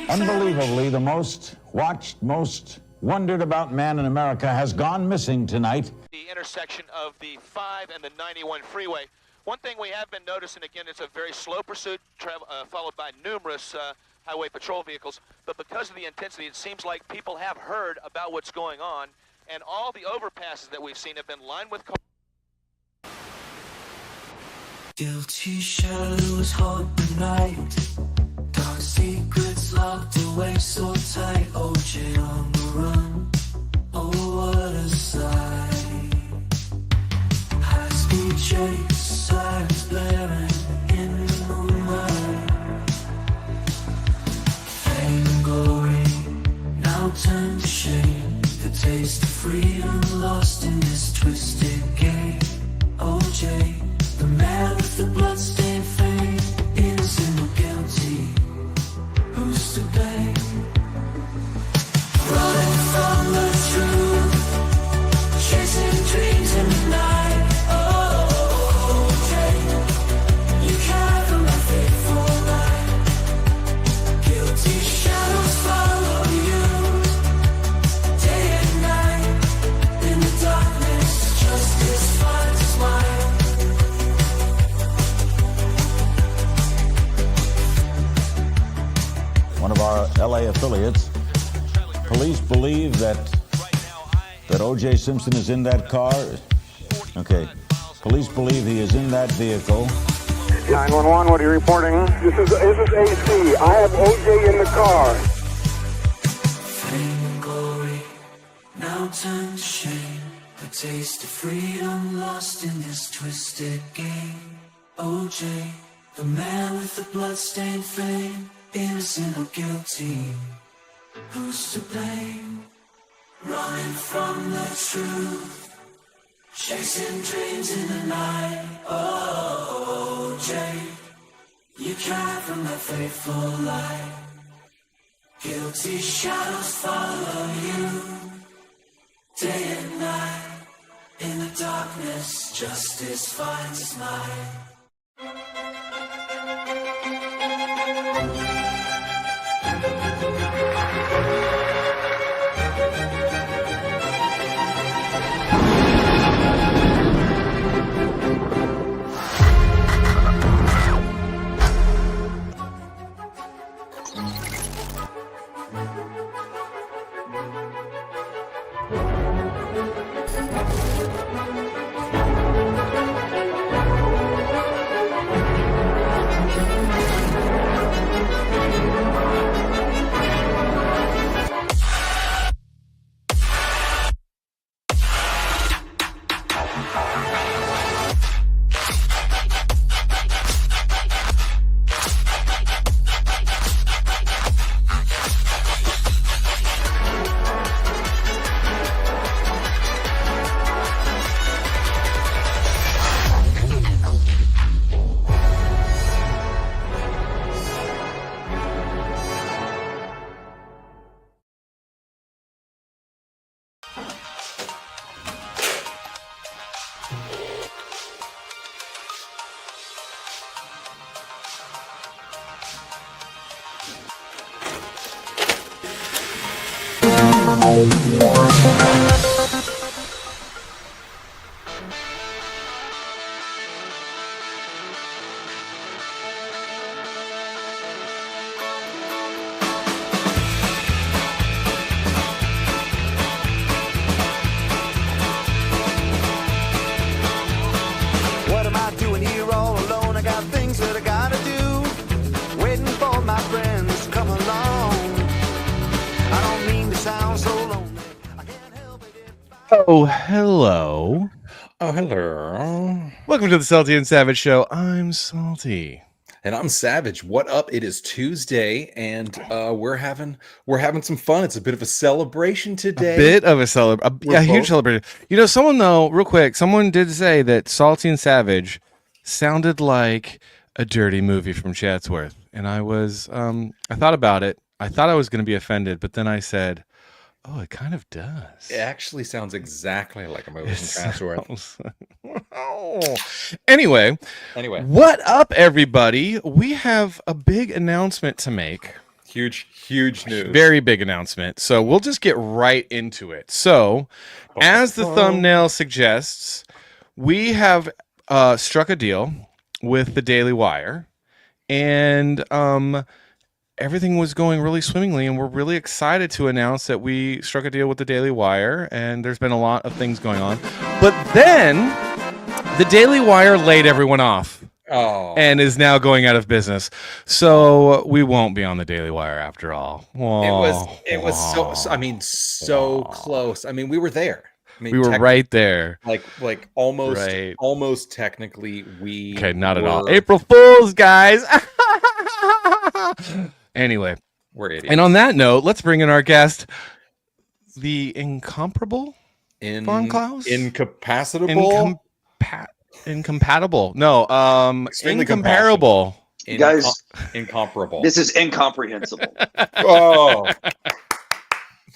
Unbelievably, the most watched, most wondered about man in America has gone missing tonight. The intersection of the 5 and the 91 freeway. One thing we have been noticing, again, it's a very slow pursuit, followed by numerous highway patrol vehicles. But because of the intensity, it seems like people have heard about what's going on. And all the overpasses that we've seen have been lined with cars. Guilty shadows haunt the night. Dark secrets locked away so tight. OJ on the run. Oh, what a sight. High speed chase, sirens blaring in the moonlight. Fame and glory now turned to shame. The taste of freedom lost in this twisted game. OJ, the man with the bloodstained fame, innocent or guilty, who's to blame? Running from the truth, chasing dreams in the night. Oh, OJ, you can't from my faithful light. Guilty shadows follow you, day and night. In the darkness, justice finds a smile. One of our LA affiliates. Police believe that O.J. Simpson is in that car. Okay. Police believe he is in that vehicle. 911, what are you reporting? This is AC. I have O.J. in the car. Fame and glory now turned to shame. A taste of freedom lost in this twisted game. O.J., the man with the bloodstained fame. Innocent or guilty, who's to blame? Running from the truth, chasing dreams in the night. Oh, Jay, you cried from that faithful light. Guilty shadows follow you, day and night. In the darkness, justice finds its light. What am I doing here all alone? I got things that I gotta do. Waiting for my friends to come along. I don't mean to sound so lonely. I can't help it if I... Oh, hello. Oh, hello. Welcome to the Salty and Savage Show. I'm Salty. And I'm Savage. What up? It is Tuesday, and we're having some fun. It's a bit of a celebration today. A bit of a huge celebration. You know, someone though, real quick, someone did say that Salty and Savage sounded like a dirty movie from Chatsworth, and I thought about it. I thought I was going to be offended, but then I said, "Oh, it kind of does." It actually sounds exactly like a movie from Chatsworth. Anyway, Anyway, what up, everybody? We have a big announcement to make. huge news. Very big announcement. So we'll just get right into it. So, as the thumbnail suggests, we have struck a deal with the Daily Wire, and everything was going really swimmingly, and we're really excited to announce that we struck a deal with the Daily Wire, and there's been a lot of things going on. But then the Daily Wire laid everyone off. Oh. And is now going out of business. So we won't be on the Daily Wire after all. It was so close. I mean, we were there. I mean, we were right there. Like almost technically we Okay, not at all. April Fools, guys. Anyway, we're idiots. And on that note, let's bring in our guest, the incomparable Farm Klaus? Incapacitable? Incompatible. No, incomparable. You guys, incomparable. This is incomprehensible. Oh,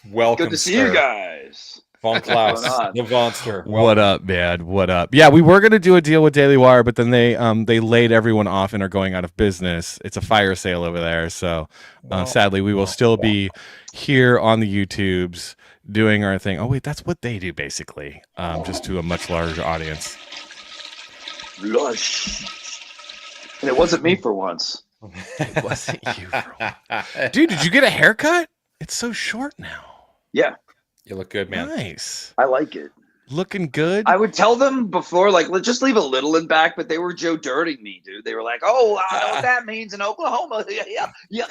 welcome. Good to see you guys. Von Klaus, the monster. What up, man? What up? Yeah, we were gonna do a deal with Daily Wire, but then they laid everyone off and are going out of business. It's a fire sale over there, so sadly, we will still be here on the YouTubes doing our thing. Oh wait, that's what they do basically, just to a much larger audience. Lush. And it wasn't me for once. It wasn't you, dude. Did you get a haircut? It's so short now. Yeah. You look good, man. Nice. I like it. Looking good. I would tell them before, like, let's just leave a little in back, but they were Joe Dirting me, dude. They were like, oh, I know what that means in Oklahoma. Yeah. You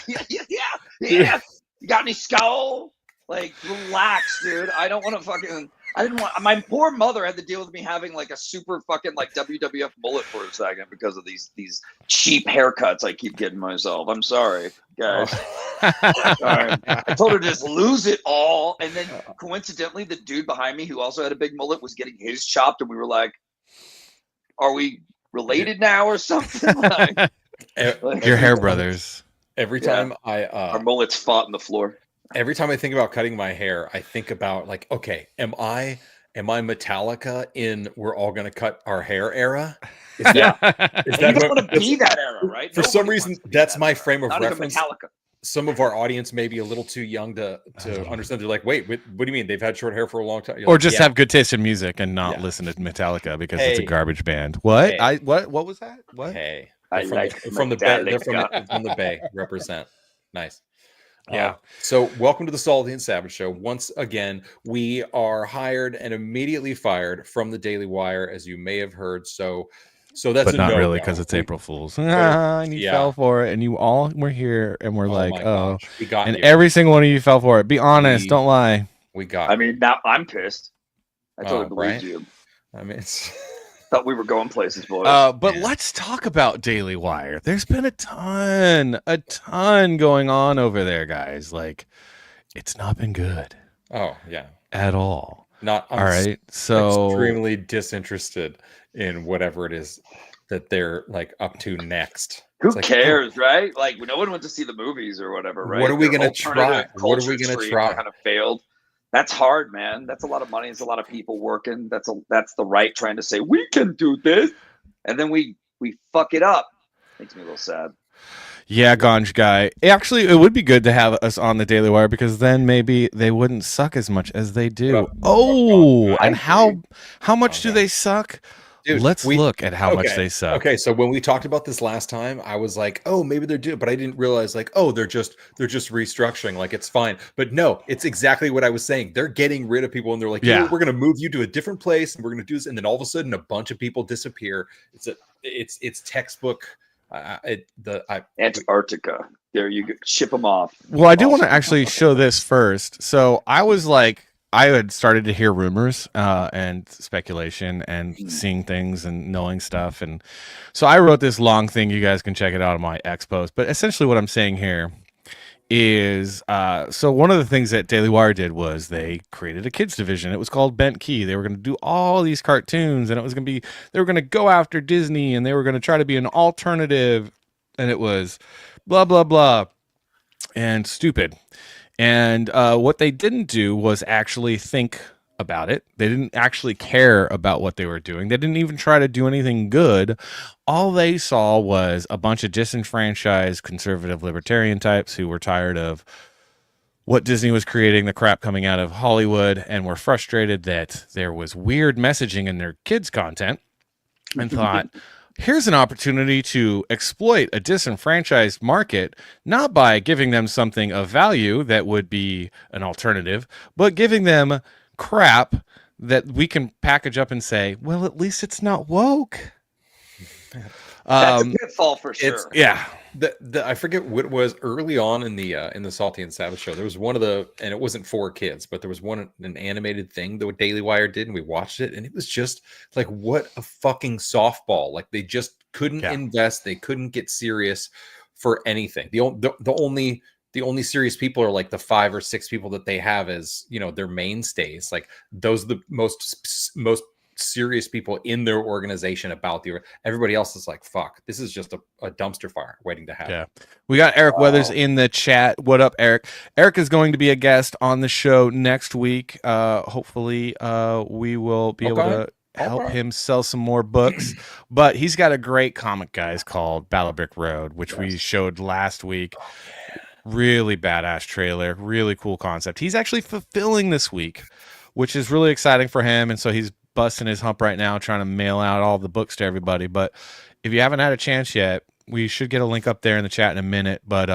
got any skull? Like, relax, dude. I don't want to fucking... I didn't want... My poor mother had to deal with me having, like, a super fucking, like, WWF mullet for a second because of these cheap haircuts I keep getting myself. I'm sorry, guys. Sorry. I told her to just lose it all, and then coincidentally, the dude behind me who also had a big mullet was getting his chopped, and we were like, are we related now or something? Like, your hair brothers. Every time our mullets fought on the floor. Every time I think about cutting my hair, I think about like, okay, am I Metallica in "We're all gonna cut our hair" era? Is that you don't want to be that era, right? For some reason, that's my frame of Not reference. even Metallica. Some of our audience may be a little too young to understand. They're like, wait, what do you mean? They've had short hair for a long time? You're or like, just have good taste in music and not listen to Metallica because it's a garbage band. What? Hey. What was that? What? Hey, from the Bay. They're from the Bay. Represent. Nice. Yeah. So welcome to the Salty and Savage Show. Once again, we are hired and immediately fired from the Daily Wire, as you may have heard. So that's but not really because it's April Fools. And you fell for it, and you all were here, and we're like, oh, we got and you. Every single one of you fell for it. Be honest, don't lie. We got. I mean, now I'm pissed. I totally believed you. I mean, thought we were going places, boys. But let's talk about Daily Wire. There's been a ton going on over there, guys. Like, it's not been good. Oh yeah, at all. All right. So extremely disinterested in whatever it is that they're like up to next. Who cares, right? Like, no one went to see the movies or whatever, right? What are we gonna try? What are we gonna try? Kind of failed. That's hard, man. That's a lot of money. It's a lot of people working. That's the right trying to say we can do this, and then we fuck it up. Makes me a little sad. Yeah, Ganj guy. Actually, it would be good to have us on the Daily Wire because then maybe they wouldn't suck as much as they do. And how much do they suck? Dude, let's look at how much they suck. Okay, so when we talked about this last time, I was like, "Oh, maybe they're doing," but I didn't realize like, "Oh, they're just restructuring. Like it's fine." But no, it's exactly what I was saying. They're getting rid of people, and they're like, "Yeah, we're going to move you to a different place, and we're going to do this." And then all of a sudden, a bunch of people disappear. It's textbook. Antarctica. There you go. Ship them off. Well, I do want to actually show this first. So I was like, I had started to hear rumors and speculation and seeing things and knowing stuff. And so I wrote this long thing. You guys can check it out on my X post. But essentially what I'm saying here is, so one of the things that Daily Wire did was they created a kids division. It was called Bent Key. They were going to do all these cartoons, and it was going to be, they were going to go after Disney, and they were going to try to be an alternative, and it was blah, blah, blah, and stupid. And what they didn't do was actually think about it. They didn't actually care about what they were doing. They didn't even try to do anything good. All they saw was a bunch of disenfranchised conservative libertarian types who were tired of what Disney was creating, the crap coming out of Hollywood, and were frustrated that there was weird messaging in their kids' content, and thought, here's an opportunity to exploit a disenfranchised market, not by giving them something of value that would be an alternative, but giving them crap that we can package up and say, well, at least it's not woke. That's a pitfall for sure. Yeah. I forget what it was early on in the Salty and Savage show. There was one of the, and it wasn't for kids, but there was an animated thing that Daily Wire did, and we watched it, and it was just like, what a fucking softball! Like, they just couldn't invest, they couldn't get serious for anything. The only serious people are like the 5 or 6 people that they have as, you know, their mainstays. Like, those are the most serious people in their organization about everybody else is like, fuck, this is just a dumpster fire waiting to happen. Yeah. We got Eric Weathers in the chat. What up, Eric? Eric is going to be a guest on the show next week. Hopefully we will be able to help him sell some more books. But he's got a great comic, guys, called Battle Brick Road, which we showed last week. Really badass trailer, really cool concept. He's actually fulfilling this week, which is really exciting for him. And so he's busting his hump right now trying to mail out all the books to everybody. But if you haven't had a chance yet, we should get a link up there in the chat in a minute. But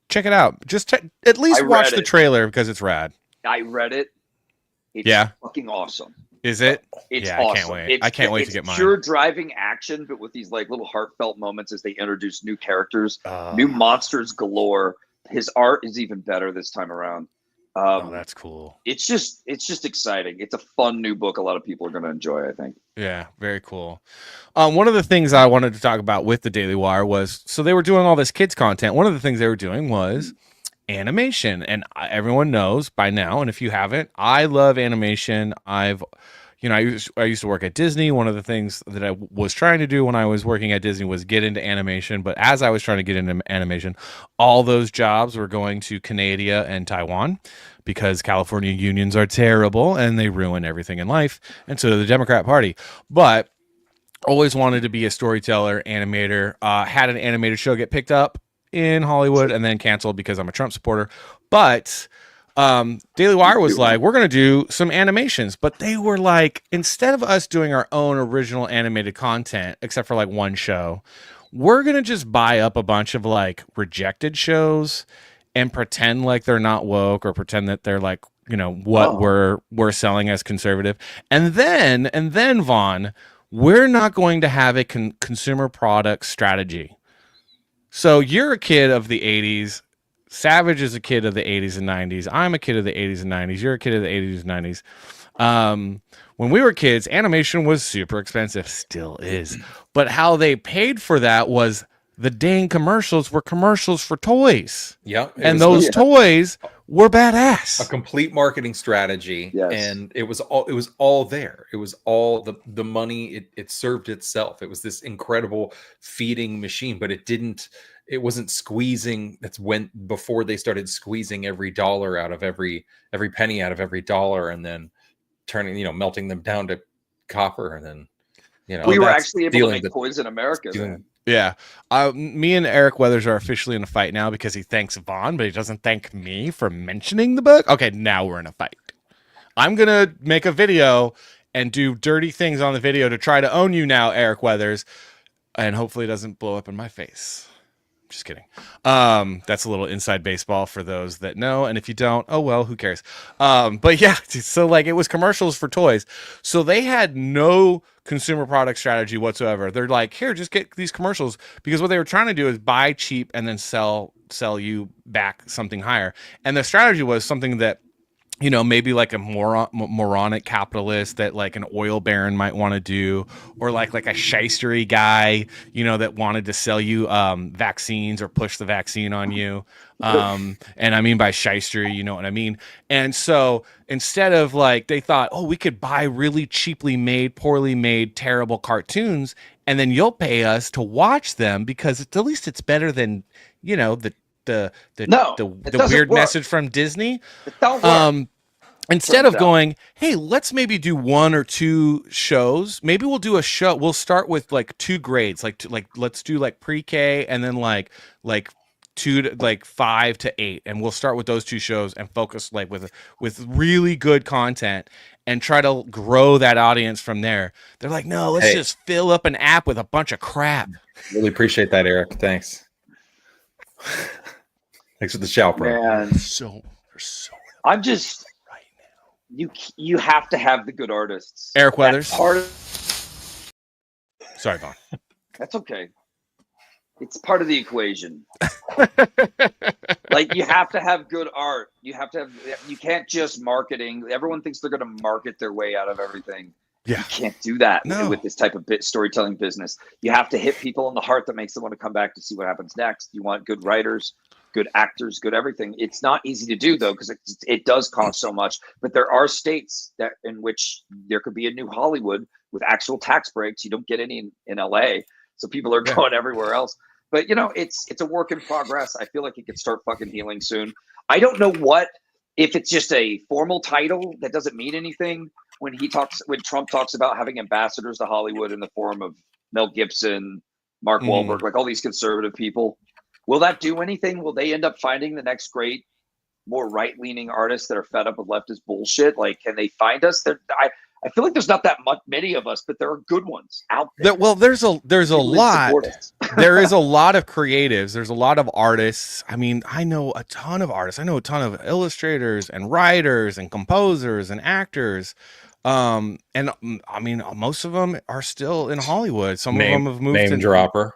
check it out. Just at least watch the trailer because it's rad. I read it. It's fucking awesome. Is it? It's awesome. I can't wait. I can't wait to get mine. It's pure driving action, but with these like little heartfelt moments as they introduce new characters, new monsters galore. His art is even better this time around. That's cool. It's just exciting. It's a fun new book. A lot of people are going to enjoy, I think. Yeah, very cool. One of the things I wanted to talk about with the Daily Wire was, so they were doing all this kids content. One of the things they were doing was animation, and everyone knows by now. And if you haven't, I love animation. I used to work at Disney. One of the things that I was trying to do when I was working at Disney was get into animation. But as I was trying to get into animation, all those jobs were going to Canada and Taiwan because California unions are terrible and they ruin everything in life. And so did the Democrat Party. But always wanted to be a storyteller, animator, had an animated show get picked up in Hollywood and then canceled because I'm a Trump supporter. But Daily Wire was like, we're going to do some animations, but they were like, instead of us doing our own original animated content, except for like one show, we're going to just buy up a bunch of like rejected shows and pretend like they're not woke or pretend that they're like, you know, what we're selling as conservative. And then Vaughn, we're not going to have a consumer product strategy. So you're a kid of the 80s. Savage is a kid of the 80s and 90s. I'm a kid of the 80s and 90s. You're a kid of the 80s and 90s. When we were kids, animation was super expensive. Still is. But how they paid for that was the dang commercials were commercials for toys. Yeah. And those toys were badass. A complete marketing strategy. Yes. And it was all there. It was all the money. It served itself. It was this incredible feeding machine, but it wasn't squeezing. That's before they started squeezing every dollar out of every penny out of every dollar, and then melting them down to copper, and then we were actually able to make toys in America. Yeah. Me and Eric Weathers are officially in a fight now because he thanks Vaughn, but he doesn't thank me for mentioning the book. Okay, now we're in a fight. I'm gonna make a video and do dirty things on the video to try to own you now, Eric Weathers, and hopefully it doesn't blow up in my face. Just kidding. That's a little inside baseball for those that know. And if you don't, oh, well, who cares? But yeah, so like it was commercials for toys. So they had no consumer product strategy whatsoever. They're like, here, just get these commercials, because what they were trying to do is buy cheap and then sell you back something higher. And the strategy was something that, maybe like a moronic capitalist that like an oil baron might want to do, or like a shystery guy, that wanted to sell you vaccines or push the vaccine on you. And I mean by shystery, you know what I mean? And so instead of like, they thought, oh, we could buy really cheaply made, poorly made, terrible cartoons, and then you'll pay us to watch them because at least it's better than, the weird work. message from Disney. It don't work. Instead of going, hey, let's maybe do 1 or 2 shows. Maybe we'll do a show. We'll start with like 2 grades, let's do like pre-K and then like 2 to like 5 to 8, and we'll start with those 2 shows and focus like with really good content and try to grow that audience from there. They're like, no, let's just fill up an app with a bunch of crap. Really appreciate that, Eric. Thanks. Thanks for the shout, bro. Man, So I'm just right now. you have to have the good artists. Eric Weathers. Sorry, Vaughn. That's okay. It's part of the equation. Like, you have to have good art. You can't just marketing. Everyone thinks they're going to market their way out of everything. Yeah. You can't do that No. with this type of storytelling business. You have to hit people in the heart that makes them want to come back to see what happens next. You want good writers, good actors, good everything. It's not easy to do, though, because it does cost so much. But there are states that in which there could be a new Hollywood with actual tax breaks. You don't get any in LA. So people are going everywhere else. But, you know, it's a work in progress. I feel like it could start fucking healing soon. I don't know if it's just a formal title that doesn't mean anything. When Trump talks about having ambassadors to Hollywood in the form of Mel Gibson, Mark Wahlberg, like all these conservative people, will that do anything? Will they end up finding the next great, more right-leaning artists that are fed up with leftist bullshit? Like, can they find us? I feel like there's not that many of us, but there are good ones out there. Well, there's a lot. There is a lot of creatives. There's a lot of artists. I mean, I know a ton of artists. I know a ton of illustrators and writers and composers and actors. And I mean, most of them are still in Hollywood. Some of them have moved. Name dropper.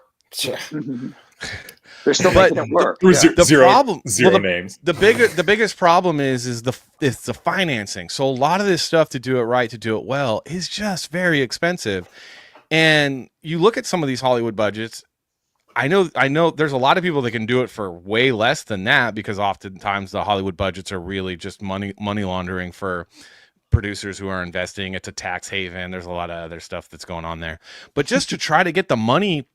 They're still making it work. Zero names. The biggest problem is the financing. So a lot of this stuff, to do it right, to do it well, is just very expensive. And you look at some of these Hollywood budgets. I know there's a lot of people that can do it for way less than that, because oftentimes the Hollywood budgets are really just money laundering for producers who are investing. It's a tax haven. There's a lot of other stuff that's going on there. But just to try to get the money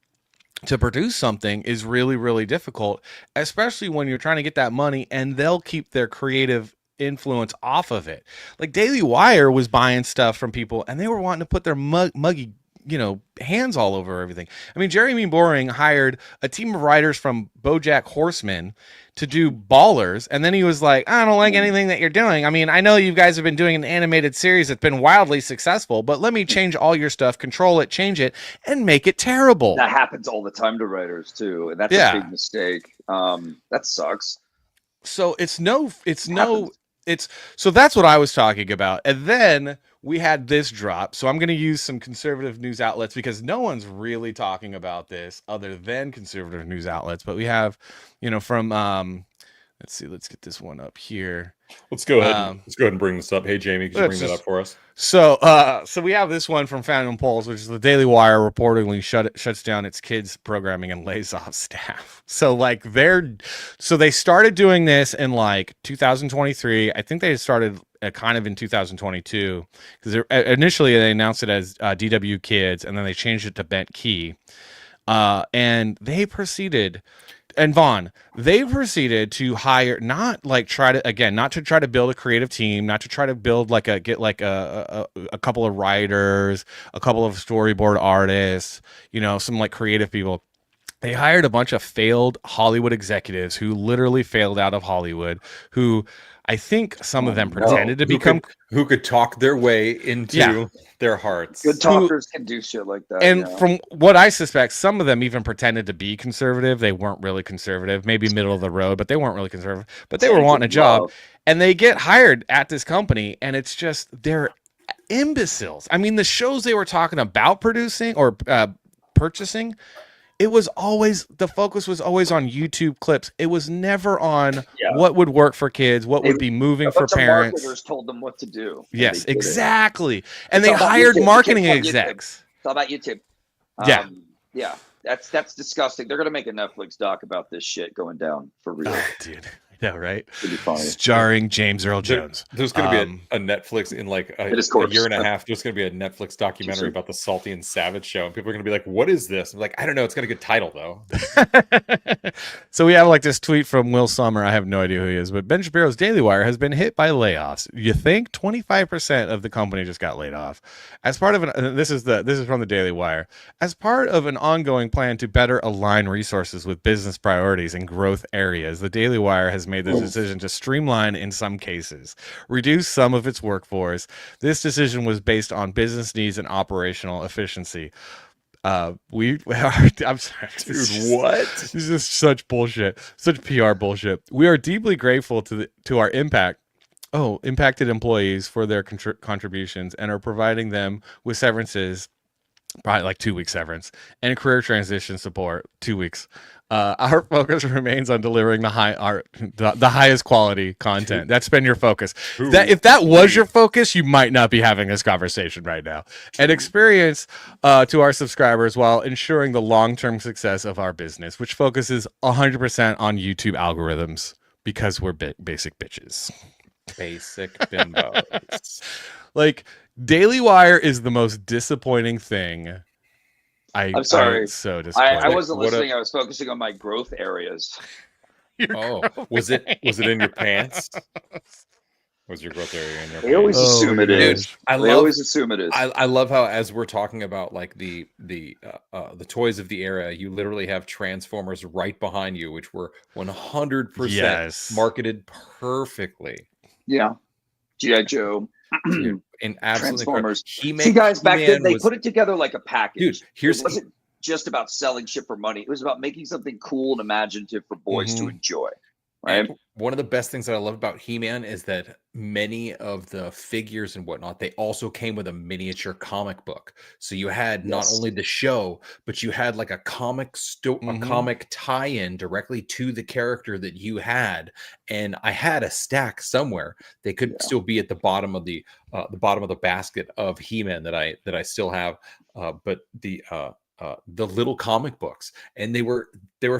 to produce something is really, really difficult, especially when you're trying to get that money and they'll keep their creative influence off of it. Like Daily Wire was buying stuff from people and they were wanting to put their muggy, hands all over everything. I mean, Jeremy Boring hired a team of writers from BoJack Horseman to do Ballers, and then he was like, I don't like anything that you're doing. I mean, I know you guys have been doing an animated series that's been wildly successful, but let me change all your stuff, control it, change it, and make it terrible. That happens all the time to writers too, and that's a big mistake. That sucks. So so that's what I was talking about. And then we had this drop. So I'm going to use some conservative news outlets because no one's really talking about this other than conservative news outlets. But we have, from, let's see, let's get this one up here. Let's go ahead. Let's go ahead and bring this up. Hey, Jamie, could you bring that up for us? So we have this one from Phantom Polls, which is the Daily Wire reportedly shuts down its kids programming and lays off staff. So they started doing this in 2023. I think they started kind of in 2022 because initially they announced it as DW Kids, and then they changed it to Bent Key, and they proceeded. And Vaughn, they proceeded to hire, not to try to build a creative team, not to try to build a couple of writers, a couple of storyboard artists, some creative people. They hired a bunch of failed Hollywood executives who literally failed out of Hollywood, who I think some of them pretended to become who could talk their way into their hearts. Good talkers can do shit like that. And from what I suspect, some of them even pretended to be conservative. They weren't really conservative, maybe middle of the road, but they weren't really conservative. But they were wanting a job, and they get hired at this company, and it's just they're imbeciles. I mean, the shows they were talking about producing or purchasing, the focus was always on YouTube clips. It was never on what would work for kids, what would be moving for parents. Marketers told them what to do. Yes, exactly. And they hired marketing execs. It's all about YouTube. Yeah, that's disgusting. They're gonna make a Netflix doc about this shit going down for real. Dude, Yeah, right. Pretty funny. Starring James Earl Jones. There's going to be a Netflix in like a year and a half. There's going to be a Netflix documentary about the Salty and Savage show, and people are going to be like, "What is this?" I'm like, "I don't know. It's got a good title though." So we have like this tweet from Will Sommer. I have no idea who he is, but Ben Shapiro's Daily Wire has been hit by layoffs. You think 25% of the company just got laid off as part of an. This is from the Daily Wire. As part of an ongoing plan to better align resources with business priorities and growth areas, the Daily Wire has made the decision to streamline in some cases, reduce some of its workforce. This decision was based on business needs and operational efficiency. I'm sorry, Dude, what? This is such bullshit, such PR bullshit. We are deeply grateful to our impacted employees for their contributions and are providing them with severances, probably like 2 weeks severance, and career transition support, 2 weeks. Our focus remains on delivering the highest quality content. That's been your focus. If that was your focus, you might not be having this conversation right now. And experience to our subscribers while ensuring the long-term success of our business, which focuses 100% on YouTube algorithms because we're basic bitches. Basic bimbos. Like, Daily Wire is the most disappointing thing. I'm sorry. I'm so disappointed. I wasn't listening. I was focusing on my growth areas. Was it in your pants? Was your growth area in your They always assume it is. They always assume it is. I love how, as we're talking about like the toys of the era, you literally have Transformers right behind you, which were 100% marketed perfectly. Yeah, G.I. Joe. Dude, and absolutely Transformers. See, guys, back then they put it together like a package. Dude, it wasn't just about selling shit for money. It was about making something cool and imaginative for boys to enjoy. Right. And one of the best things that I love about He-Man is that many of the figures and whatnot, they also came with a miniature comic book. So you had not only the show, but you had like a comic comic tie-in directly to the character that you had. And I had a stack somewhere. They could still be at the bottom of the basket of He-Man that I still have. But the little comic books, and they were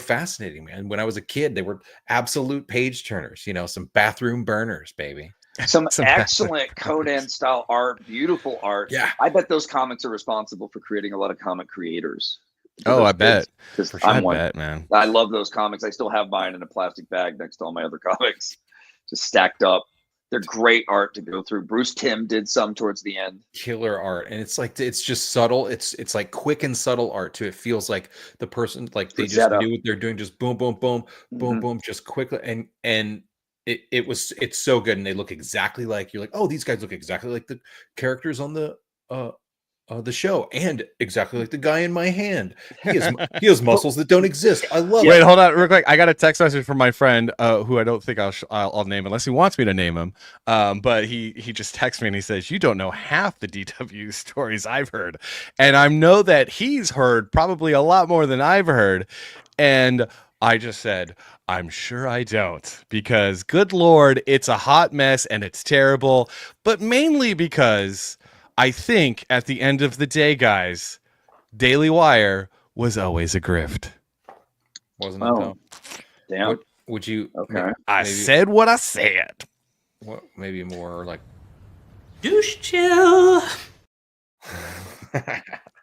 fascinating, man. When I was a kid, they were absolute page turners, some bathroom burners, baby. Some excellent Conan style art, beautiful art. Yeah, I bet those comics are responsible for creating a lot of comic creators. Oh, I bet. Because I'm one, man. I love those comics. I still have mine in a plastic bag next to all my other comics, just stacked up. They're great art to go through. Bruce Timm did some towards the end. Killer art, and it's just subtle. It's like quick and subtle art too. It feels like the person, like they just knew what they're doing. Just boom, boom, boom, boom, boom, just quickly. And it's so good. And they look exactly like, you're like, oh, these guys look exactly like the characters on the show, and exactly like the guy in my hand. He has muscles that don't exist. I love it. Wait, hold on real quick. I got a text message from my friend who I don't think I'll name unless he wants me to name him. But he just texts me and he says, "You don't know half the DW stories I've heard." And I know that he's heard probably a lot more than I've heard. And I just said, I'm sure I don't, because good Lord, it's a hot mess and it's terrible, but mainly because I think at the end of the day, guys, Daily Wire was always a grift. Wasn't it though? Damn. Would you? Okay. I said what I said. What? Maybe more like douche chill.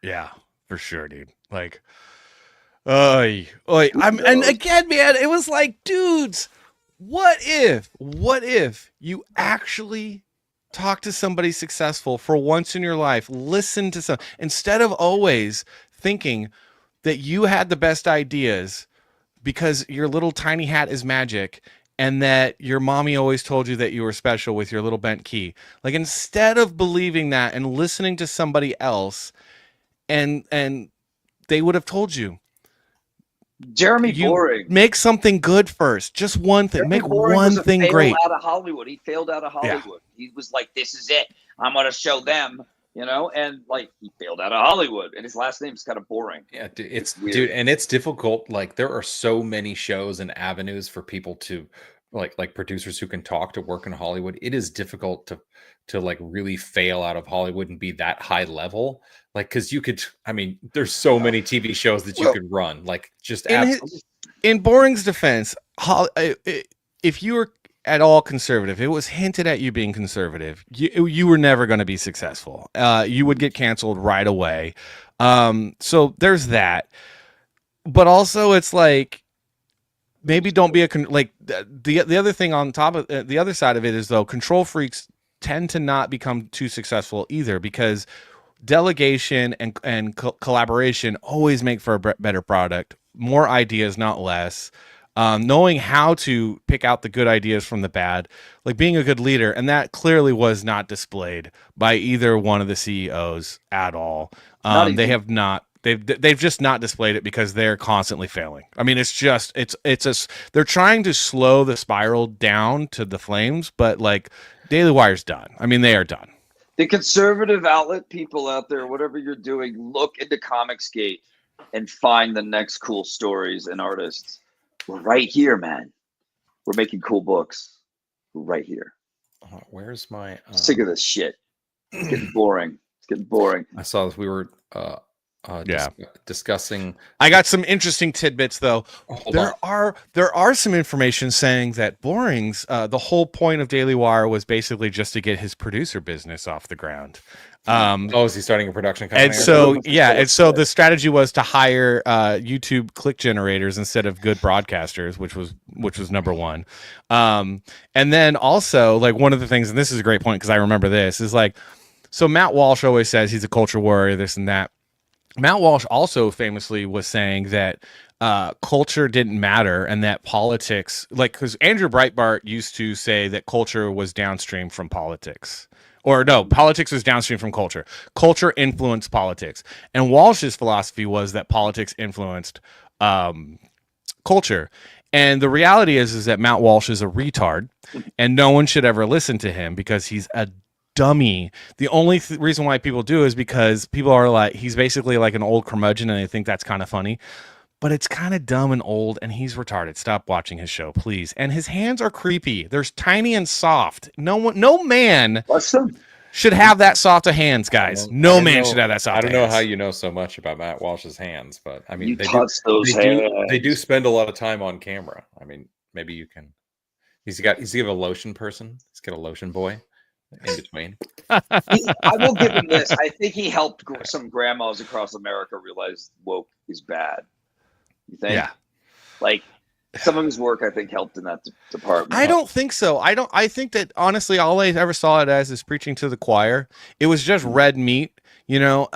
Yeah, for sure, dude. Like, and again, man, it was like, dudes, what if you actually talk to somebody successful for once in your life, listen to some, instead of always thinking that you had the best ideas because your little tiny hat is magic and that your mommy always told you that you were special with your little bent key. Like, instead of believing that and listening to somebody else, and they would have told you, Jeremy Boring, make something good first. Just one thing. Jeremy make Boring one thing great. Out of Hollywood. He failed out of Hollywood. Yeah. He was like, "This is it. I'm going to show them." And like, he failed out of Hollywood, and his last name's kind of boring. Yeah, dude, and it's difficult. Like, there are so many shows and avenues for people to like producers who can talk to work in Hollywood. It is difficult to like really fail out of Hollywood and be that high level. Like, because you could, there's so many TV shows that you could run. Like, just in Boring's defense, if you were at all conservative, it was hinted at you being conservative, you were never going to be successful. You would get canceled right away. So there's that. But also, it's like, maybe don't be the other thing on top of the other side of it is, though, control freaks tend to not become too successful either, because delegation and collaboration always make for a better product. More ideas, not less. Knowing how to pick out the good ideas from the bad, like being a good leader. And that clearly was not displayed by either one of the CEOs at all. They have not. They've just not displayed it because they're constantly failing. I mean, they're trying to slow the spiral down to the flames, but like Daily Wire's done. I mean, they are done. The conservative outlet people out there, whatever you're doing, look into Comicsgate and find the next cool stories and artists. We're right here, man. We're making cool books. We're right here. Where's my sick of this shit? It's getting boring. It's getting boring. I saw this. We were discussing. I got some interesting tidbits, though. There are some information saying that Boring's the whole point of Daily Wire was basically just to get his producer business off the ground. Is he starting a production company? And so the strategy was to hire YouTube click generators instead of good broadcasters, which was number one. And then also, like, one of the things, and this is a great point because I remember this, is like, so Matt Walsh always says he's a culture warrior, this and that. Matt Walsh also famously was saying that culture didn't matter and that politics, like, because Andrew Breitbart used to say that culture was downstream from politics. Or no, politics was downstream from culture. Culture influenced politics. And Walsh's philosophy was that politics influenced culture. And the reality is that Matt Walsh is a retard and no one should ever listen to him because he's a dummy. The only reason why people do is because people are like, he's basically like an old curmudgeon and they think that's kind of funny, but it's kind of dumb and old and he's retarded. Stop watching his show, please. And his hands are creepy. They're tiny and soft. No man should have that soft of hands, guys. No man should have that soft. I don't know how you know so much about Matt Walsh's hands, but I mean, they do spend a lot of time on camera. I mean, maybe you can. He's a lotion person. He's got a lotion boy in between. I will give him this. I think he helped some grandmas across America realize woke is bad. You think? Yeah. Like, some of his work, I think, helped in that department. I don't think so. I think that, honestly, all I ever saw it as is preaching to the choir. It was just red meat, you know.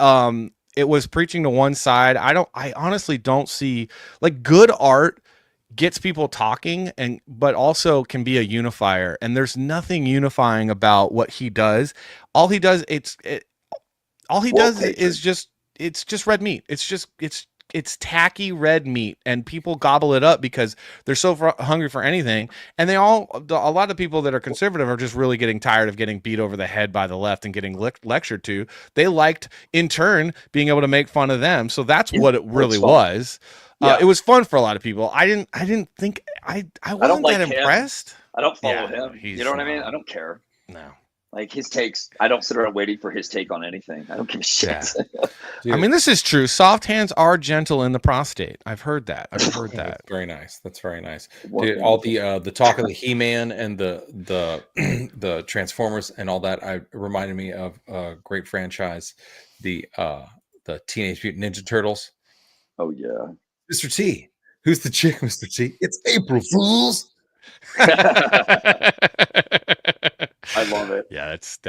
It was preaching to one side. I honestly don't see, like, good art gets people talking but also can be a unifier, and there's nothing unifying about what he does. All he does is just red meat. It's tacky red meat, and people gobble it up because they're so hungry for anything. And a lot of people that are conservative are just really getting tired of getting beat over the head by the left and getting lectured to. They liked, in turn, being able to make fun of them. So that's what it really was. It was fun for a lot of people. I wasn't that impressed. I don't follow him. You know what I mean? I don't care. No. Like, his takes, I don't sit around waiting for his take on anything. I don't give a shit. Yeah. I mean, this is true. Soft hands are gentle in the prostate. I've heard that. That's very nice. That's very nice. Dude, all the talk of the He-Man and the Transformers and all that, reminded me of a great franchise, the Teenage Mutant Ninja Turtles. Oh yeah. Mr. T. Who's the chick, Mr. T? It's April Fools. I love it. Yeah, that's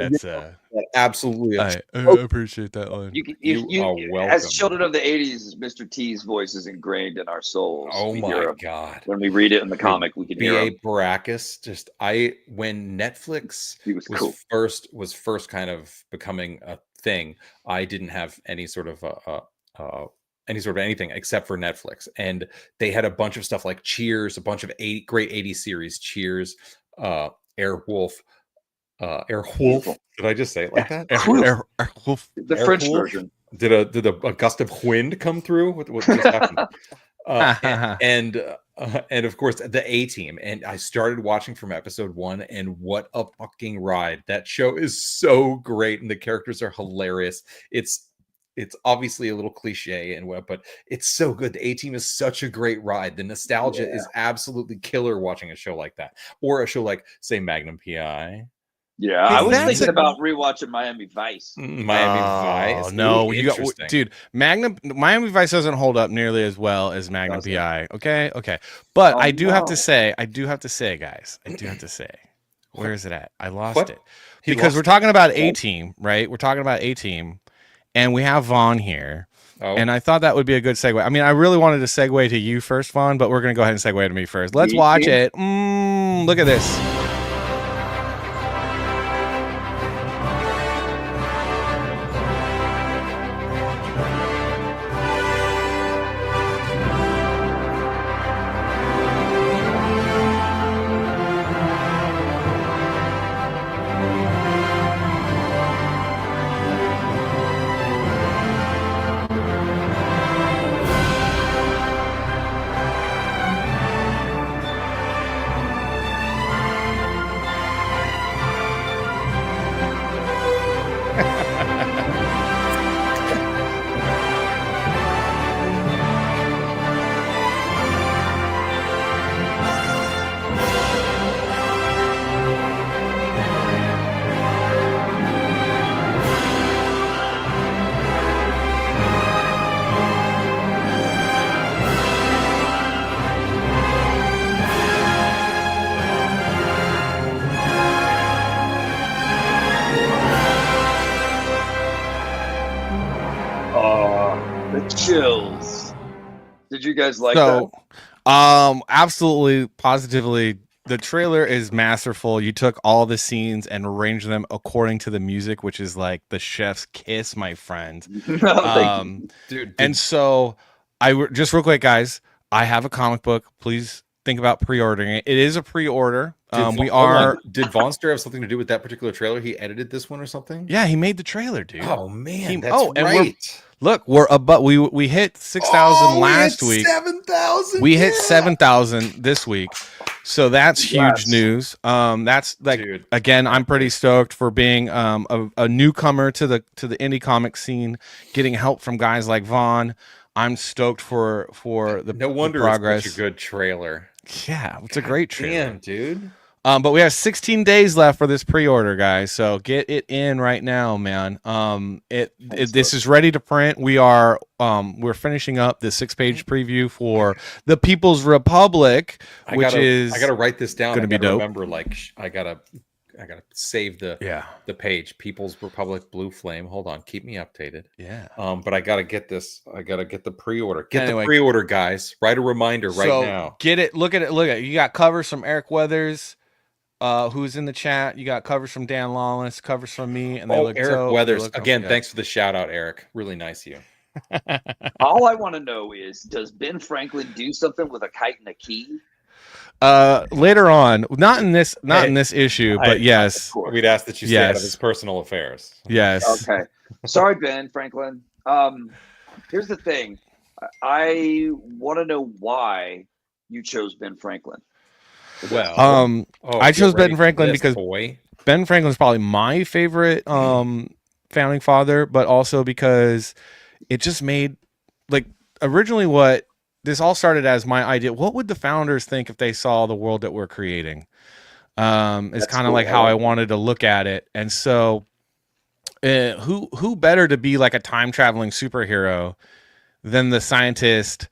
absolutely. I appreciate that line. You are welcome. As children of the 80s, Mr. T's voice is ingrained in our souls. Oh my god! When we read it in the comic, we can hear him. B.A. Baracus. When Netflix was first kind of becoming a thing, I didn't have any sort of anything except for Netflix, and they had a bunch of stuff like Cheers, a bunch of great 80s series, Cheers, Airwolf. Did I just say it like that? Airwolf. The French version. Did a gust of wind come through? What just happened? And of course the A-Team. And I started watching from episode 1, and what a fucking ride! That show is so great, and the characters are hilarious. It's it's obviously a little cliche and what, but it's so good. The A-Team is such a great ride. The nostalgia is absolutely killer watching a show like that, or a show like, say, Magnum PI. Yeah, I was thinking about rewatching Miami Vice. Miami Vice. No, Ooh, dude. Miami Vice doesn't hold up nearly as well as Magnum PI. Okay. But I do have to say, guys, where is it at? I lost it because we're talking about A-Team, right? We're talking about A-Team, and we have Vaughn here. Oh. And I thought that would be a good segue. I mean, I really wanted to segue to you first, Vaughn, but we're going to go ahead and segue to me first. Let's watch it. Look at this. Chills. Did you guys like that? Absolutely, positively. The trailer is masterful. You took all the scenes and arranged them according to the music, which is like the chef's kiss, my friend. Dude. And so just real quick, guys, I have a comic book. Please think about pre-ordering it. It is a pre-order. Did Vonster have something to do with that particular trailer? He edited this one or something? Yeah, he made the trailer, dude. Oh man, that's right. And we hit 6,000 last week. 7,000. We hit 7,000 this week. So that's huge news. That's like, dude, again, I'm pretty stoked for being a newcomer to the indie comic scene, getting help from guys like Vaughn. I'm stoked for the no wonder progress. It's such a good trailer. Yeah, it's a great trailer. Damn, dude. But we have 16 days left for this pre-order, guys. So get it in right now, man. This is ready to print. We're finishing up the 6-page preview for the People's Republic, I gotta write this down. Gonna be dope. Remember, like I gotta save the page. People's Republic Blue Flame. Hold on, keep me updated. Yeah. But I gotta get this. I gotta get the pre-order. The pre-order, guys. Write a reminder now. Get it. Look at it. You got covers from Eric Weathers, who's in the chat. You got covers from Dan Lawless, covers from me, and they look Eric dope. Weathers. Again, thanks for the shout out, Eric. Really nice of you. All I want to know is, does Ben Franklin do something with a kite and a key? Later on, not in this issue, but yes, we'd ask that you stay out of his personal affairs. Yes. Okay. Sorry, Ben Franklin. Here's the thing. I want to know why you chose Ben Franklin. Well, I chose Ben Franklin because Ben Franklin's probably my favorite founding father, but also because it just made, like, originally what this all started as my idea. What would the founders think if they saw the world that we're creating? It's kind of like how I wanted to look at it. And so who better to be like a time traveling superhero than the scientist,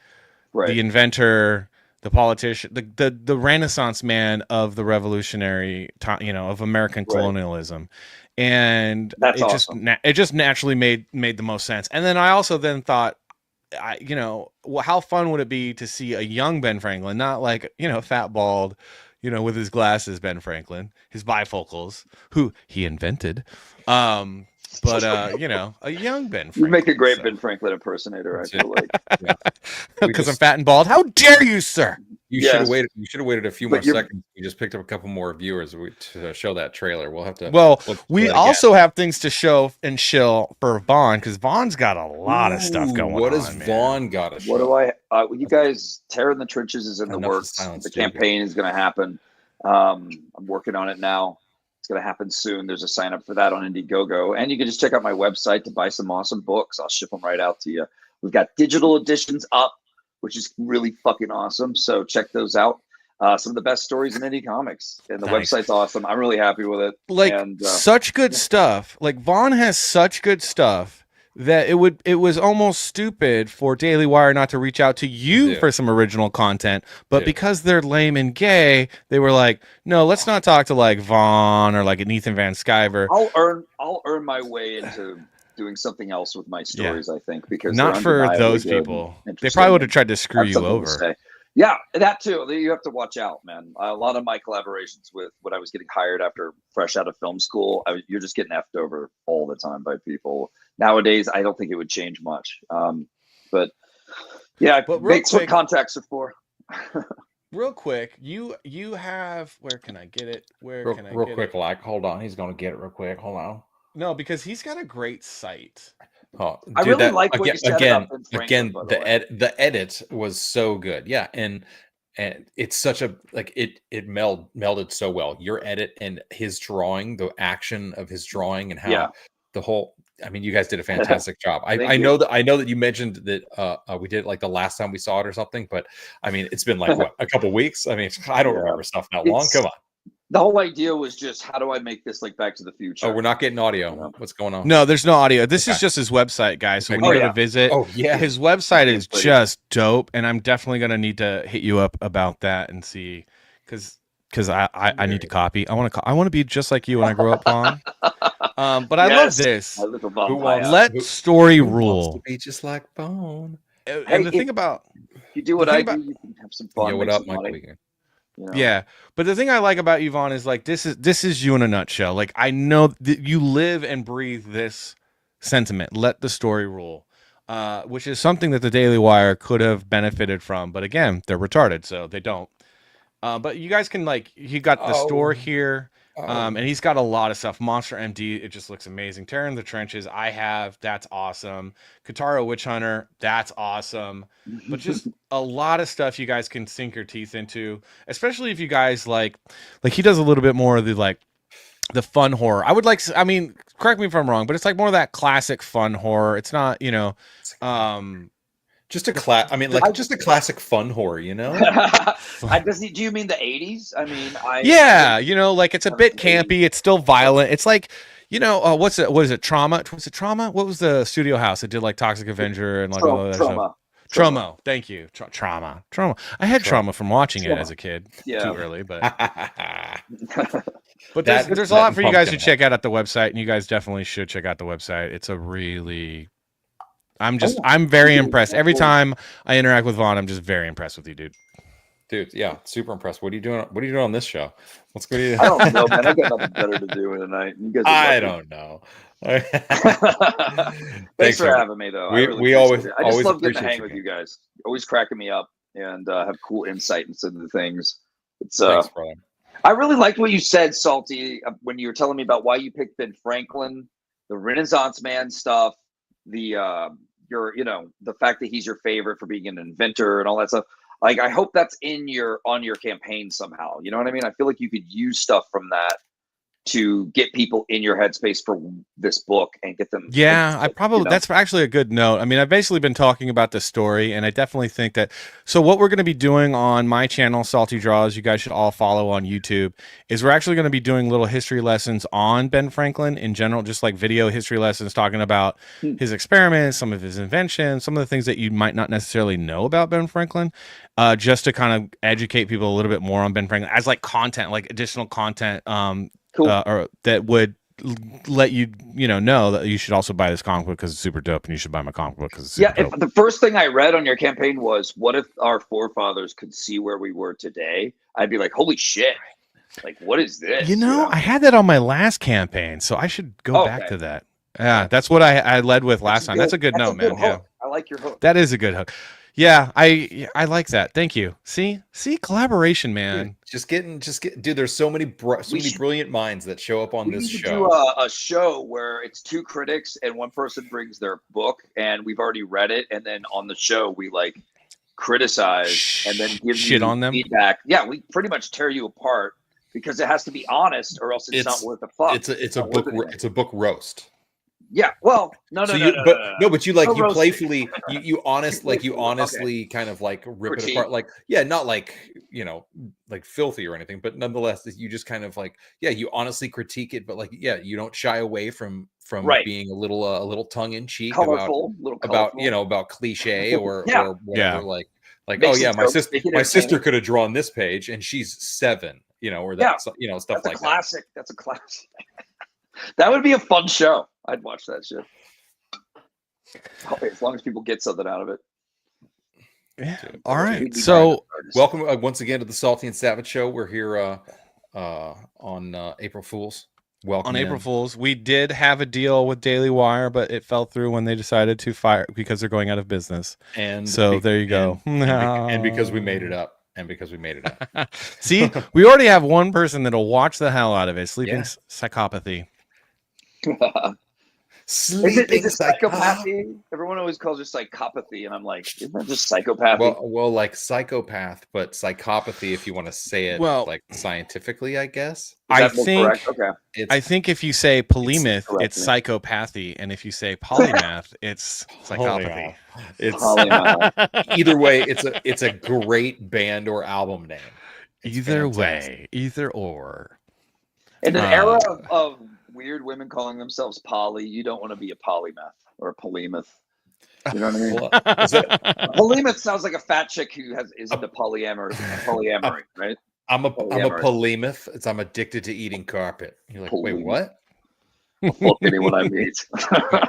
the inventor, the politician, the Renaissance man of the revolutionary time, of American colonialism. And that's awesome. It just naturally made the most sense. And then I also thought, how fun would it be to see a young Ben Franklin, not like, fat, bald, with his glasses, Ben Franklin, his bifocals, who he invented. But a young Ben Franklin. You make a great Ben Franklin impersonator, I feel like. Because I'm fat and bald. How dare you, sir? You should have waited. You should have waited a few more seconds. We just picked up a couple more viewers to show that trailer. We'll have to. Well, we also have things to show and shill for Vaughn, because Vaughn's got a lot of stuff going on. What does Vaughn got to show? What do I? You guys, Terror in the Trenches is in the works. The campaign is going to happen. I'm working on it now. It's going to happen soon. There's a sign up for that on Indiegogo. And you can just check out my website to buy some awesome books. I'll ship them right out to you. We've got digital editions up, which is really fucking awesome. So check those out. Some of the best stories in indie comics, and the website's awesome. I'm really happy with it. Like, such good stuff. Like, Vaughn has such good stuff that it was almost stupid for Daily Wire not to reach out to you for some original content. But because they're lame and gay, they were like, no, let's not talk to like Vaughn or like an Ethan Van Sciver. I'll earn my way into doing something else with my stories. I think because not for those people. They probably would have tried to screw you over. Yeah, that too. You have to watch out, man. A lot of my collaborations with when I was getting hired after fresh out of film school, you're just getting effed over all the time by people. Nowadays, I don't think it would change much. But yeah, that's what contacts are for. Real quick, you have, where can I get it? Real quick, like, hold on. He's going to get it real quick. Hold on. No, because he's got a great site. Oh, I really like what you said about Ben Franklin, the edit was so good. Yeah, and it's such a like it melded so well. Your edit and his drawing, the action of his drawing, and how the whole. I mean, you guys did a fantastic job. I know that you mentioned that we did it like the last time we saw it or something, but I mean, it's been like what, a couple weeks. I mean, I don't remember stuff that long. Come on. The whole idea was just, how do I make this like Back to the Future? Oh, we're not getting audio. What's going on? No, there's no audio. This is just his website, guys. So when you go to visit, his website is just dope, and I'm definitely gonna need to hit you up about that and see, because I need to copy. I want to be just like you when I grow up, Vaughn. But I love this. Let story rule. To be just like Vaughn. And the thing about you do what I do, you can have some fun. Yeah, what up, Michael? You know? Yeah, but the thing I like about you, Vaughn, is like this is you in a nutshell. Like, I know that you live and breathe this sentiment. Let the story rule, which is something that the Daily Wire could have benefited from. But again, they're retarded, so they don't. But you guys can, like, he got the store here, and he's got a lot of stuff. Monster MD, it just looks amazing. Terror in the Trenches, that's awesome. Katara Witch Hunter, that's awesome. But just a lot of stuff you guys can sink your teeth into, especially if you guys like he does a little bit more of the fun horror. I mean, correct me if I'm wrong, but it's like more of that classic fun horror. It's not, just a classic fun horror, you know? Do you mean the 80s? I mean, like, it's a bit campy. It's still violent. It's like, what is it? Trauma? Was it Trauma? What was the studio house that did like Toxic Avenger and like all that stuff? Trauma. Thank you. Trauma. I had trauma from watching it as a kid. Yeah. Too early, but but there's a lot for you guys to check out at the website, and you guys definitely should check out the website. It's a really I'm very impressed. Every time I interact with Vaughn, I'm just very impressed with you, dude. Dude, yeah, super impressed. What are you doing? What are you doing on this show? What's going on? I don't know, man. I got nothing better to do tonight. You guys I don't know. Thanks for having me, though. We always I just love getting to hang with you guys. Always cracking me up and have cool insight into the things. It's Thanks, brother. I really liked what you said, Salty, when you were telling me about why you picked Ben Franklin, the Renaissance man stuff, the the fact that he's your favorite for being an inventor and all that stuff. Like, I hope that's on your campaign somehow. You know what I mean? I feel like you could use stuff from that to get people in your headspace for this book and get them. Yeah, that's actually a good note. I mean, I've basically been talking about the story, and I definitely think that. So what we're going to be doing on my channel, Salty Draws, you guys should all follow on YouTube, is we're actually going to be doing little history lessons on Ben Franklin in general, just like video history lessons talking about his experiments, some of his inventions, some of the things that you might not necessarily know about Ben Franklin, just to kind of educate people a little bit more on Ben Franklin as like content, like additional content. Cool. Or that would let you know that you should also buy this comic book because it's super dope, and you should buy my comic book because it's super dope. The first thing I read on your campaign was, what if our forefathers could see where we were today? I'd be like, holy shit, like, what is this? I had that on my last campaign, so I should go back to that. Yeah, that's what I led with last time. That's a good note, man. Yeah, I like your hook. That is a good hook. Yeah, I like that. Thank you. See, collaboration, man. Dude, there's so many brilliant minds that show up on this show. Do a show where it's two critics and one person brings their book, and we've already read it, and then on the show we like criticize and then give shit on them feedback. Yeah, we pretty much tear you apart because it has to be honest, or else it's not worth a fuck. It's a book roast. Yeah. Well, no. But you like No you roasting. playfully you honestly kind of like rip Critique. it apart. Like, yeah, not like, you know, like filthy or anything, but nonetheless, you just kind of like, yeah, you honestly critique it, but like, yeah, you don't shy away from Right. being a little tongue in cheek Colorful, about you know, about cliche or Yeah. or whatever. Like Makes oh it yeah, so make it my sister entertaining. could have drawn this page and she's 7, you know, or that's you know, stuff That's a like classic. That's a classic. That would be a fun show. I'd watch that shit. As long as people get something out of it. Yeah. Dude, All right. We'd be So welcome once again to the Salty and Savage Show. We're here on April Fools. Welcome on in. April Fools, we did have a deal with Daily Wire, but it fell through when they decided to fire because they're going out of business. And so there you go. And because we made it up. See, we already have one person that'll watch the hell out of it. Sleeping psychopathy. Is it psychopathy? Everyone always calls it psychopathy, and I'm like, isn't that just psychopathy? Well, like psychopath, but psychopathy, if you want to say it, like scientifically, I guess. I think. Okay. I think if you say polymyth, it's psychopathy, and if you say polymath, it's psychopathy. It's either way. It's a great band or album name. Either way, either or. In an era of weird women calling themselves poly, you don't want to be a polymath or a polymath. You know what I mean? Polymath sounds like a fat chick who is into polyamory, right? I'm a polymath. I'm addicted to eating carpet. You're like, wait, what? Look at me when I meet.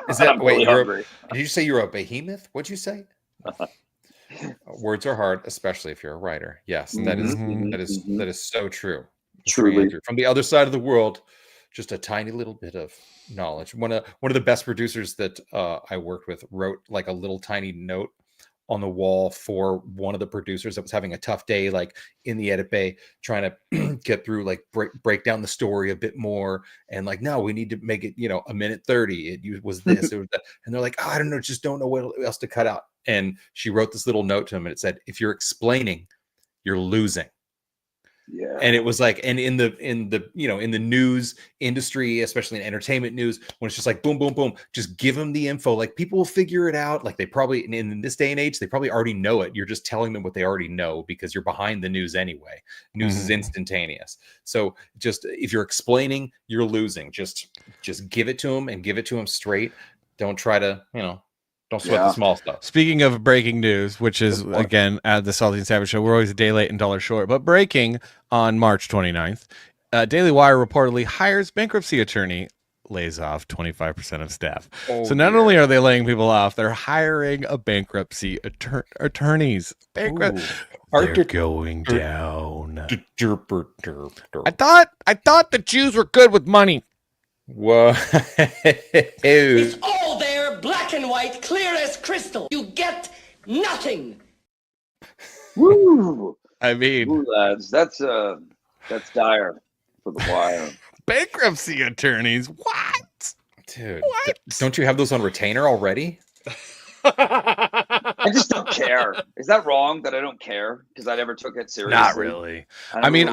Is that wait? Did you say you're a behemoth? What'd you say? Words are hard, especially if you're a writer. Yes, that is so true. Truly, from the other side of the world, just a tiny little bit of knowledge. One of the best producers that I worked with wrote like a little tiny note on the wall for one of the producers that was having a tough day, like in the edit bay, trying to get through, like break down the story a bit more, and like, no, we need to make it, you know, a minute 30. It was this, it was that, and they're like, oh, I don't know, just don't know what else to cut out. And she wrote this little note to him, and it said, if you're explaining, you're losing. Yeah. And it was like, and in the you know, in the news industry, especially in entertainment news, when it's just like boom, boom, boom, just give them the info. Like, people will figure it out. Like, they probably in this day and age, they probably already know it. You're just telling them what they already know because you're behind the news anyway. News is instantaneous. So just if you're explaining, you're losing. Just give it to them and give it to them straight. Don't try to, you know, don't sweat the small stuff. Speaking of breaking news, which is, again, at the Salty and Savage Show, we're always a day late and $1 short. But breaking on March 29th, Daily Wire reportedly hires bankruptcy attorney, lays off 25% of staff. So not only are they laying people off, they're hiring a bankruptcy attorneys. They're going down. I thought the Jews were good with money. Whoa. It's all there, black and white, clear as crystal. You get nothing. Woo! I mean, woo, lads, that's dire for the Wire. Bankruptcy attorneys, what? Dude, don't you have those on retainer already? I just don't care. Is that wrong that I don't care because I never took it seriously? Not really. I mean,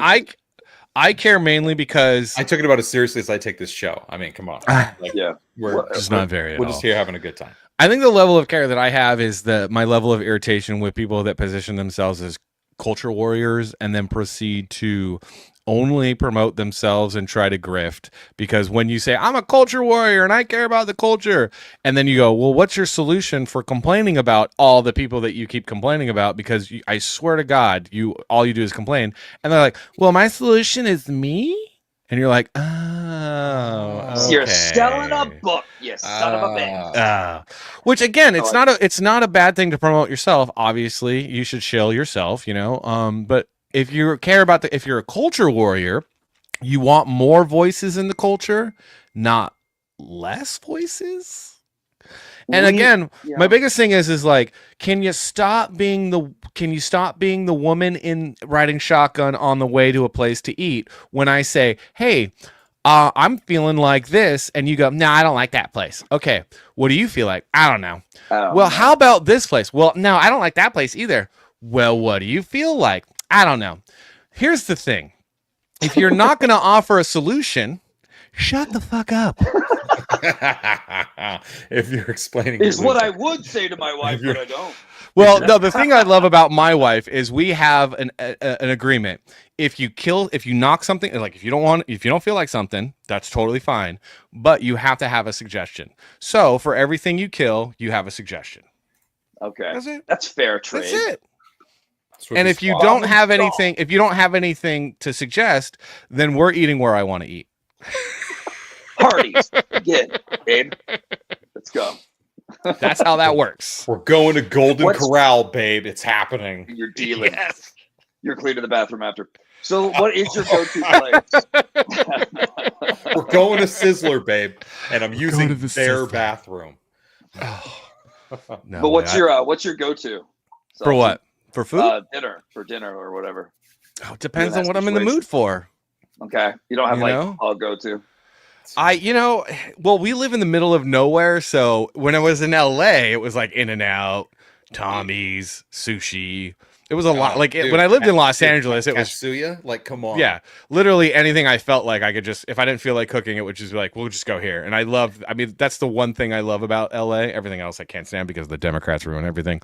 I care mainly because I took it about as seriously as I take this show. I mean, come on. Like, we're just not very. We're just here having a good time. I think the level of care that I have is my level of irritation with people that position themselves as culture warriors and then proceed to only promote themselves and try to grift. Because when you say, I'm a culture warrior and I care about the culture, and then you go, well, what's your solution for complaining about all the people that you keep complaining about? Because I swear to God, all you do is complain. And they're like, well, my solution is me? And you're like, oh, okay. You're selling a book, you son of a bitch. Which again, it's not a bad thing to promote yourself. Obviously, you should shill yourself, you know. But if you care about if you're a culture warrior, you want more voices in the culture, not less voices. And again, my biggest thing is like, can you stop being the woman in riding shotgun on the way to a place to eat when I say, hey, I'm feeling like this, and you go, no, I don't like that place. Okay, what do you feel like? I don't know. Well, how about this place? Well, no, I don't like that place either. Well, what do you feel like? I don't know. Here's the thing. if you're not going to offer a solution, shut the fuck up. If you're explaining, is what I would say to my wife, but I don't. Well, no, the thing I love about my wife is we have an agreement. If you knock something, like if you don't feel like something, that's totally fine. But you have to have a suggestion. So for everything you kill, you have a suggestion. Okay, That's it. That's fair trade. That's it. And if you don't have anything to suggest, then we're eating where I want to eat. Parties again, babe. Let's go. That's how that works. We're going to Golden Corral, babe. It's happening. You're dealing. Yes. You're cleaning the bathroom after. So, what is your go-to place? We're going to Sizzler, babe, and I'm using their bathroom. Oh. No, but what's your go-to? For what? For food? Dinner or whatever. Oh, it depends on what I'm in the mood for. Okay. You don't have a go-to. Well, we live in the middle of nowhere, so when I was in LA, it was like In-N-Out, Tommy's, sushi. It was a lot. Like when I lived in Los Angeles, it was Katsuya. Like, come on. Yeah, literally anything I felt like I could just, if I didn't feel like cooking, it would just be like, we'll just go here. And that's the one thing I love about LA. Everything else I can't stand because the Democrats ruin everything.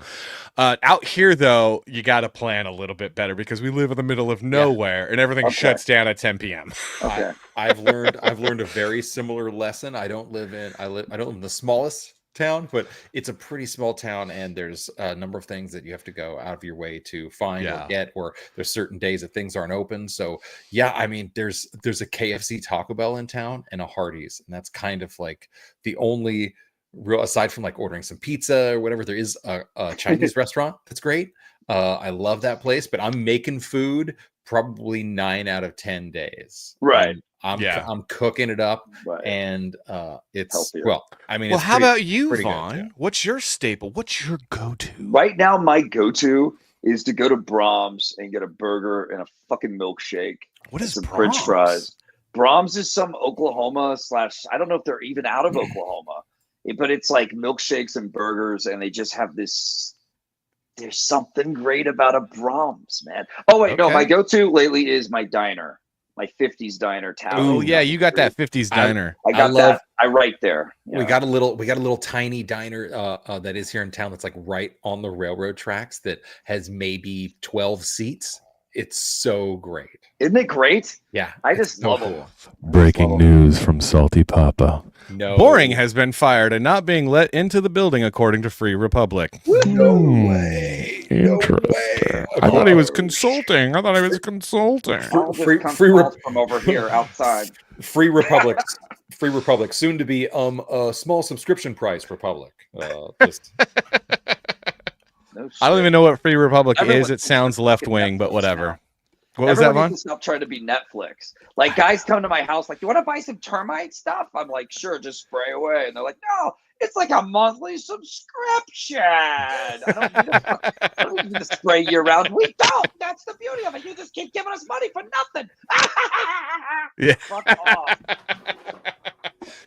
Out here, though, you got to plan a little bit better because we live in the middle of nowhere and everything shuts down at 10 p.m. Okay. I've learned a very similar lesson. I don't live in the smallest town, but it's a pretty small town, and there's a number of things that you have to go out of your way to find or get, or there's certain days that things aren't open. So yeah, I mean, there's a KFC, Taco Bell in town, and a Hardee's, and that's kind of like the only real, aside from like ordering some pizza or whatever, there is a Chinese restaurant that's great. I love that place, but I'm making food probably 9 out of 10 days. Right. I'm cooking it up, and it's healthier. Well, I mean, Well, it's how about you, pretty Vaughn? good, yeah. What's your staple? What's your go-to? Right now, my go-to is to go to Brahms and get a burger and a fucking milkshake. What is some Brahms? French fries? Brahms is some Oklahoma / I don't know if they're even out of Oklahoma, but it's like milkshakes and burgers, and they just have this. There's something great about a Brahms, man. Oh wait, no, my go-to lately is my diner. My 50s diner tower. Oh yeah, you got that 50s diner. I got that. I right there. We got a little tiny diner that is here in town that's like right on the railroad tracks that has maybe 12 seats. It's so great. Isn't it great? Yeah. I just love it. Breaking news from Salty Papa. No. Boring has been fired and not being let into the building according to Free Republic. No way. Interesting. I thought he was consulting. Free from over here outside. Free Republic. Free Republic. Soon to be a small subscription price Republic. I don't even know what Free Republic is. It sounds left wing, but whatever. What was that, Vaughn? Needs to stop trying to be Netflix. Like, guys come to my house like, "You want to buy some termite stuff?" I'm like, "Sure, just spray away." And they're like, "No, it's like a monthly subscription. I don't need to spray year round." We don't. That's the beauty of it. You just keep giving us money for nothing. Yeah. Fuck off.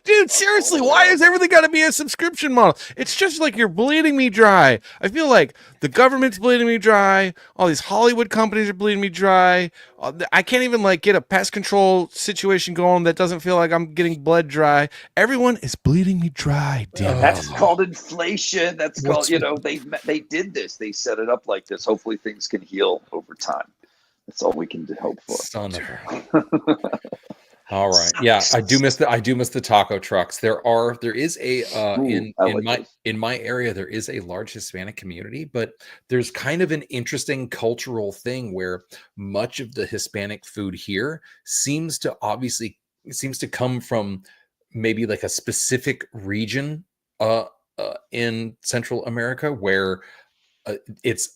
Dude, seriously, why is everything got to be a subscription model? It's just like you're bleeding me dry. I feel like the government's bleeding me dry. All these Hollywood companies are bleeding me dry. I can't even like get a pest control situation going that doesn't feel like I'm getting bled dry. Everyone is bleeding me dry, dude. That's called inflation. That's called, they did this. They set it up like this. Hopefully things can heal over time. That's all we can hope for. Son of All right. Yeah, I do miss the taco trucks. There is a in my area there is a large Hispanic community, but there's kind of an interesting cultural thing where much of the Hispanic food here seems to come from maybe like a specific region in Central America where it's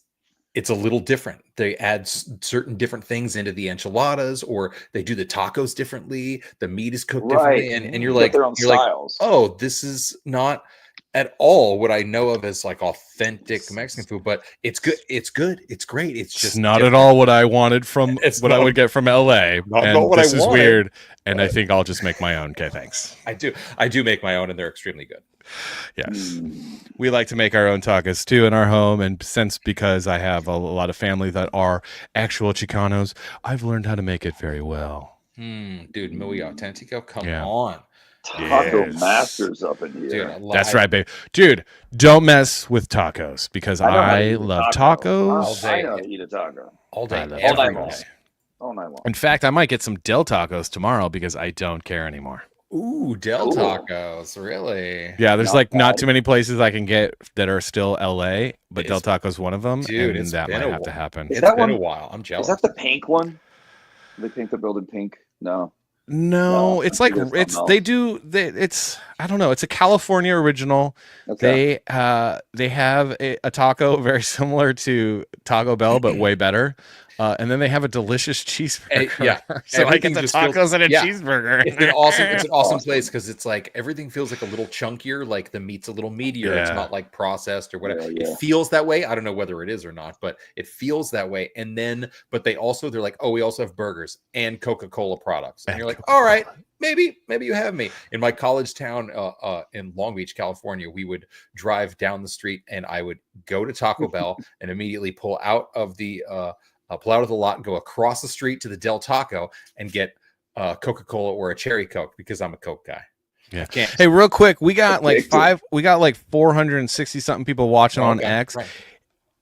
a little different. They add certain different things into the enchiladas, or they do the tacos differently. The meat is cooked differently, and you're like, styles. oh, this is not. at all what I know of as like authentic Mexican food, but it's good. It's good. It's great. It's just not different. at all what I wanted from I would get from LA. Not and what I this is wanted. weird. And I think I'll just make my own. Okay, thanks. I do make my own, and they're extremely good. Yes. We like to make our own tacos too in our home. And because I have a lot of family that are actual Chicanos, I've learned how to make it very well. Dude, muy auténtico. Come Yeah. on. Taco Yes. Masters up in here. Dude, That's right, babe. Dude, don't mess with tacos because I love tacos. All day. I know how to eat a taco. All day. I love Every tacos. day. All night long. In fact, I might get some Del Tacos tomorrow because I don't care anymore. Ooh, Del Ooh. Tacos. Really? Yeah, there's Not not bad. too many places I can get that are still LA, but Del Taco's one of them. Dude, and it's that been might a have to while. happen. Is It's that been one- a while. I'm jealous. Is that the pink one? They think they're building pink? No. No, it's I like think it's they something do. It's I don't know. It's a California original. Okay. They have a taco very similar to Taco Bell, but way better. And then they have a delicious cheeseburger. yeah. So I Everything get the just feels- tacos and a yeah. cheeseburger. It's an awesome place because it's like everything feels like a little chunkier, like the meat's a little meatier. It's Yeah. not like processed or whatever. Yeah. It feels that way. I don't know whether it is or not, but it feels that way. And then, but they're like, oh, we also have burgers and Coca-Cola products. And you're like, all right, maybe you have me. In my college town in Long Beach, California, we would drive down the street and I would go to Taco Bell and immediately pull out of the lot and go across the street to the Del Taco and get Coca-Cola or a cherry Coke because I'm a Coke guy. Yeah. Can't. Hey, real quick, we got like Addicted. 460 something people watching on Okay, X. right.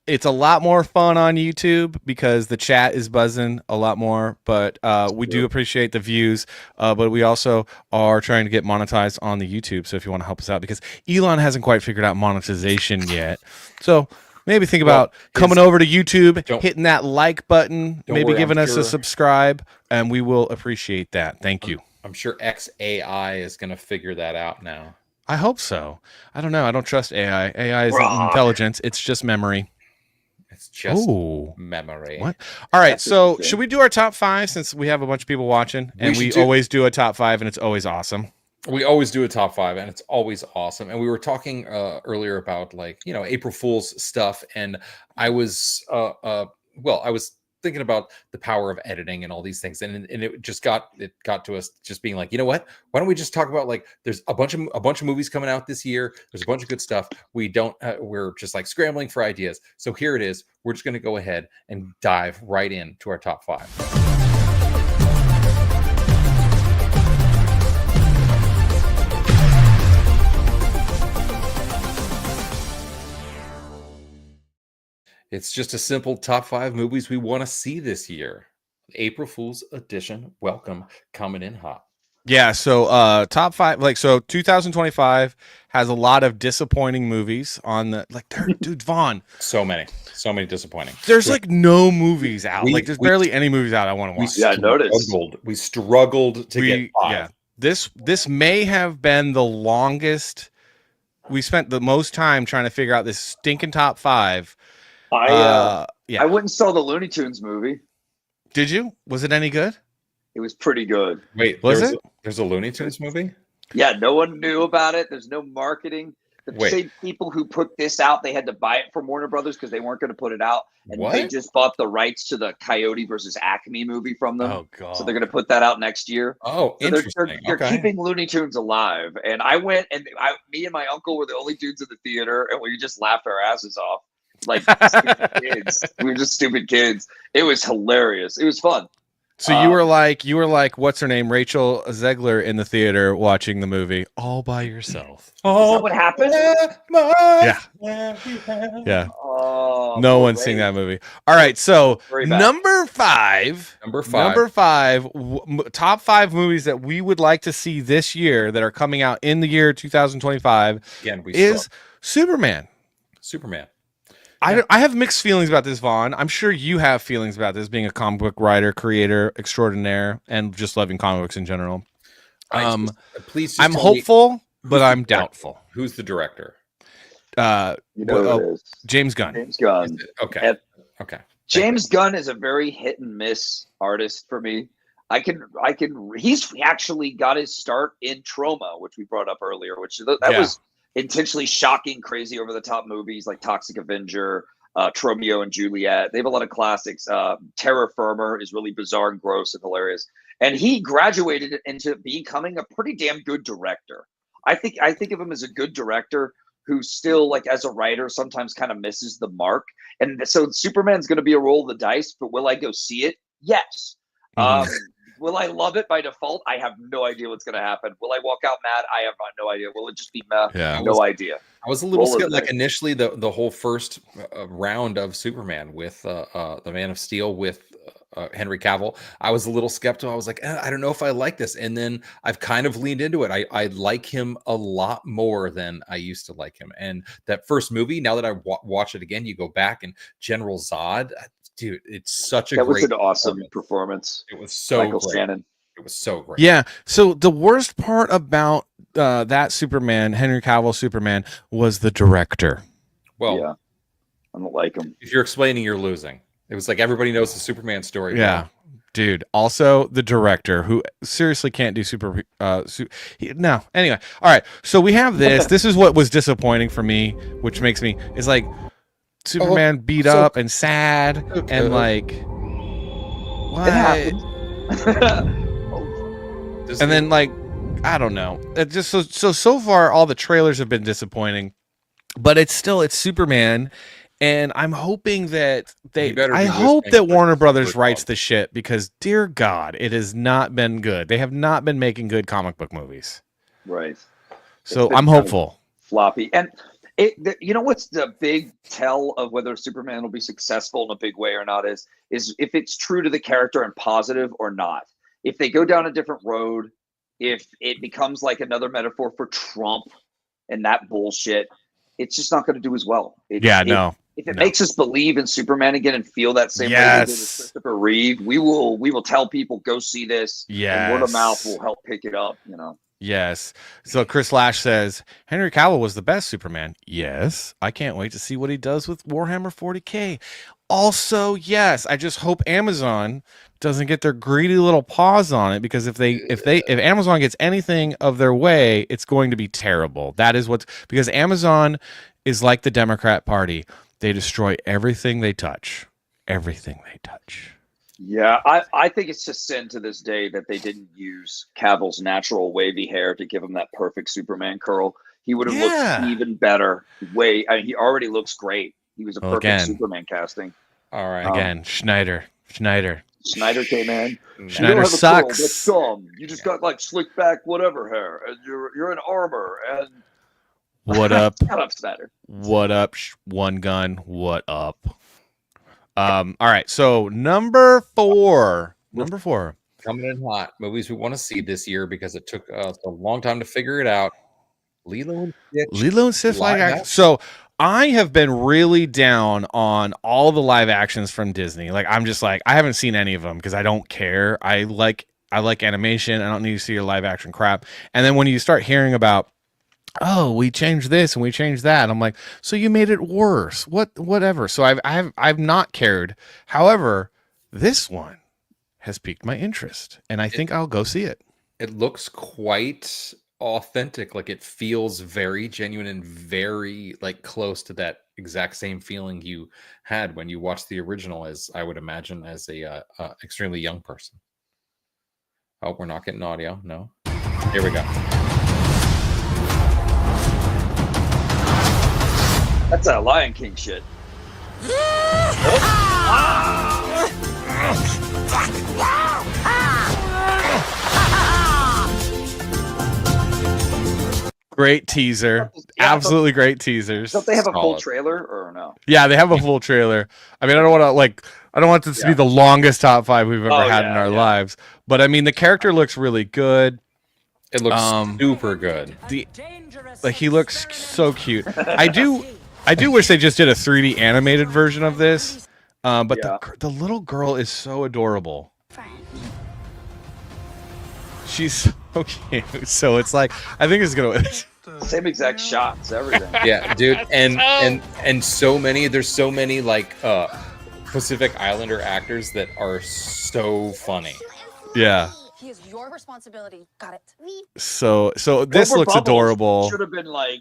It's a lot more fun on YouTube because the chat is buzzing a lot more, but we do appreciate the views. But we also are trying to get monetized on the YouTube. So if you want to help us out, because Elon hasn't quite figured out monetization yet. So maybe think about coming over to YouTube, hitting that like button, maybe worry, giving I'm us sure- a subscribe, and we will appreciate that. Thank you. I'm sure XAI is going to figure that out now. I hope so. I don't know. I don't trust AI. AI isn't Rock. intelligence. It's just memory. It's just Ooh. memory. What? All right. That's So interesting. should we do our top 5 since we have a bunch of people watching and we should do- always do a top 5 and it's always awesome. We always do a top 5 and it's always awesome. And we were talking earlier about April Fool's stuff. And I was, I was thinking about the power of editing and all these things. And it got to us just being like, you know what? Why don't we just talk about there's a bunch of movies coming out this year. There's a bunch of good stuff. We're just like scrambling for ideas. So here it is. We're just going to go ahead and dive right into our top 5. It's just a simple top 5 movies we want to see this year. April Fool's edition. Welcome, coming in hot. Yeah. So top 5, 2025 has a lot of disappointing movies on the dude, Vaughn. So many disappointing. There's no movies out. We- There's we- barely any movies out I want to watch. Yeah, I noticed. We struggled to get 5. Yeah. This may have been the longest. We spent the most time trying to figure out this stinking top 5. I Yeah. went and saw the Looney Tunes movie. Did you? Was it any good? It was pretty good. Wait, Was there's a Looney Tunes movie? Yeah, no one knew about it. There's no marketing. The Wait. same people who put this out, they had to buy it from Warner Brothers because they weren't going to put it out. And What? they just bought the rights to the Coyote versus Acme movie from them. Oh god. So they're going to put that out next year. Oh, So interesting. they're Okay. keeping Looney Tunes alive. And I went and me and my uncle were the only dudes in the theater, and we just laughed our asses off. Like stupid kids. We were just stupid kids. It was hilarious. It was fun. So you were like, what's her name, Rachel Zegler in the theater watching the movie all by yourself. Is that what happened? Yeah. Yeah. Oh, No poor one's seen Ray. that movie. All right, so Very bad. number five, Number 5. top 5 movies that we would like to see this year that are coming out in the year 2025 Again, we is struggled. Superman. Superman. I have mixed feelings about this, Vaughn. I'm sure you have feelings about this, being a comic book writer, creator extraordinaire, and just loving comic books in general. Please just I'm tell me hopeful, but who's the I'm director? doubtful. Who's the director? You know who it is. James Gunn. James Gunn. Okay. And Okay. James Gunn is a very hit and miss artist for me. He's actually got his start in Trauma, which we brought up earlier, which that Yeah. was intentionally shocking, crazy, over the top movies like Toxic Avenger, Tromeo and Juliet. They have a lot of classics. Terra Firma is really bizarre and gross and hilarious. And he graduated into becoming a pretty damn good director. I think of him as a good director who still, like, as a writer, sometimes kind of misses the mark. And so Superman's going to be a roll of the dice, but will I go see it? Yes. Will I love it by default? I have no idea what's going to happen. Will I walk out mad? I have no idea. Will it just be meh? Yeah. No idea. I was a little scared. Like initially, the whole first round of Superman with the Man of Steel with Henry Cavill, I was a little skeptical. I was like, I don't know if I like this. And then I've kind of leaned into it. I like him a lot more than I used to like him. And that first movie, now that I watch it again, you go back and General Zod, dude, it's such a that was an awesome performance. It was so Michael great. Shannon. It was so great. Yeah. So the worst part about that Superman, Henry Cavill Superman, was the director. Well, yeah, I don't like him. If you're explaining, you're losing. It was like everybody knows the Superman story. Yeah, dude. Also, the director, who seriously can't do no. Anyway, all right. So we have this. This is what was disappointing for me, which makes me is like Superman beat up and sad and like what? It happened. And then like I don't know. It just so far all the trailers have been disappointing, but it's Superman. And I'm hoping that I hope that Warner Brothers writes the shit because, dear God, it has not been good. They have not been making good comic book movies. Right. So I'm hopeful. Floppy. And you know what's the big tell of whether Superman will be successful in a big way or not is if it's true to the character and positive or not. If they go down a different road, if it becomes like another metaphor for Trump and that bullshit, it's just not going to do as well. If it makes us believe in Superman again and feel that same way we did with Christopher Reeve, we will tell people, go see this. Yes. And word of mouth will help pick it up, you know. Yes. So Chris Lash says, Henry Cavill was the best Superman. Yes. I can't wait to see what he does with Warhammer 40K. Also, yes. I just hope Amazon doesn't get their greedy little paws on it because if Amazon gets anything of their way, it's going to be terrible. That is because Amazon is like the Democrat Party. They destroy everything they touch. Everything they touch. Yeah, I think it's just sin to this day that they didn't use Cavill's natural wavy hair to give him that perfect Superman curl. He would have looked even better. He already looks great. He was a perfect Superman casting. All right. Again, Schneider came in. Schneider sucks. That's dumb. You just got like slick back whatever hair, and you're in armor. And what up? Shut up, Schneider. What up? One gun. What up? All right. So number four. Coming in hot. Movies we want to see this year because it took us a long time to figure it out. Lilo and Stitch live action. So I have been really down on all the live actions from Disney. Like I'm just like I haven't seen any of them because I don't care. I like animation. I don't need to see your live action crap. And then when you start hearing about, oh, we changed this and we changed that, I'm like, so you made it worse. Whatever. So I've not cared. However, this one has piqued my interest, and I think I'll go see it. It looks quite authentic. Like it feels very genuine and very like close to that exact same feeling you had when you watched the original, as I would imagine as a extremely young person. Oh, we're not getting audio. No. Here we go. That's a Lion King shit. Great teaser. Absolutely great teasers. Don't they have a full trailer or no? Yeah, they have a full trailer. I mean, I don't want this to be the longest top 5 we've ever had in our lives. But I mean, the character looks really good. It looks super good. He looks so cute. I do wish they just did a 3D animated version of this. But the little girl is so adorable. She's so cute. So it's like I think it's gonna same exact shots, everything. Yeah, dude, and so many. There's so many like Pacific Islander actors that are so funny. Yeah. He is your responsibility. Got it. So this looks adorable. Should have been like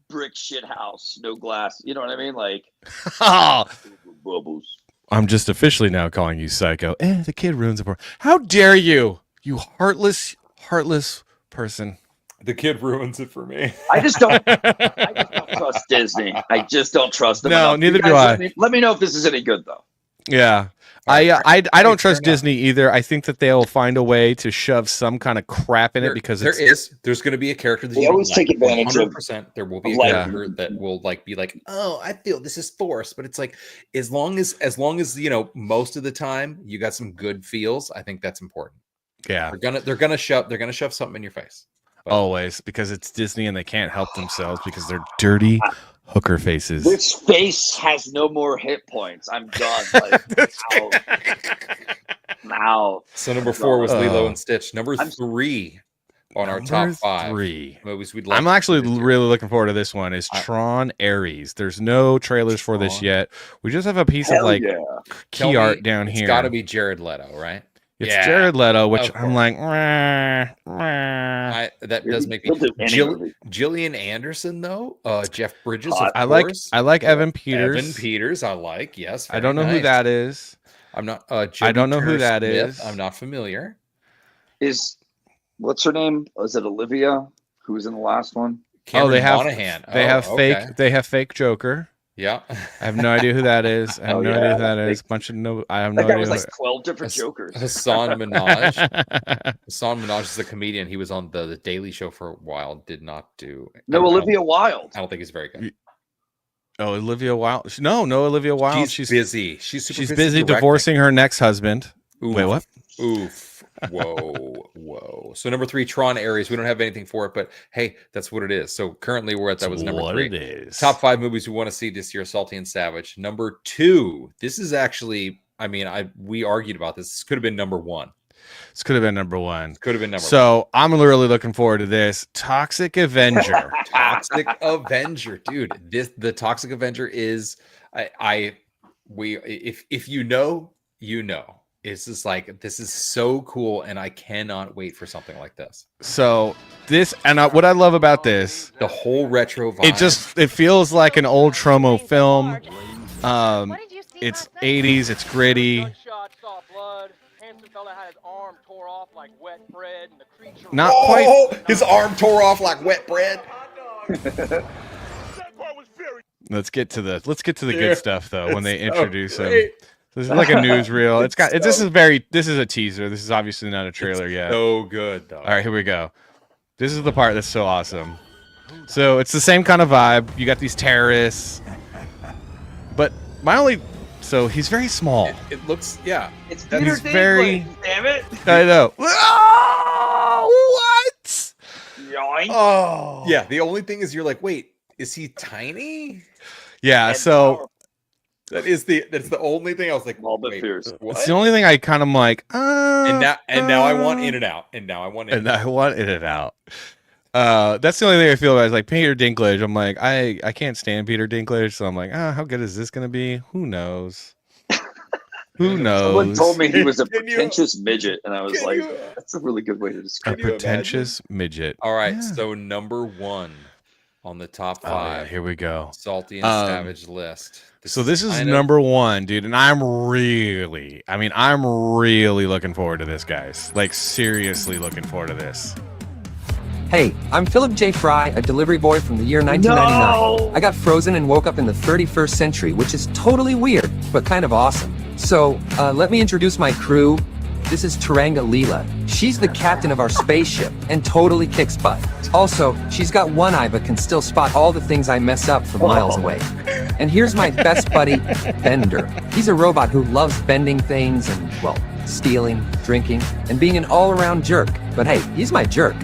brick shit house, no glass. You know what I mean? Like bubbles. I'm just officially now calling you psycho. The kid ruins it for. How dare you? You heartless person. The kid ruins it for me. I just don't trust Disney. I just don't trust them. No, enough. neither do I. Let me know if this is any good though. Yeah. I don't trust Disney either. I think that they'll find a way to shove some kind of crap in it because there's going to be a character that they always take advantage of. 100%. There will be a character that will like be like, oh, I feel this is forced, but it's like as long as most of the time you got some good feels, I think that's important. Yeah, they're gonna shove something in your face. But always, because it's Disney and they can't help themselves because they're dirty hooker faces. This face has no more hit points. I'm done. Now. So number 4 was Lilo and Stitch. Number 3 on our top 5 movies we'd like. I'm actually really looking forward to this one. Is Tron Ares? There's no trailers for this yet. We just have a piece of key art down here. It's got to be Jared Leto, right? It's Jared Leto, which I'm like, that does make me. Gillian Anderson, though, Jeff Bridges. I like Evan Peters. Evan Peters, I like. Yes, I don't know who that is. I'm not. I don't know who that is. I'm not familiar. What's her name? Was it Olivia? Who was in the last one? They have fake Joker. Yeah, I have no idea who that is. I have no idea who that is. I have no idea. That was like 12 different Jokers. Hassan Minaj. Hassan Minaj is a comedian. He was on the Daily Show for a while. Did not do. Olivia Wilde. I don't think he's very good. Oh, Olivia Wilde. No, Olivia Wilde. She's busy. She's busy divorcing her next husband. Oof. Wait, what? Oof. Whoa. So number 3, Tron Ares. We don't have anything for it, but hey, that's what it is. So currently that was number 3. It is. Top 5 movies we want to see this year, Salty and Savage. Number 2. This is actually, we argued about this. This could have been number 1. This could have been number 1. Could have been number 1. So I'm really looking forward to this. Toxic Avenger. Toxic Avenger, dude. The Toxic Avenger is if you know, you know. It's just like, this is so cool, and I cannot wait for something like this. So this, and what I love about this, the whole retro vibe. It feels like an old Tromo film. It's 80s, it's gritty. Not quite. His arm tore off like wet bread. Let's get to the good stuff though. When they introduce him. This is like a newsreel. This is a teaser. This is obviously not a trailer yet. So good though. All right, here we go. This is the part that's so awesome. So it's the same kind of vibe. You got these terrorists, but so he's very small. It looks, it's Peter he's very. Damn it! I know. Oh, what? Yoink. Oh, yeah. The only thing is, you're like, wait, is he tiny? Yeah. So. That's the only thing I was like, wait, fierce. It's the only thing I kind of like. And now I want In and Out. I want In and Out. That's the only thing I feel about is like Peter Dinklage. I'm like, I can't stand Peter Dinklage, so I'm like, how good is this gonna be? Who knows? Who knows? Someone told me he was a pretentious midget, and I was like, that's a really good way to describe it. A pretentious midget. All right, so number 1 on the top 5. Oh, yeah, here we go. Salty and Savage list. This is number 1, dude, and I'm really looking forward to this, guys. Like, seriously looking forward to this. Hey, I'm Philip J. Fry, a delivery boy from the year 1999. I got frozen and woke up in the 31st century, which is totally weird, but kind of awesome. So, let me introduce my crew. This is Taranga Leela. She's the captain of our spaceship and totally kicks butt. Also, she's got one eye but can still spot all the things I mess up from miles away. And here's my best buddy, Bender. He's a robot who loves bending things and, well, stealing, drinking, and being an all-around jerk. But hey, he's my jerk.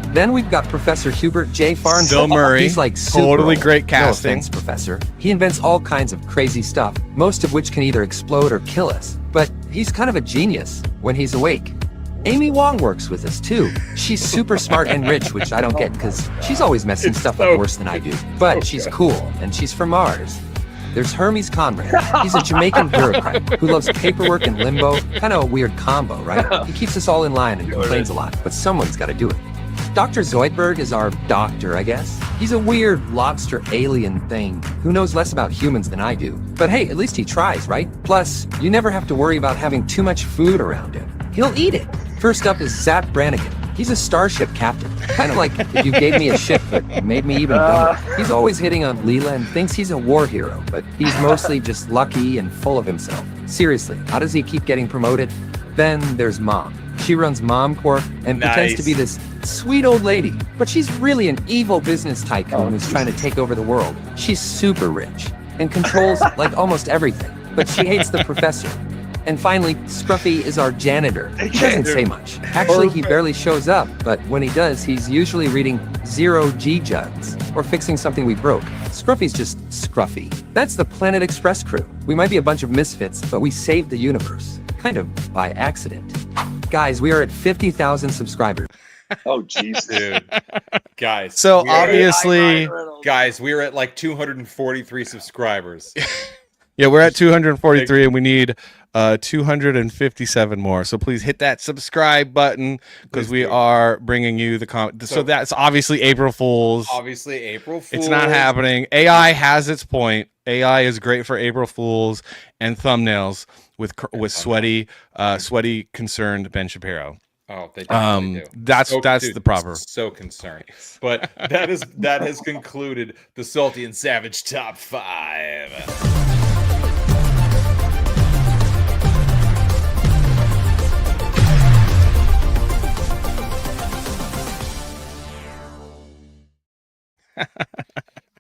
Then we've got Professor Hubert J. Farnsworth. Bill Murray. He's like totally great casting. No offense, Professor. He invents all kinds of crazy stuff, most of which can either explode or kill us. But he's kind of a genius when he's awake. Amy Wong works with us too. She's super smart and rich, which I don't get because she's always messing stuff up worse than I do. But she's cool, and she's from Mars. There's Hermes Conrad. He's a Jamaican bureaucrat who loves paperwork and limbo. Kind of a weird combo, right? He keeps us all in line and complains a lot, but someone's got to do it. Dr. Zoidberg is our doctor, I guess. He's a weird lobster alien thing who knows less about humans than I do. But hey, at least he tries, right? Plus, you never have to worry about having too much food around him. He'll eat it. First up is Zap Brannigan. He's a starship captain. Kind of like if you gave me a ship but made me even dumber. He's always hitting on Leela and thinks he's a war hero, but he's mostly just lucky and full of himself. Seriously, how does he keep getting promoted? Then there's Mom. She runs Mom Corp and pretends to be this sweet old lady, but she's really an evil business tycoon who's trying to take over the world. She's super rich and controls like almost everything, but she hates the professor. And finally, Scruffy is our janitor. He doesn't say much. Actually, he barely shows up, but when he does, he's usually reading 0G jugs or fixing something we broke. Scruffy's just Scruffy. That's the Planet Express crew. We might be a bunch of misfits, but we saved the universe. Kind of by accident. Guys, we are at 50,000 subscribers. Oh, jeez, dude. Guys. So obviously, guys, we're at like 243 subscribers. Yeah, we're at 243 and we need 257 more. So please hit that subscribe button because we are bringing you the so that's obviously April Fools. Obviously April Fools. It's not happening. AI has its point. AI is great for April Fools and thumbnails with sweaty concerned Ben Shapiro. Oh, they definitely do. That's the proper. So concerned. But that has concluded the Salty and Savage Top 5.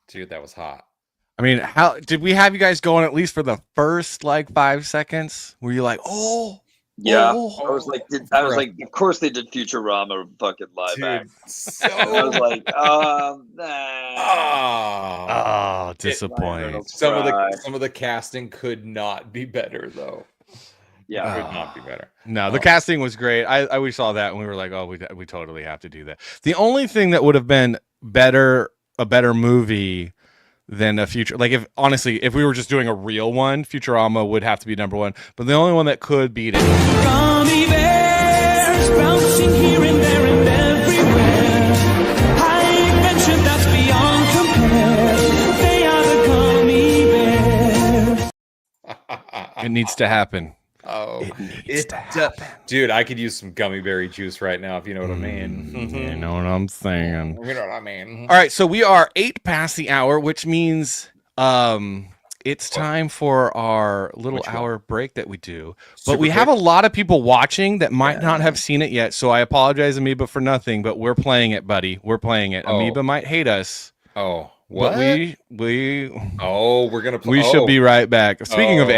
Dude, that was hot. I mean, how did we have you guys going at least for the first like 5 seconds? Were you like, oh? Yeah, oh, I was like, of course they did Futurama fucking live act. So I was like, nah. Oh, disappointing. Some of the casting could not be better though. Yeah, could not be better. No, the casting was great. We saw that and we were like, oh, we totally have to do that. The only thing that would have been a better movie than a future, like if we were just doing a real one, Futurama would have to be number one. But the only one that could beat it. Gummy bears bouncing here and there and everywhere. High adventure that's beyond compare. They are the gummy bears. It needs to happen. Oh, it needs to happen. Dude, I could use some gummy berry juice right now if you know what I mean. You know what I'm saying. You know what I mean. All right, so we are 8 past the hour, which means it's time for our little hour break that we do. But we have a lot of people watching that might not have seen it yet, so I apologize, Amoeba, for nothing. But we're playing it, buddy. We're playing it. Amoeba might hate us. Oh, what? But we're gonna play. We should be right back. Speaking of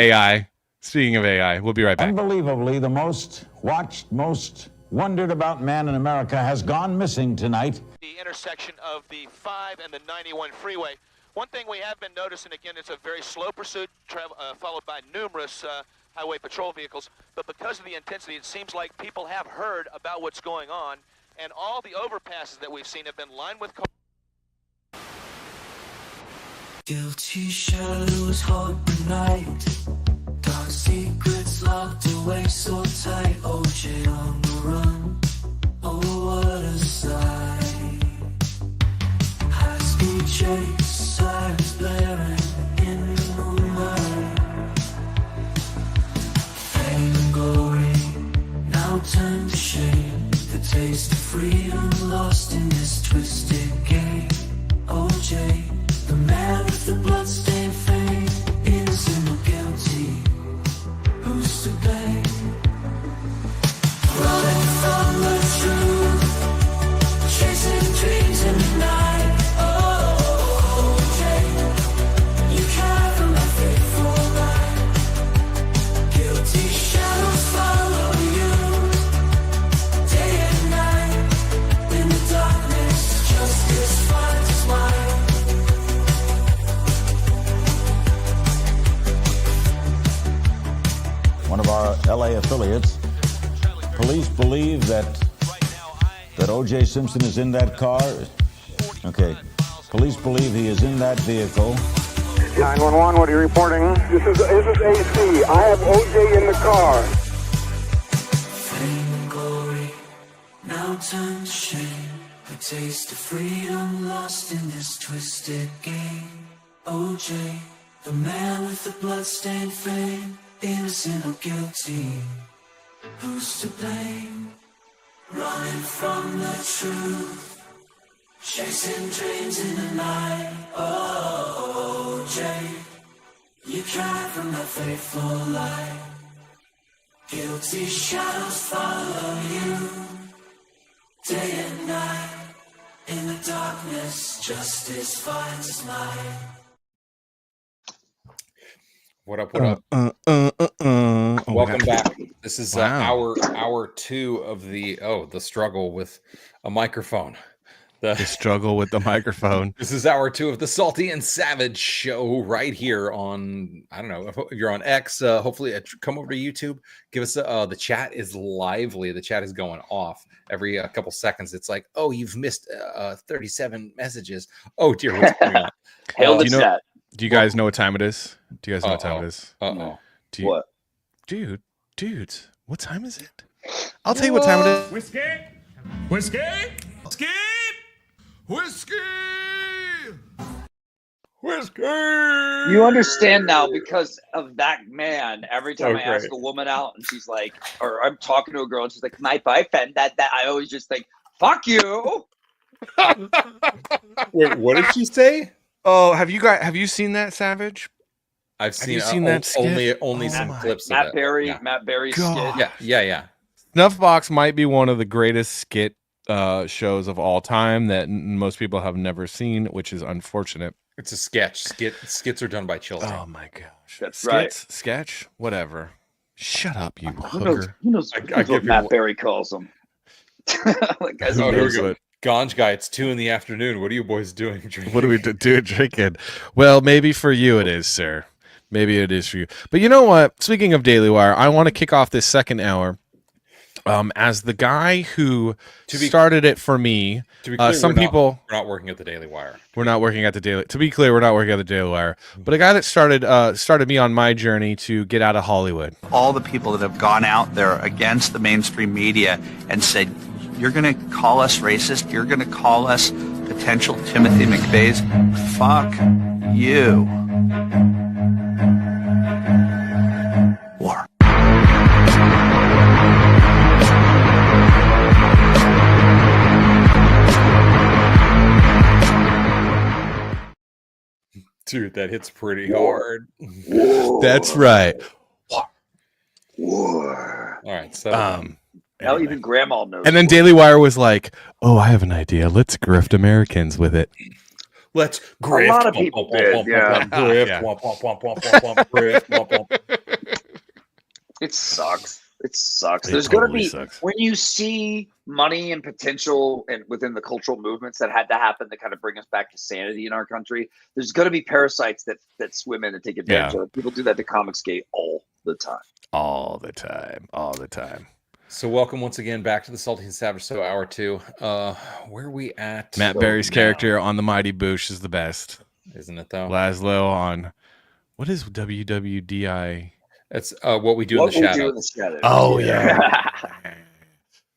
AI, we'll be right back. Unbelievably, the most watched, most wondered about man in America has gone missing tonight. The intersection of the 5 and the 91 freeway. One thing we have been noticing, again, it's a very slow pursuit, followed by numerous highway patrol vehicles. But because of the intensity, it seems like people have heard about what's going on, and all the overpasses that we've seen have been lined with cars. Guilty shadows haunt the night. Dark secrets locked away so tight. OJ on the run. Oh, what a sight. High-speed chase, sirens blaring in the moonlight. Fame and glory now turned to shame. The taste of freedom lost in this twisted game. OJ, the man with the bloodstained fame, innocent or guilty, who's to blame? Running from the truth, chasing dreams in the night. Oh, OJ, you can't from a faithful light. Guilty shadows follow you, day and night. In the darkness, justice finds its light. One of our LA affiliates. Police believe that O.J. Simpson is in that car. Okay. Police believe he is in that vehicle. 911, what are you reporting? This is AC. I have O.J. in the car. Fame and glory now turn to shame. taste of freedom lost in this twisted game. OJ, the man with the bloodstained fame, innocent or guilty, who's to blame? Running from the truth, chasing dreams in the night. Oh, OJ, you drive from that fateful light. Guilty shadows follow you, day and night. In the darkness, justice finds its light. What up? What up? Oh, Welcome back. This is hour 2 of the struggle with a microphone. The struggle with the microphone. This is hour 2 of the Salty and Savage show right here on, I don't know, if you're on X, hopefully come over to YouTube. Give us the chat is lively. The chat is going off every couple seconds. It's like, oh, you've missed 37 messages. Oh dear, what's going on? Hail the chat. Do you guys know what time it is? Do you guys know what time it is? What? Dudes, what time is it? I'll tell you what time it is. Whiskey! Whiskey! Whiskey! Whiskey! Whiskey! You understand now because of that man. Every time I ask a woman out and she's like, or I'm talking to a girl and she's like, my boyfriend, that I always just think, fuck you. Wait, what did she say? Oh, have you seen that, Savage? I've seen that skit? only some clips Matt of Berry, it. Matt Berry skit. Yeah. Snuffbox might be one of the greatest skit shows of all time that most people have never seen, which is unfortunate. It's a sketch. Skits are done by children. Oh my gosh. That's right. Sketch? Whatever. Shut up, you Who hooker. knows what Matt Berry calls them? Here we go. Ganj guy, it's 2 p.m. What are you boys doing? Drinking? What are we doing drinking? Well, maybe for you it is, sir. Maybe it is for you. But you know what? Speaking of Daily Wire, I want to kick off this second hour as the guy who started it for me. To be clear, some people we're not working at the Daily Wire. We're not working at the Daily. To be clear, we're not working at the Daily Wire. But a guy that started me on my journey to get out of Hollywood. All the people that have gone out there against the mainstream media and said, you're going to call us racist? You're going to call us potential Timothy McVeighs? Fuck you. War. Dude, that hits pretty hard. That's right. War. All right, so now even Grandma knows. And then Daily Wire was like, "Oh, I have an idea. Let's grift Americans with it." Let's grift. A lot of people did. Yeah. It sucks. It sucks. There's going to be when you see money and potential and within the cultural movements that had to happen to kind of bring us back to sanity in our country. There's going to be parasites that swim in and take advantage of it. People do that to Comicsgate all the time. All the time. So welcome once again back to the Salty and Savage Show, hour 2. Where are we at? Matt Berry's character on the Mighty Boosh is the best, isn't it? Though Laszlo on what is WWDI? It's what we do in the shadows. Oh yeah.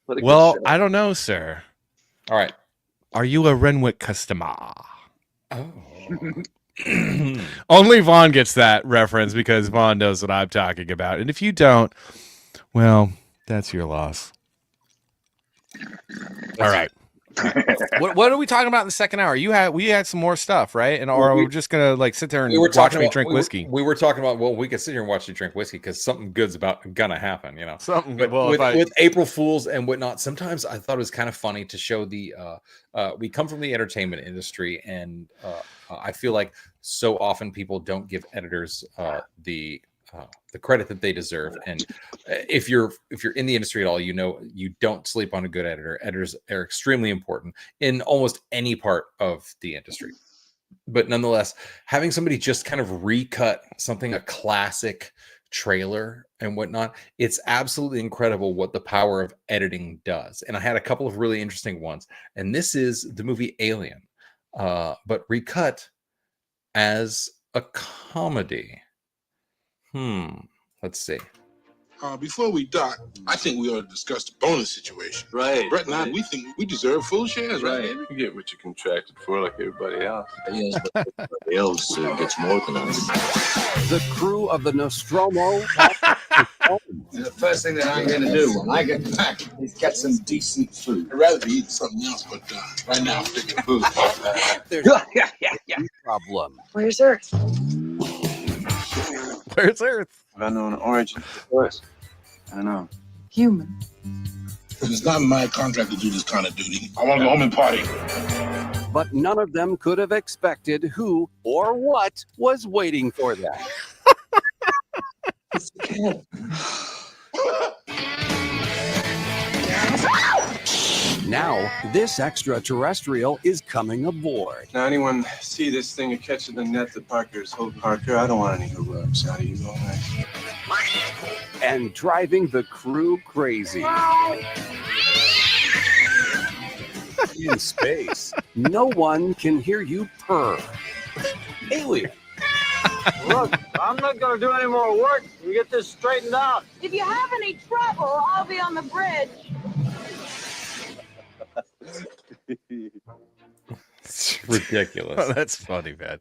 Well, I don't know, sir. All right. Are you a Renwick customer? Oh. Only Vaughn gets that reference because Vaughn knows what I'm talking about. And if you don't, well, that's your loss. All right. What are we talking about in the second hour? We had some more stuff, right? And or are we just gonna like sit there and watch me drink whiskey? We were talking about we could sit here and watch you drink whiskey because something good's gonna happen, you know. Something but with April Fools and whatnot. Sometimes I thought it was kind of funny to show the we come from the entertainment industry, and I feel like so often people don't give editors the credit that they deserve. And if you're in the industry at all, you know you don't sleep on a good editor. Editors are extremely important in almost any part of the industry. But nonetheless, having somebody just kind of recut something, a classic trailer and whatnot, it's absolutely incredible what the power of editing does. And I had a couple of really interesting ones. And this is the movie Alien, but recut as a comedy. Let's see. Before we dock, I think we ought to discuss the bonus situation. Right. Brett and I, we think we deserve full shares, right? You get what you contracted for like everybody else. Yes, but everybody else gets more than us. The crew of the Nostromo. The first thing that I'm going to do when I get back is get some decent food. I'd rather be eating something else, but right now I'm thinking food. There's a problem. Where's Earth? Where's Earth? I know an origin. Of course. I know. Human. It's not my contract to do this kind of duty. I want to go home and party. But none of them could have expected who or what was waiting for them. It's a cat. Now, this extraterrestrial is coming aboard. Now, anyone see this thing or catch it in the net that Parker's hold Parker? I don't want any heroics. How do you go, man? And driving the crew crazy. In space, no one can hear you purr. Alien. Look, I'm not going to do any more work. We get this straightened out. If you have any trouble, I'll be on the bridge. It's ridiculous. Oh, that's funny, man.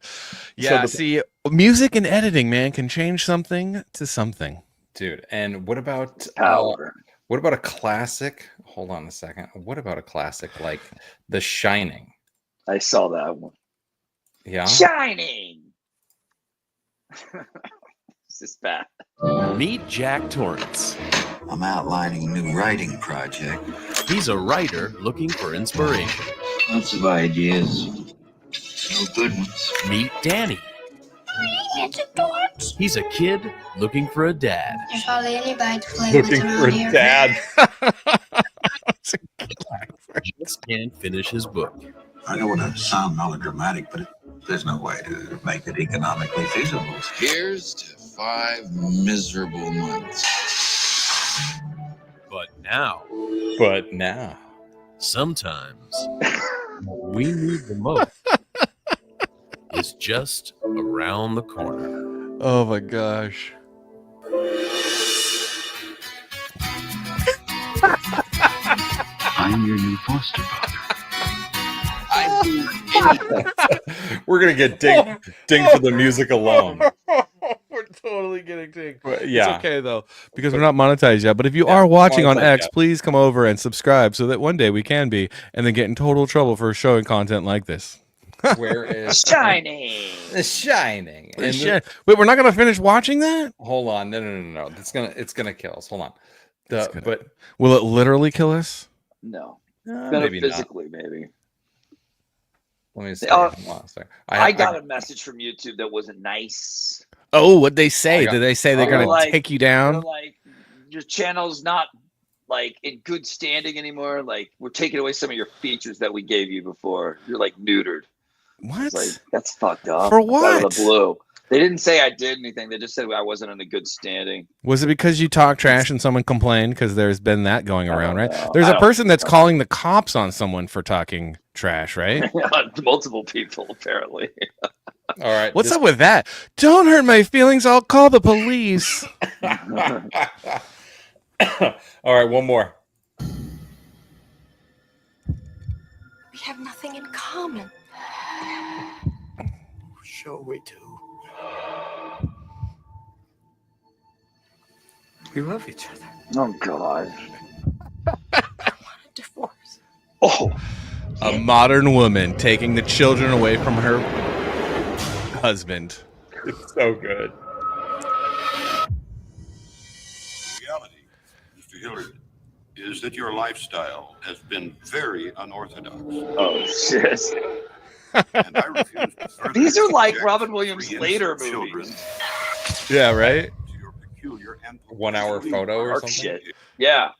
Yeah, see, music and editing, man, can change something to something. Dude, and what about power? What about a classic? Hold on a second. What about a classic like The Shining? I saw that one. Yeah. Shining. This is bad. Meet Jack Torrance. I'm outlining a new writing project. He's a writer looking for inspiration. Lots of ideas. No good ones. Meet Danny. It's a torch. He's a kid looking for a dad. There's hardly anybody to play Looking with for around a here. dad. Just can't finish his book. I don't want to sound melodramatic, but there's no way to make it economically feasible. Here's to 5 miserable months. But now, sometimes we need the most. It's just around the corner. Oh my gosh. I'm your new foster father. We're gonna get dinged for the music alone. We're totally getting dinged. Yeah. It's okay though, because we're not monetized yet. But if you are watching on X, please come over and subscribe so that one day we can be, and then get in total trouble for showing content like this. Where is Shining? The Shining. Wait, we're not gonna finish watching that? Hold on, no. It's gonna kill us. Hold on. But will it literally kill us? No. Maybe physically, maybe. Let me see. I got a message from YouTube that wasn't nice. Oh, what'd they say? Did they say they're gonna take you down? Like, your channel's not like in good standing anymore. Like, we're taking away some of your features that we gave you before. You're like neutered. What? Like, that's fucked up. For what? Out of the blue. They didn't say I did anything. They just said I wasn't in a good standing. Was it because you talk trash and someone complained? Because there's been that going around, right? There's a person that's calling the cops on someone for talking trash, right? Multiple people, apparently. All right. What's up with that? Don't hurt my feelings. I'll call the police. All right, one more. We have nothing in common. Sure we do. We love each other. Oh, God. I want a divorce. Oh. A modern woman taking the children away from her husband. It's so good. The reality, Mr. Hillard, is that your lifestyle has been very unorthodox. Oh, shit. And I refuse to further These are like subject Robin Williams' free later innocent children movies. Yeah, right? to your peculiar and 1 hour photo or Dark something. shit. Yeah.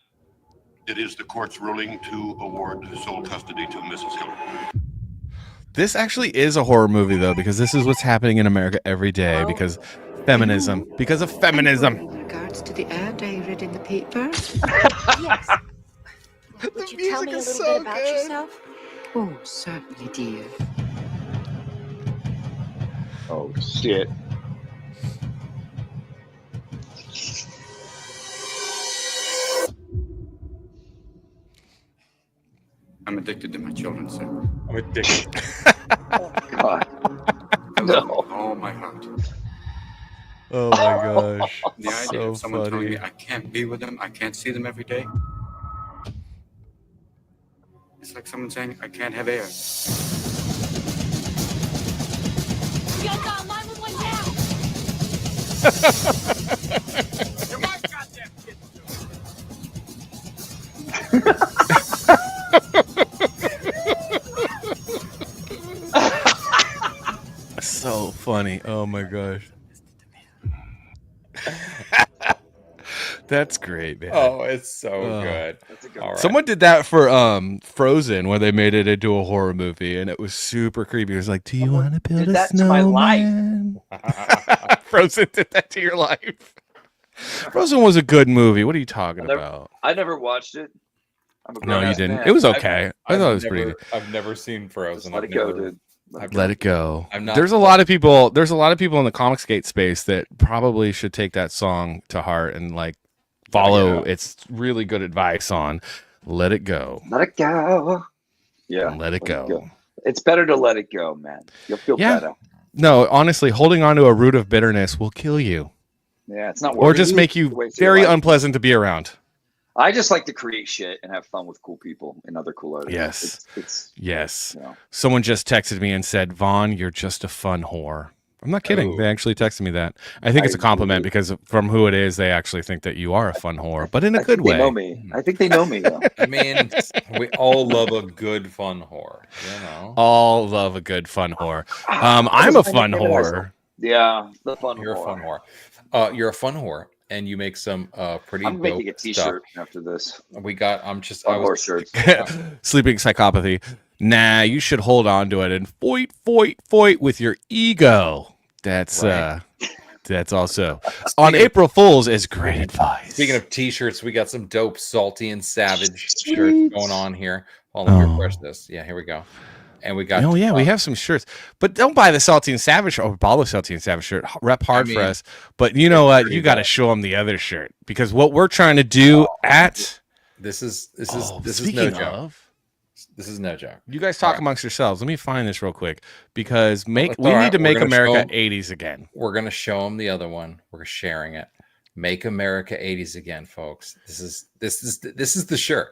It is the court's ruling to award sole custody to Mrs. Hillard. This actually is a horror movie, though, because this is what's happening in America every day because feminism. Because of feminism. In regards to the ad I read in the paper? Yes. Would you tell me a little bit about yourself? Oh, certainly, dear. Oh, shit. I'm addicted to my children, sir. I'm addicted. Oh, God. I love them with all my heart. Oh my gosh. The idea So of someone telling me funny. I can't be with them, I can't see them every day. It's like someone saying I can't have air. You're my goddamn kid. So funny. Oh my gosh. That's great, man. Oh, it's so good. That's a good All right. Someone did that for Frozen, where they made it into a horror movie, and it was super creepy. It was like, "Do you want to build did a that to my snowman?" Frozen did that to your life. Frozen was a good movie. What are you talking about? I never watched it. I'm a No, you grown-ass didn't. man. It was okay. I thought it was pretty good. I've never seen Frozen. Let I've it go, never- dude. Let it go. I'm not- There's a lot of people. There's a lot of people in the Comicsgate space that probably should take that song to heart and like follow its really good advice on "Let It Go." Let it go. Yeah. Let it go. It's better to let it go, man. You'll feel Yeah. better. No, honestly, holding on to a root of bitterness will kill you, Yeah, it's not or worth just it. make you The way through very life. unpleasant to be around. I just like to create shit and have fun with cool people and other cool artists. Yes. It's Yes. you know. Someone just texted me and said, "Vaughn, you're just a fun whore." I'm not kidding. Oh. They actually texted me that. I think it's a compliment because from who it is, they actually think that you are a fun whore, but in a good They way. know me. I think they know me though. I mean, we all love a good fun whore, you know. All love a good fun whore. I'm a fun whore. Yeah, the fun You're whore. a fun whore. You're a fun whore, and you make some pretty. I'm making a dope T-shirt stuff. after this. We got. I'm just. Fun I whore was. shirts. Sleeping psychopathy. Nah, you should hold on to it and fight with your ego. That's Right. that's also on April Fools is great advice. Speaking of T-shirts, we got some dope, salty and savage shirts going on here. Hold on, refresh this. Yeah, here we go. And we got. Oh yeah, we have some shirts, but don't buy the Salty and Savage or buy the Salty and Savage shirt. Rep hard for us, but you know what? You got to show them the other shirt because what we're trying to do at this is no speaking joke. of, This is no joke. you guys talk amongst yourselves. Let me find this real quick because we It's all right. need to We're make gonna America show 'em- 80s again. We're gonna show them the other one. We're sharing it. Make America 80s again, folks. This is the shirt.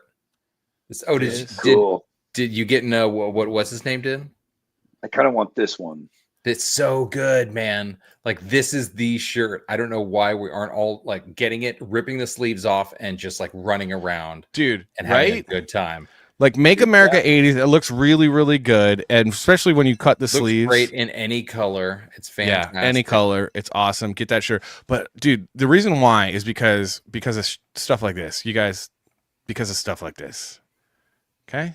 Did you get know what's his name did? I kind of want this one. It's so good, man. Like this is the shirt. I don't know why we aren't all like getting it, ripping the sleeves off, and just like running around, Dude, and having a right? good time. Like Make America 80s. It looks really, really good, and especially when you cut the Looks sleeves. great in any color. It's fantastic. Yeah, any color. It's awesome. Get that shirt. But dude, the reason why is because of stuff like this. You guys, because of stuff like this. Okay.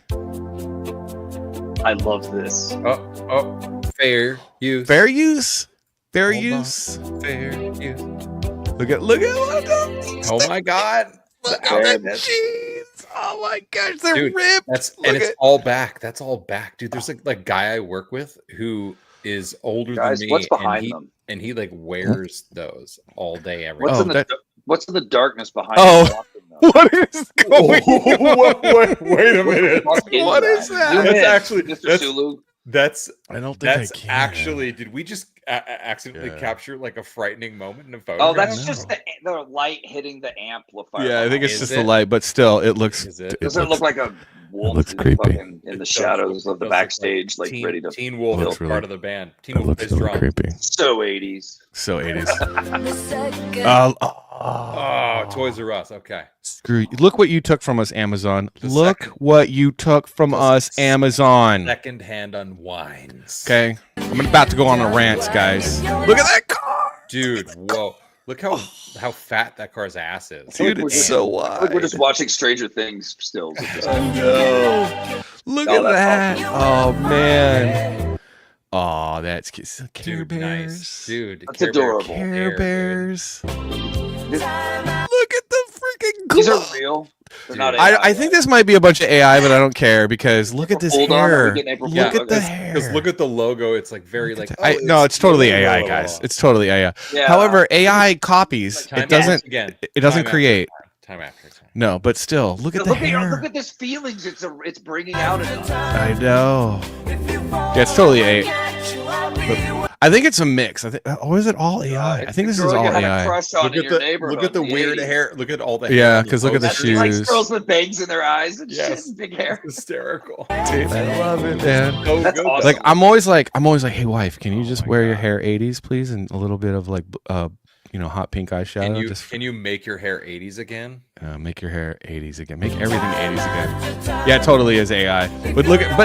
I love this. Oh, fair use. Fair use. Fair Hold use. on. Fair use. Look at one of them. Oh my god. Look There at it the is. jeans. Oh my gosh, they're Dude, ripped. It's all back. That's all back, dude. There's like guy I work with who is older Guys, than me, what's behind and he, them? and he like wears those all day every What's day. in the What's in the darkness behind? Oh. them walking, though? What is going on? Wait a minute. What is that? Zoom That's in, actually Mr. Sulu. that's I don't think that's I can. actually. Did we just accidentally Yeah. capture like a frightening moment in a photograph? Oh, that's just the light hitting the amplifier. Yeah, I think it's Is just it? the light, but still, it looks. Is it? Doesn't it look like a wolf looks in, creepy. fucking in the shadows of the Does look like backstage, like Teen, ready to Teen Wolf Looks is really- part of the band. Teen It Wolf looks is really drunk. creepy. so 80s. So 80s. Oh, Toys R Us. Okay. Screw you. Look what you took from us, Amazon. Look what you took from us, Amazon. Second hand unwinds. Okay. I'm about to go on a rant, guys. Look at that car. Dude, whoa. Look how fat that car's ass is. Dude, it's so Like wide. we're just watching Stranger Things still. No. Look Oh, at that's that. Oh, man. Oh, that's cute. Care Dude, Bears. nice. Dude, That's Care Bear adorable. Care, Care dude. Bears. This- Look at the freaking These glow. are real. They're Dude. not AI, I think this might be a bunch of AI, but I don't care because look at this Hold on, are hair. we getting April Look Fool's? at the Okay. hair. Because look at the logo. It's like very like. No, it's totally AI, guys. It's totally AI. Yeah. However, AI copies. Time It doesn't. again. It doesn't Time out. create. Time after time. No, but still, look at the hair. Look at this feelings it's bringing out in us. I know. Yeah, it's totally I think it's a mix. I think, or is it all AI? I think this is all AI. Look at the weird hair. Look at all the hair. Yeah, because look at the shoes. Like girls with bangs in their eyes and shit and big hair. Hysterical. Dude, I love it, man. That's awesome. Like I'm always like, hey wife, can you just wear your hair 80s, please, and a little bit of like hot pink eyeshadow. Can you make your hair 80s again? Make your hair 80s again. Make everything 80s again. Yeah, it totally is AI. But look at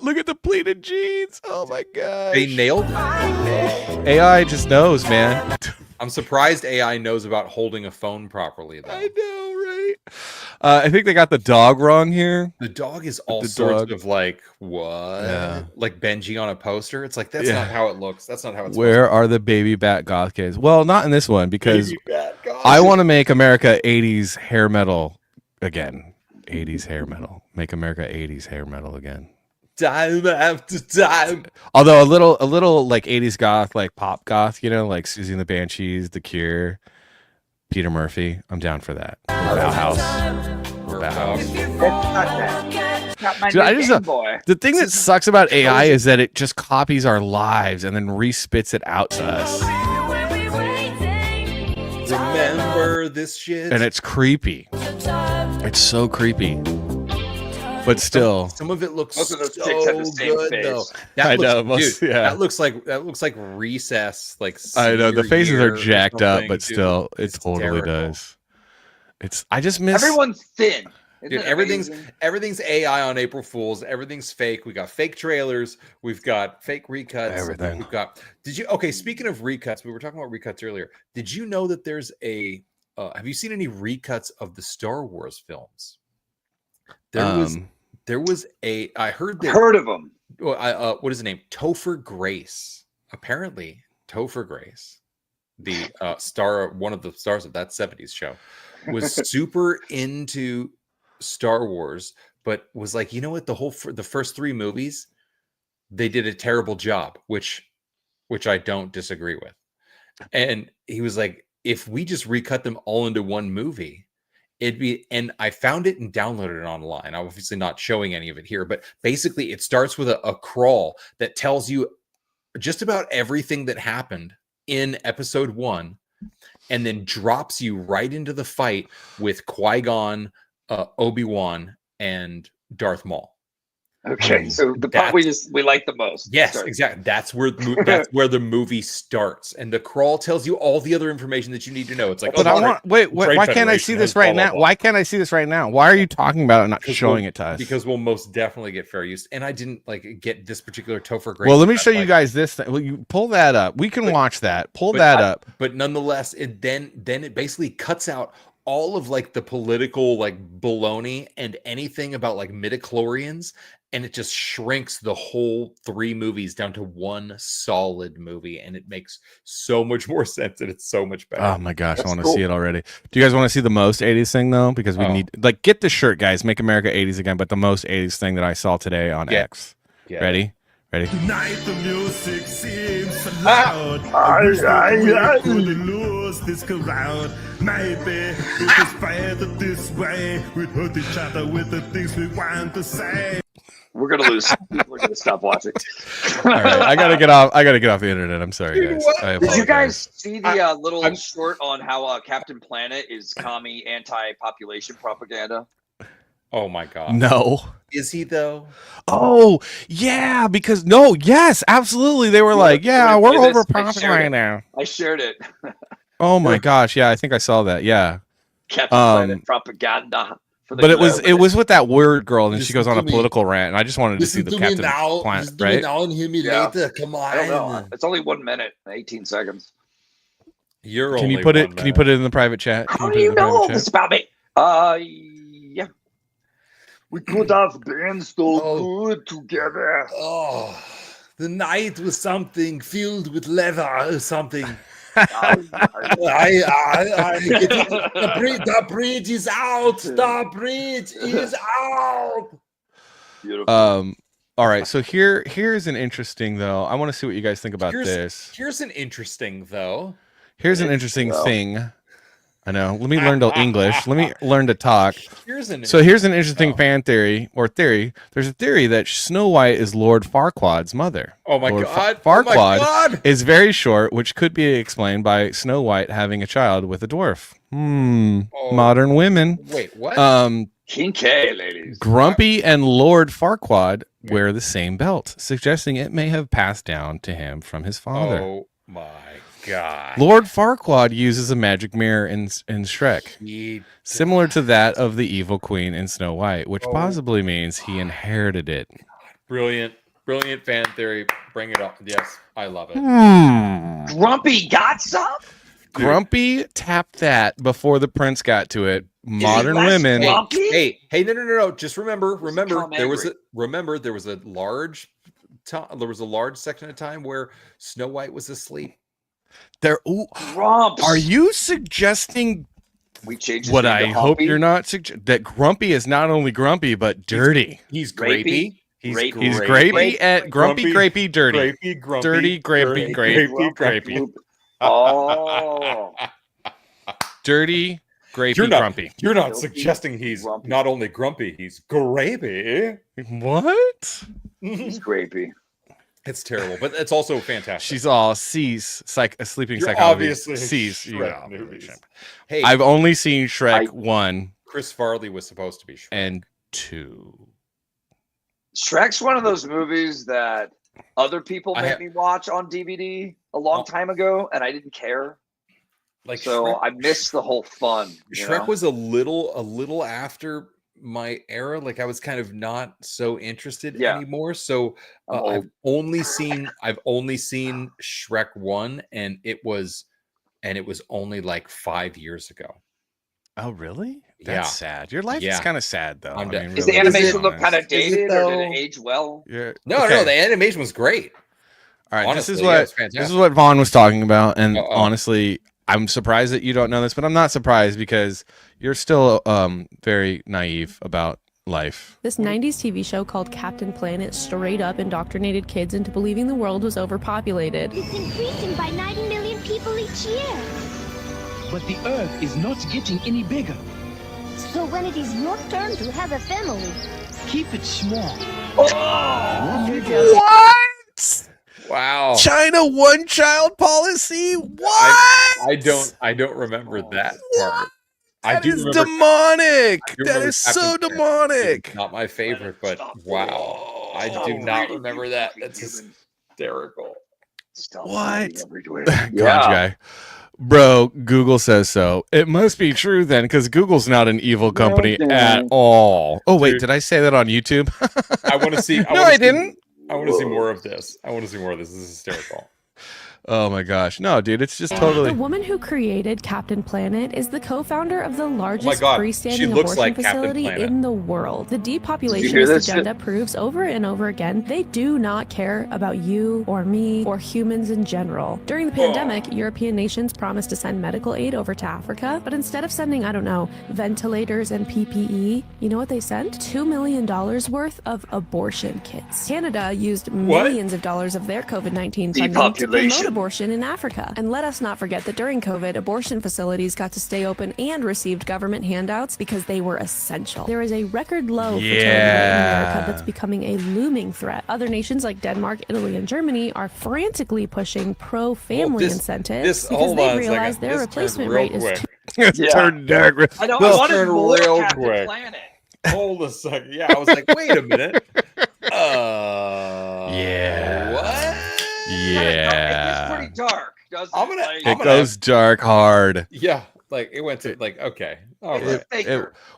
look at the pleated jeans. Oh my god. They nailed it. AI just knows, man. I'm surprised AI knows about holding a phone properly, though. I know, right? I think they got the dog wrong here. The dog is all sorts of like, what? Yeah. Like Benji on a poster. It's like, that's not how it looks. That's not how it's Where are the baby bat goth kids? Well, not in this one, because I want to make America 80s hair metal again. 80s hair metal. Make America 80s hair metal again. Time after time. Although a little like 80s goth, like pop goth, like Susie and the Banshees, The Cure, Peter Murphy. I'm down for that. Bauhaus. Dude, the thing that sucks about AI is that it just copies our lives and then respits it out to us. Remember this shit? And it's creepy. It's so creepy. But still, some of it looks most of those so chicks have the same good, face. though. That looks like Recess. Like I know the faces are jacked up, but still, it totally does. I just miss everyone's thin. Dude, everything's AI on April Fools. Everything's fake. We got fake trailers. We've got fake recuts. Everything. We've got. Speaking of recuts, we were talking about recuts earlier. Did you know that there's a? Have you seen any recuts of the Star Wars films? There was a. I heard of him. What is his name? Topher Grace. Apparently, Topher Grace, the one of the stars of that '70s show, was super into Star Wars, but was like, you know what? The first 3 movies, they did a terrible job, which I don't disagree with. And he was like, if we just recut them all into one movie. And I found it and downloaded it online. I'm obviously not showing any of it here, but basically it starts with a crawl that tells you just about everything that happened in episode 1 and then drops you right into the fight with Qui-Gon, Obi-Wan, and Darth Maul. Okay, so the part we like the most. Yes, exactly. That's where the movie starts, and the crawl tells you all the other information that you need to know. It's like, but why can't I see this right now? Why can't I see this right now? Why are you talking about it and not showing it to us? Because we'll most definitely get fair use. And I didn't get this particular Topher Grace. Well, let me show you guys this thing. Well, you pull that up. We can watch that. Pull that up. But nonetheless, it basically cuts out all of the political baloney and anything about midichlorians, and it just shrinks the whole 3 movies down to one solid movie, and it makes so much more sense, and it's so much better. Oh my gosh, I want to see it already. Do you guys want to see the most 80s thing though? Because we need get the shirt, guys. Make America 80s again, but the most 80s thing that I saw today on X. Yeah. Ready? Tonight the music seems so loud. I could lose this crowd. Maybe it is better this way. We hurt each other with the things we want to say. We're gonna lose. We're gonna stop watching. All right, I gotta get off the internet. I'm sorry, guys. Did you guys see the little short on how Captain Planet is commie anti-population propaganda? Oh my god. No. Is he though? Oh yeah, because yes, absolutely. They were like, yeah, we're overpopulated right now. I shared it. Oh my gosh, yeah, I think I saw that. Yeah. Captain Planet propaganda. But it was with that weird girl, and she goes on a political rant, and I just wanted to see the Captain Planet, right? Now and hear me later. Come on. I don't know. It's only 1 minute and 18 seconds. Can you put it in the private chat? How do you know this about me? Yeah. We could have been so good together. Oh, the night was something filled with leather or something. The bridge is out. The bridge is out. Beautiful. All right. So here's an interesting though. I want to see what you guys think about this. Here's an interesting though. Here's an interesting thing. I know. Let me learn to English. Let me learn to talk. Here's an interesting fan theory or theory. There's a theory that Snow White is Lord Farquaad's mother. Oh my Lord God. Farquaad Oh my God. is very short, which could be explained by Snow White having a child with a dwarf. Modern women. Wait, what? King K, ladies. Grumpy and Lord Farquaad wear the same belt, suggesting it may have passed down to him from his father. Oh my God. Lord Farquaad uses a magic mirror in Shrek, similar to that of the evil queen in Snow White, which possibly means he inherited it. Brilliant fan theory. Bring it up. Yes, I love it. Grumpy got some? Grumpy tapped that before the prince got to it. Modern women. Hey, no. Just remember, there was a large section of time where Snow White was asleep. Are you suggesting we changed what I hope you're not that Grumpy is not only grumpy but dirty? He's grapey. He's grapey at grumpy, grapey, dirty. Dirty, grapey, grapey. Oh. Dirty, grapey, grumpy. You're not suggesting he's not only grumpy, he's grapey. What? He's grapey. It's terrible, but it's also fantastic. She's all C's, sleeping You're psychology. obviously C's. Shrek movies. Hey, I've only seen Shrek 1. Chris Farley was supposed to be Shrek. And 2. Shrek's one of those movies that other people made me watch on DVD a long time ago, and I didn't care. So I missed the whole fun. Shrek was a little after my era. Like I was kind of not so interested anymore. So I've only seen Shrek 1, and it was only like 5 years ago. Oh, really? That's sad. Your life is kind of sad, though. Does the animation look kind of dated, or did it age well? No, the animation was great. All right, honestly, this is what Vaughn was talking about, and honestly, I'm surprised that you don't know this, but I'm not surprised because you're still very naive about life. This 90s TV show called Captain Planet straight up indoctrinated kids into believing the world was overpopulated. It's increasing by 90 million people each year. But the Earth is not getting any bigger. So when it is your turn to have a family, keep it small. What? Wow. China one-child policy? What? I don't remember that part. That is demonic. That is so demonic. It's not my favorite, but wow. I do not remember that. That's hysterical. What? Guy. Bro, Google says so. It must be true then, because Google's not an evil company at all. Oh, wait, did I say that on YouTube? I want to see. I didn't. I want to see more of this. This is hysterical. Oh my gosh. No, dude, it's just totally. The woman who created Captain Planet is the co-founder of the largest She freestanding looks abortion like Captain facility Planet. in the world. The depopulationist agenda proves over and over again they do not care about you or me or humans in general. During the pandemic, European nations promised to send medical aid over to Africa, but instead of sending, ventilators and PPE, you know what they sent? $2 million worth of abortion kits. Canada used millions of dollars of their COVID-19 funding to promote abortion in Africa. And let us not forget that during COVID, abortion facilities got to stay open and received government handouts because they were essential. There is a record low fertility rate in America that's becoming a looming threat. Other nations like Denmark, Italy, and Germany are frantically pushing pro-family incentives because they realize their replacement rate is too... Turned dark. I wanted more Captain quick. Planet. Hold a second. Yeah, I was like, wait a minute. What? Yeah. It's pretty dark, doesn't it? It goes dark hard. Yeah, like it went to okay. All right.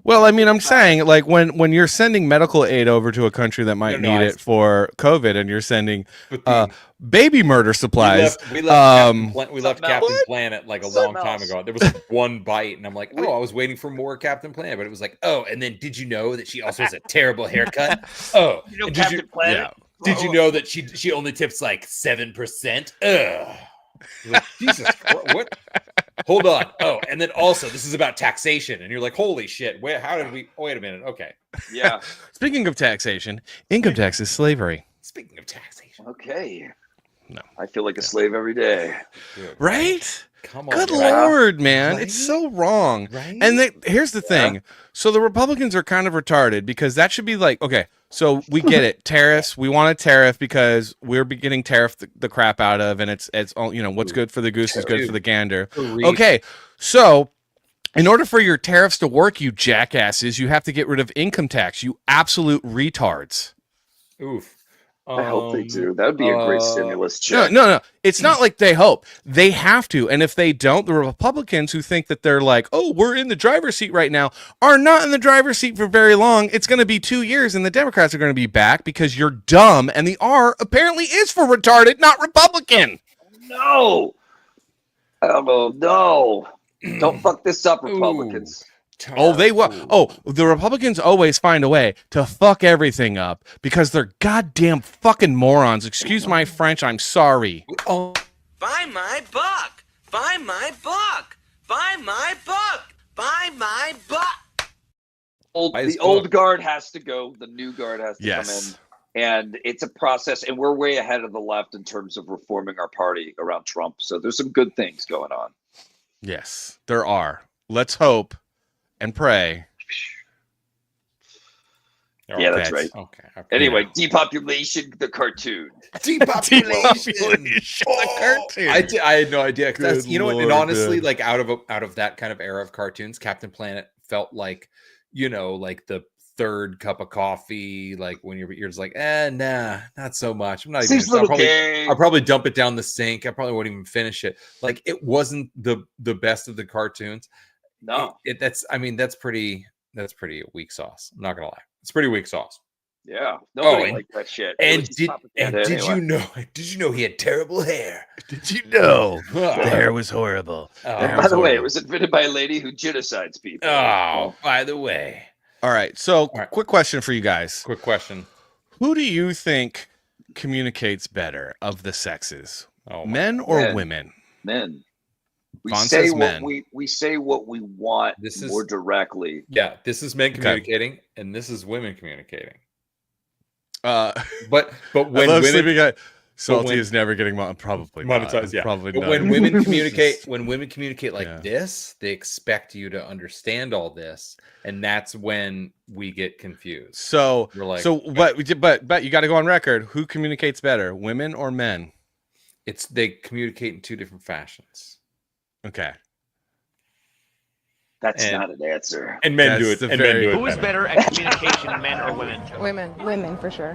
Well, I mean, I'm saying like when you're sending medical aid over to a country that might need it for COVID, and you're sending baby murder supplies. We left Captain Planet like a long time ago. There was like one bite, and I'm like, I was waiting for more Captain Planet, but it was like, and then did you know that she also has a terrible haircut? Captain Planet. Yeah. Did you know that she only tips like 7%? Ugh. Like, Jesus Christ, what? Hold on. And then also this is about taxation, and you're like, holy shit! How did we? Wait a minute. Okay. Yeah. Speaking of taxation, income tax is slavery. Speaking of taxation. Okay. No. I feel like a slave every day. Right? Come on, Good right? Lord, man. Right? It's so wrong. Right? And here's the thing. So the Republicans are kind of retarded because that should be like, okay, so we get it. Tariffs. We want a tariff because we're getting tariffed the crap out of, and it's all, what's good for the goose is good for the gander. Okay. So in order for your tariffs to work, you jackasses, you have to get rid of income tax, you absolute retards. Oof. I hope they do. That would be a great stimulus check. No. It's not like they hope. They have to. And if they don't, the Republicans who think that they're like, oh, we're in the driver's seat right now, are not in the driver's seat for very long. It's going to be 2 years, and the Democrats are going to be back because you're dumb, and the R apparently is for retarded, not Republican. No. No. Don't fuck this up, Republicans. Oh, they will. Oh, the Republicans always find a way to fuck everything up because they're goddamn fucking morons. Excuse my French. I'm sorry. Buy my book. Buy my book. Buy my book. Buy my book. The old guard has to go. The new guard has to come in. And it's a process. And we're way ahead of the left in terms of reforming our party around Trump. So there's some good things going on. Yes, there are. Let's hope and pray. Yeah, that's right. Okay. Anyway, Depopulation, the cartoon. Depopulation, the cartoon. I had no idea because you know what? And honestly, like out of that kind of era of cartoons, Captain Planet felt like, like the third cup of coffee. Like when you're just like, nah, not so much. I'm not even. I'll probably dump it down the sink. I probably won't even finish it. Like it wasn't the best of the cartoons. No, that's pretty weak sauce. I'm not gonna lie, it's pretty weak sauce. Yeah, nobody liked that shit. And did you know he had terrible hair? Did you know the hair was horrible? By the way, it was invented by a lady who genocides people. Oh, by the way. All right. So, quick question for you guys. Quick question: who do you think communicates better of the sexes, men or women? Men. We Vaughn say says what men. we say what we want more directly. Yeah, this is men communicating, and this is women communicating. But when women, Salty is never getting probably monetized. Yeah, probably but not. when women communicate like this, they expect you to understand all this, and that's when we get confused. So we're like, but you got to go on record. Who communicates better, women or men? They communicate in two different fashions. Okay. That's not an answer. And men do it. Who is better at communication, men or women? Women for sure.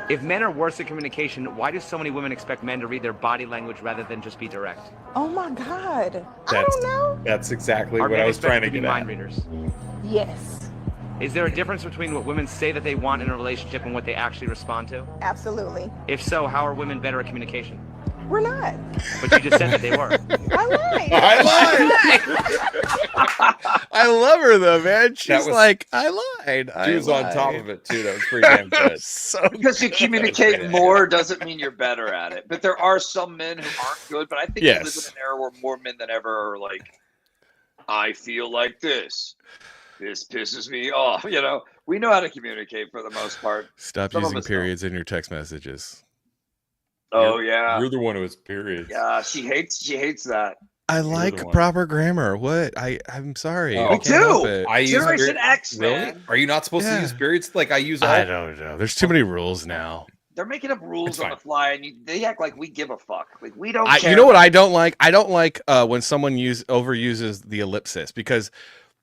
If men are worse at communication, why do so many women expect men to read their body language rather than just be direct? Oh my God. I don't know. That's exactly what I was trying to get at. Mind readers. Yes. Is there a difference between what women say that they want in a relationship and what they actually respond to? Absolutely. If so, how are women better at communication? We're not. But you just said that they were. I lied. I love her though, man. She's like, I lied. She was on top of it too. That was pretty damn good. Because you communicate more doesn't mean you're better at it. But there are some men who aren't good. But I think we live in an era where more men than ever are like, I feel like this. This pisses me off. We know how to communicate for the most part. Stop using periods in your text messages. Oh yeah, you're the one who has periods. Yeah, she hates that. I like proper grammar. What? I'm sorry. Me too. I use Generation X, really? man. Are you not supposed to use periods? Like I use. I don't know. There's too many rules now. They're making up rules on the fly, and they act like we give a fuck. Like we don't. Care. You know what I don't like? I don't like when someone overuses the ellipsis because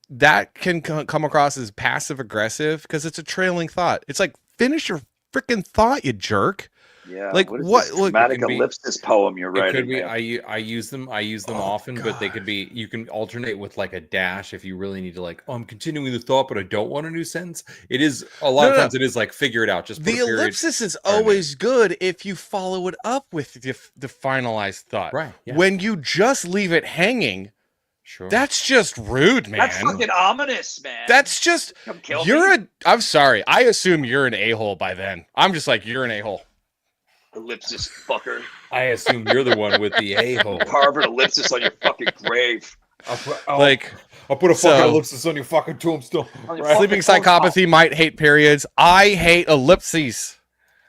that can come across as passive aggressive because it's a trailing thought. It's like finish your freaking thought, you jerk. Yeah, like what? Dramatic ellipsis poem you're writing. It could be. I use them often, God. But they could be. You can alternate with like a dash if you really need to. Like, I'm continuing the thought, but I don't want a new sentence. It is a lot of times. It is like figure it out. Just the ellipsis is always good if you follow it up with the finalized thought. Right. Yeah. When you just leave it hanging. Sure. That's just rude, man. That's fucking ominous, man. That's just I'm sorry. I assume you're an a-hole by then. I'm just like you're an a-hole. Ellipsis fucker. I assume you're the one with the a-hole. Carve an ellipsis on your fucking grave. I'll put a fucking ellipsis on your fucking tombstone. Right? Sleeping psychopathy might hate periods. I hate ellipses.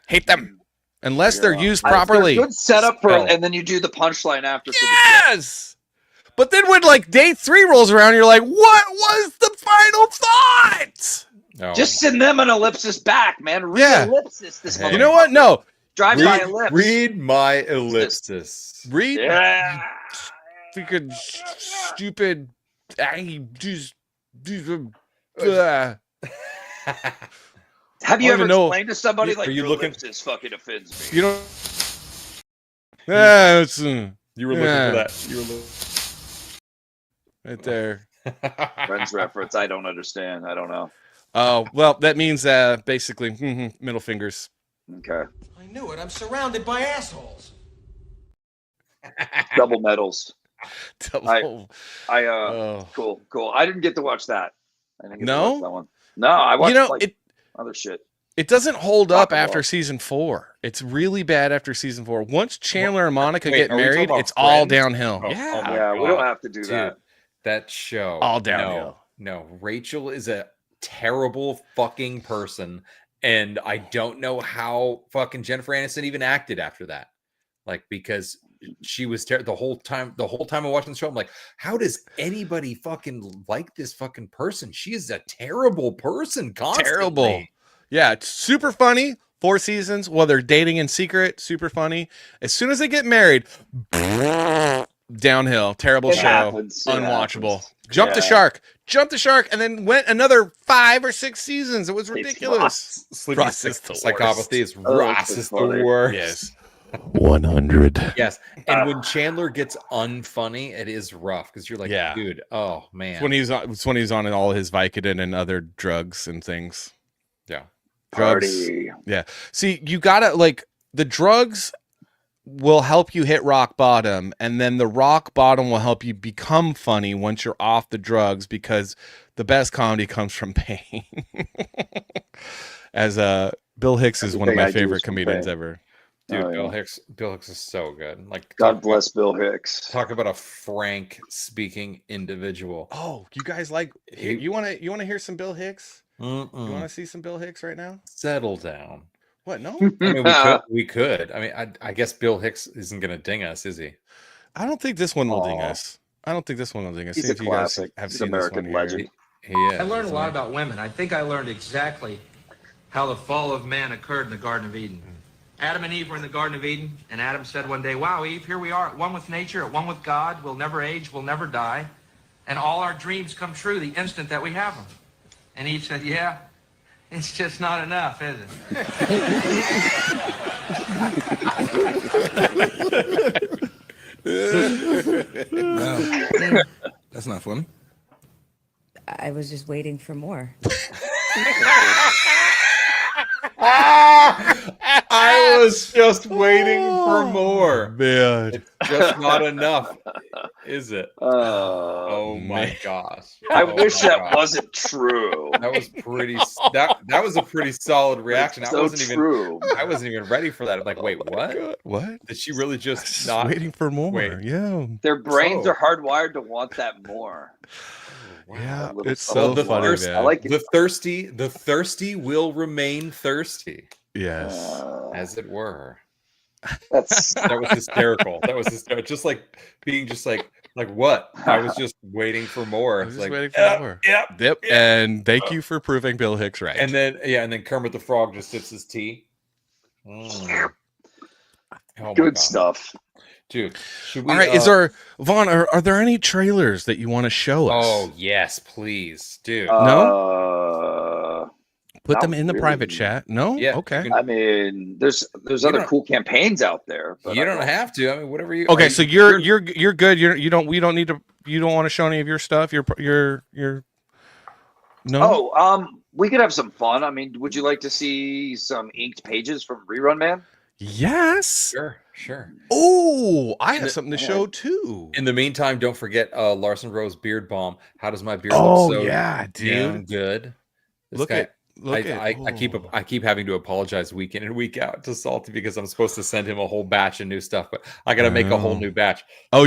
Hate them. Unless they're used properly. Good setup for, and then you do the punchline after. Yes! But then when like day 3 rolls around, you're like, what was the final thought? Oh. Just send them an ellipsis back, man. Read ellipsis this You know what? No. Drive by ellipsis. Read my ellipsis. Read. Yeah. Freaking stupid. Have you ever know. explained to somebody like you your looking- ellipsis fucking offends me? You know. Yeah, it's, You were looking for that. You were looking right there. Friends reference. I don't understand. I don't know. Oh, well, that means basically middle fingers. Okay. I knew it. I'm surrounded by assholes. Double medals. Double. Cool. I didn't get to watch that. I didn't get to No? watch that one. No, I watched other shit. It doesn't hold up after Ball. season 4. It's really bad after season 4. Once Chandler and Monica Wait, get are we talking married, about it's all Friends? downhill. Oh, yeah. my Yeah, we God. don't have to do that. That show. All downhill. No, Rachel is a terrible fucking person, and I don't know how fucking Jennifer Aniston even acted after that. Like, because she was the whole time. The whole time I'm watching the show, I'm like, how does anybody fucking like this fucking person? She is a terrible person. Constantly. Terrible. Yeah, it's super funny. 4 seasons while they're dating in secret. Super funny. As soon as they get married, downhill. Terrible It show. happens. It Unwatchable. happens. Jump the Yeah. shark. Jump the shark, and then went another 5 or 6 seasons. It was ridiculous. Sleepy Ross is the psychopathy worst. is Ross is the worst. Yes. 100. Yes. And when Chandler gets unfunny, it is rough because you're like, Yeah. dude, oh man. It's when he's on all his Vicodin and other drugs and things. Yeah. Drugs. Party. Yeah. See, you gotta like the drugs will help you hit rock bottom, and then the rock bottom will help you become funny once you're off the drugs, because the best comedy comes from pain. As Bill Hicks is one of Everything my I do favorite is from comedians pain. ever. Dude, Oh, Bill yeah. Hicks is so good. Like, God bless Bill Hicks. talk about a frank speaking individual. Oh, you guys like you want to hear some Bill Hicks? Mm-mm. You want to see some Bill Hicks right now? Settle down. What? No, I mean, we could. I mean, I guess Bill Hicks isn't going to ding us, is he? I don't think this one will ding Aw. us. I don't think this one will ding us. He's See a if you guys classic. have He's seen American this one here. legend. He is. I learned a isn't lot he? about women. I think I learned exactly how the fall of man occurred in the Garden of Eden. Adam and Eve were in the Garden of Eden, and Adam said one day, wow, Eve, here we are at one with nature, at one with God. We'll never age, we'll never die. And all our dreams come true the instant that we have them. And Eve said, yeah, it's just not enough, is it? That's not funny. I was just waiting for more. I was just waiting for more. Man. It's just not enough, is it? Oh my man. gosh! I Oh wish my that gosh. wasn't true. That was pretty. That was a pretty solid reaction. So I wasn't true. even ready for that. I'm like, wait, what? What? Did she really just Just not? waiting for more. Wait. Yeah. Their brains So- are hardwired to want that more. Yeah. A little It's something so the funny, thirst, man. I like it. the thirsty will remain thirsty, Yes. as it were. That's That was hysterical. That was hysterical. Just like being just like what? I was just waiting for more. I was It's just like, waiting for "Yep, more." Yep. Yep. And thank you for proving Bill Hicks right. And then Kermit the Frog just sips his tea. Mm. Oh my good God. stuff. Dude. Should we, all right, is there Vaughn, are there any trailers that you want to show us? Oh yes, please, dude. Put them not in the really. private chat. No? Yeah, Okay. you I mean, there's other don't- cool campaigns out there, but you I don't have to. I mean, whatever you. Okay, are so you- you're good. We don't need to. You don't want to show any of your stuff. You're no. Oh, we could have some fun. I mean, would you like to see some inked pages from Rerun Man? Yes. Sure. Oh, I have something to show too. In the meantime, don't forget Larson Rose Beard Balm. How does my beard Oh, look so yeah, dude. damn good? This guy, I keep having to apologize week in and week out to Salty because I'm supposed to send him a whole batch of new stuff, but I got to make a whole new batch. Oh,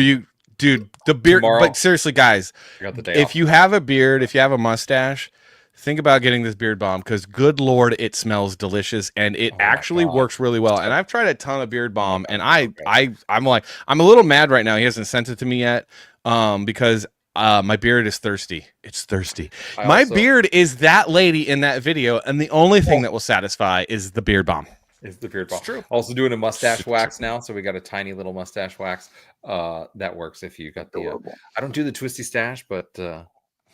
dude, the beard. Tomorrow- But seriously, guys, I got the day if off. you have a beard, if you have a mustache, think about getting this Beard Balm because, good Lord, it smells delicious and it actually works really well. And I've tried a ton of Beard Balm, and I'm like, I'm a little mad right now. He hasn't sent it to me yet, because my beard is thirsty. It's thirsty. My beard is that lady in that video, and the only thing that will satisfy is the Beard Balm. Is the Beard Balm. It's true. Also doing a mustache wax now, so we got a tiny little mustache wax that works if you got the. I don't do the twisty stash, but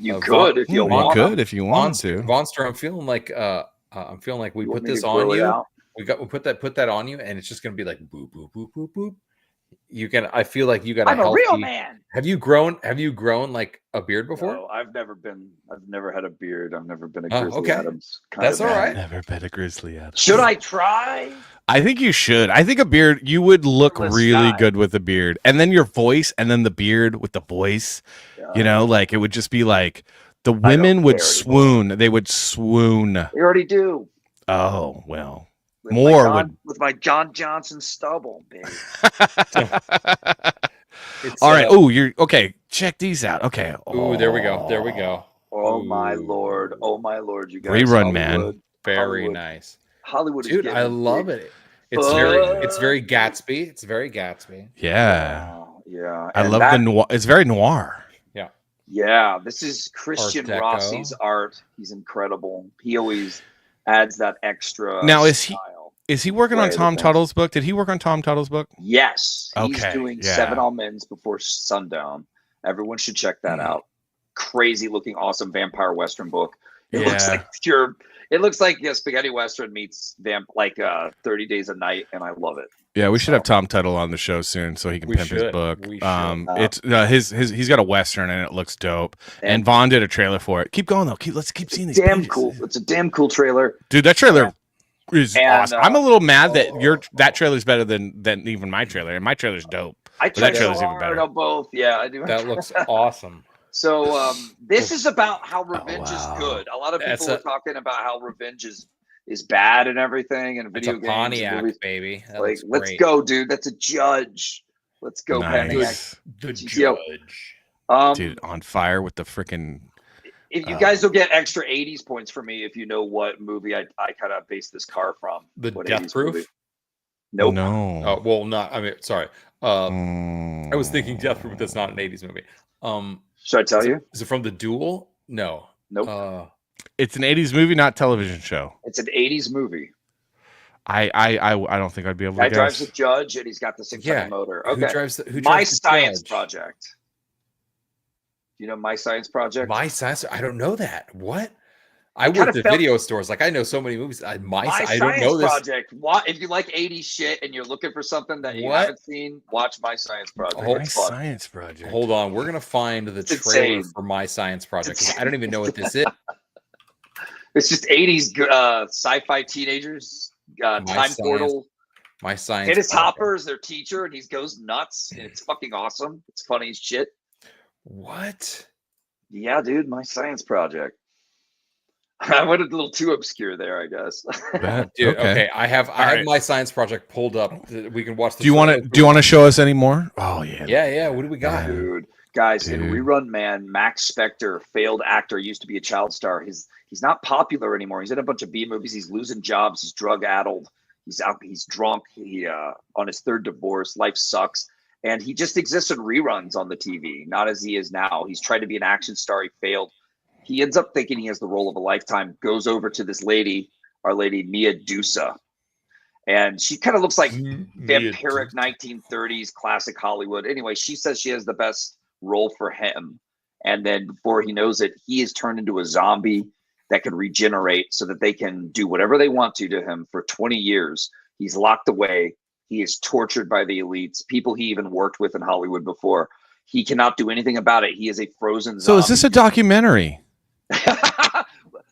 you could if you want. You could if you want to. Monster, I'm feeling like we put this on you. We put that on you, and it's just gonna be like boop boop boop boop boop. I feel like you got a I'm a real man. Have you grown like a beard before? No, I've never had a beard. I've never been a Grizzly Adams kind That's of all man. right. Never been a Grizzly Adams. Should I try? I think you should. I think a beard, you would look really good with a beard. And then your voice, and then the beard with the voice. You know, like it would just be like the women would swoon. They would swoon. They already do. Oh, well. With my John Johnson stubble, baby. All right. Oh, you're okay. Check these out. Okay. Oh, there we go. There we go. Oh my lord. Oh my lord, you guys. Rerun, man. Very nice. Hollywood is dude. getting I love big. it. It's very Gatsby. It's very Gatsby. Yeah. Yeah. I love the noir. It's very noir. Yeah. Yeah. This is Christian Art Deco. Rossi's art. He's incredible. He always adds that extra. Now, style. is he working on Tom Tuttle's book? Did he work on Tom Tuttle's book? Yes. He's Okay, doing yeah. 7 Almonds before sundown. Everyone should check that out. Crazy looking, awesome vampire Western book. It looks like pure. It looks like spaghetti Western meets 30 Days a Night, and I love it. Yeah, we should have Tom Tuttle on the show soon so he can pimp his book. We should. It's he's got a Western and it looks dope. And Vaughn did a trailer for it. Keep going though. Let's keep seeing these. Damn cool. It's a damn cool trailer. Dude, that trailer is awesome. I'm a little mad that Oh. that trailer's better than even my trailer. And my trailer's dope. I But that tried so trailer's even hard better. on both. Yeah, I do. That looks awesome. So this is about how revenge is good. A lot of That's people are talking about how revenge is bad and everything, and It's video a games. Pontiac, and movies. baby. That Like, looks let's great. go, dude. That's a Judge. Let's go, Nice. Pontiac. The GTO. Judge. Dude, on fire with the freaking. If you guys will get extra 80s points for me if you know what movie I kind of based this car from. The What Death 80s Proof? movie. Nope. No. Oh well, not. I mean, sorry. I was thinking Death Proof. That's not an '80s movie. Should I tell you? Is it from The Duel? No. Nope. It's an 80s movie, not television show. It's an 80s movie. I don't think I'd be able to Guy guess. drives a Judge and he's got the same kind Yeah. of motor. Who Okay. drives the My Science Judge? Project. You know My Science Project? My Science. I don't know that. What? I kinda worked at felt- video stores. Like I know so many movies. I My don't Science know this. Project. If you like 80s shit and you're looking for something that you What? haven't seen, watch My Science Project. Oh, It's fun. Science Project. Hold on, we're gonna find the It's trailer insane. for My Science Project. 'Cause I don't even know what this is. It's just 80s sci-fi teenagers, time Science- portal. My Science. Dennis Project. Hopper is their teacher, and he goes nuts, and it's fucking awesome. It's funny as shit. What? Yeah, dude, My Science Project. I went a little too obscure there, I guess. Dude, okay. I have right. My Science Project pulled up. We can watch. Do you want to show us any more? Oh yeah. Yeah. What do we got? Dude, guys, in Dude. Rerun Man, Max Spector, failed actor, used to be a child star. He's not popular anymore. He's in a bunch of B movies. He's losing jobs. He's drug addled. He's out. He's drunk. He on his 3rd divorce. Life sucks. And he just exists in reruns on the TV, not as he is now. He's tried to be an action star. He failed. He ends up thinking he has the role of a lifetime, goes over to this lady, our lady Mia Dusa. And she kind of looks like vampiric 1930s classic Hollywood. Anyway, she says she has the best role for him. And then before he knows it, he is turned into a zombie that can regenerate so that they can do whatever they want to him for 20 years. He's locked away. He is tortured by the elites, people he even worked with in Hollywood before. He cannot do anything about it. He is a frozen So zombie. is this a documentary?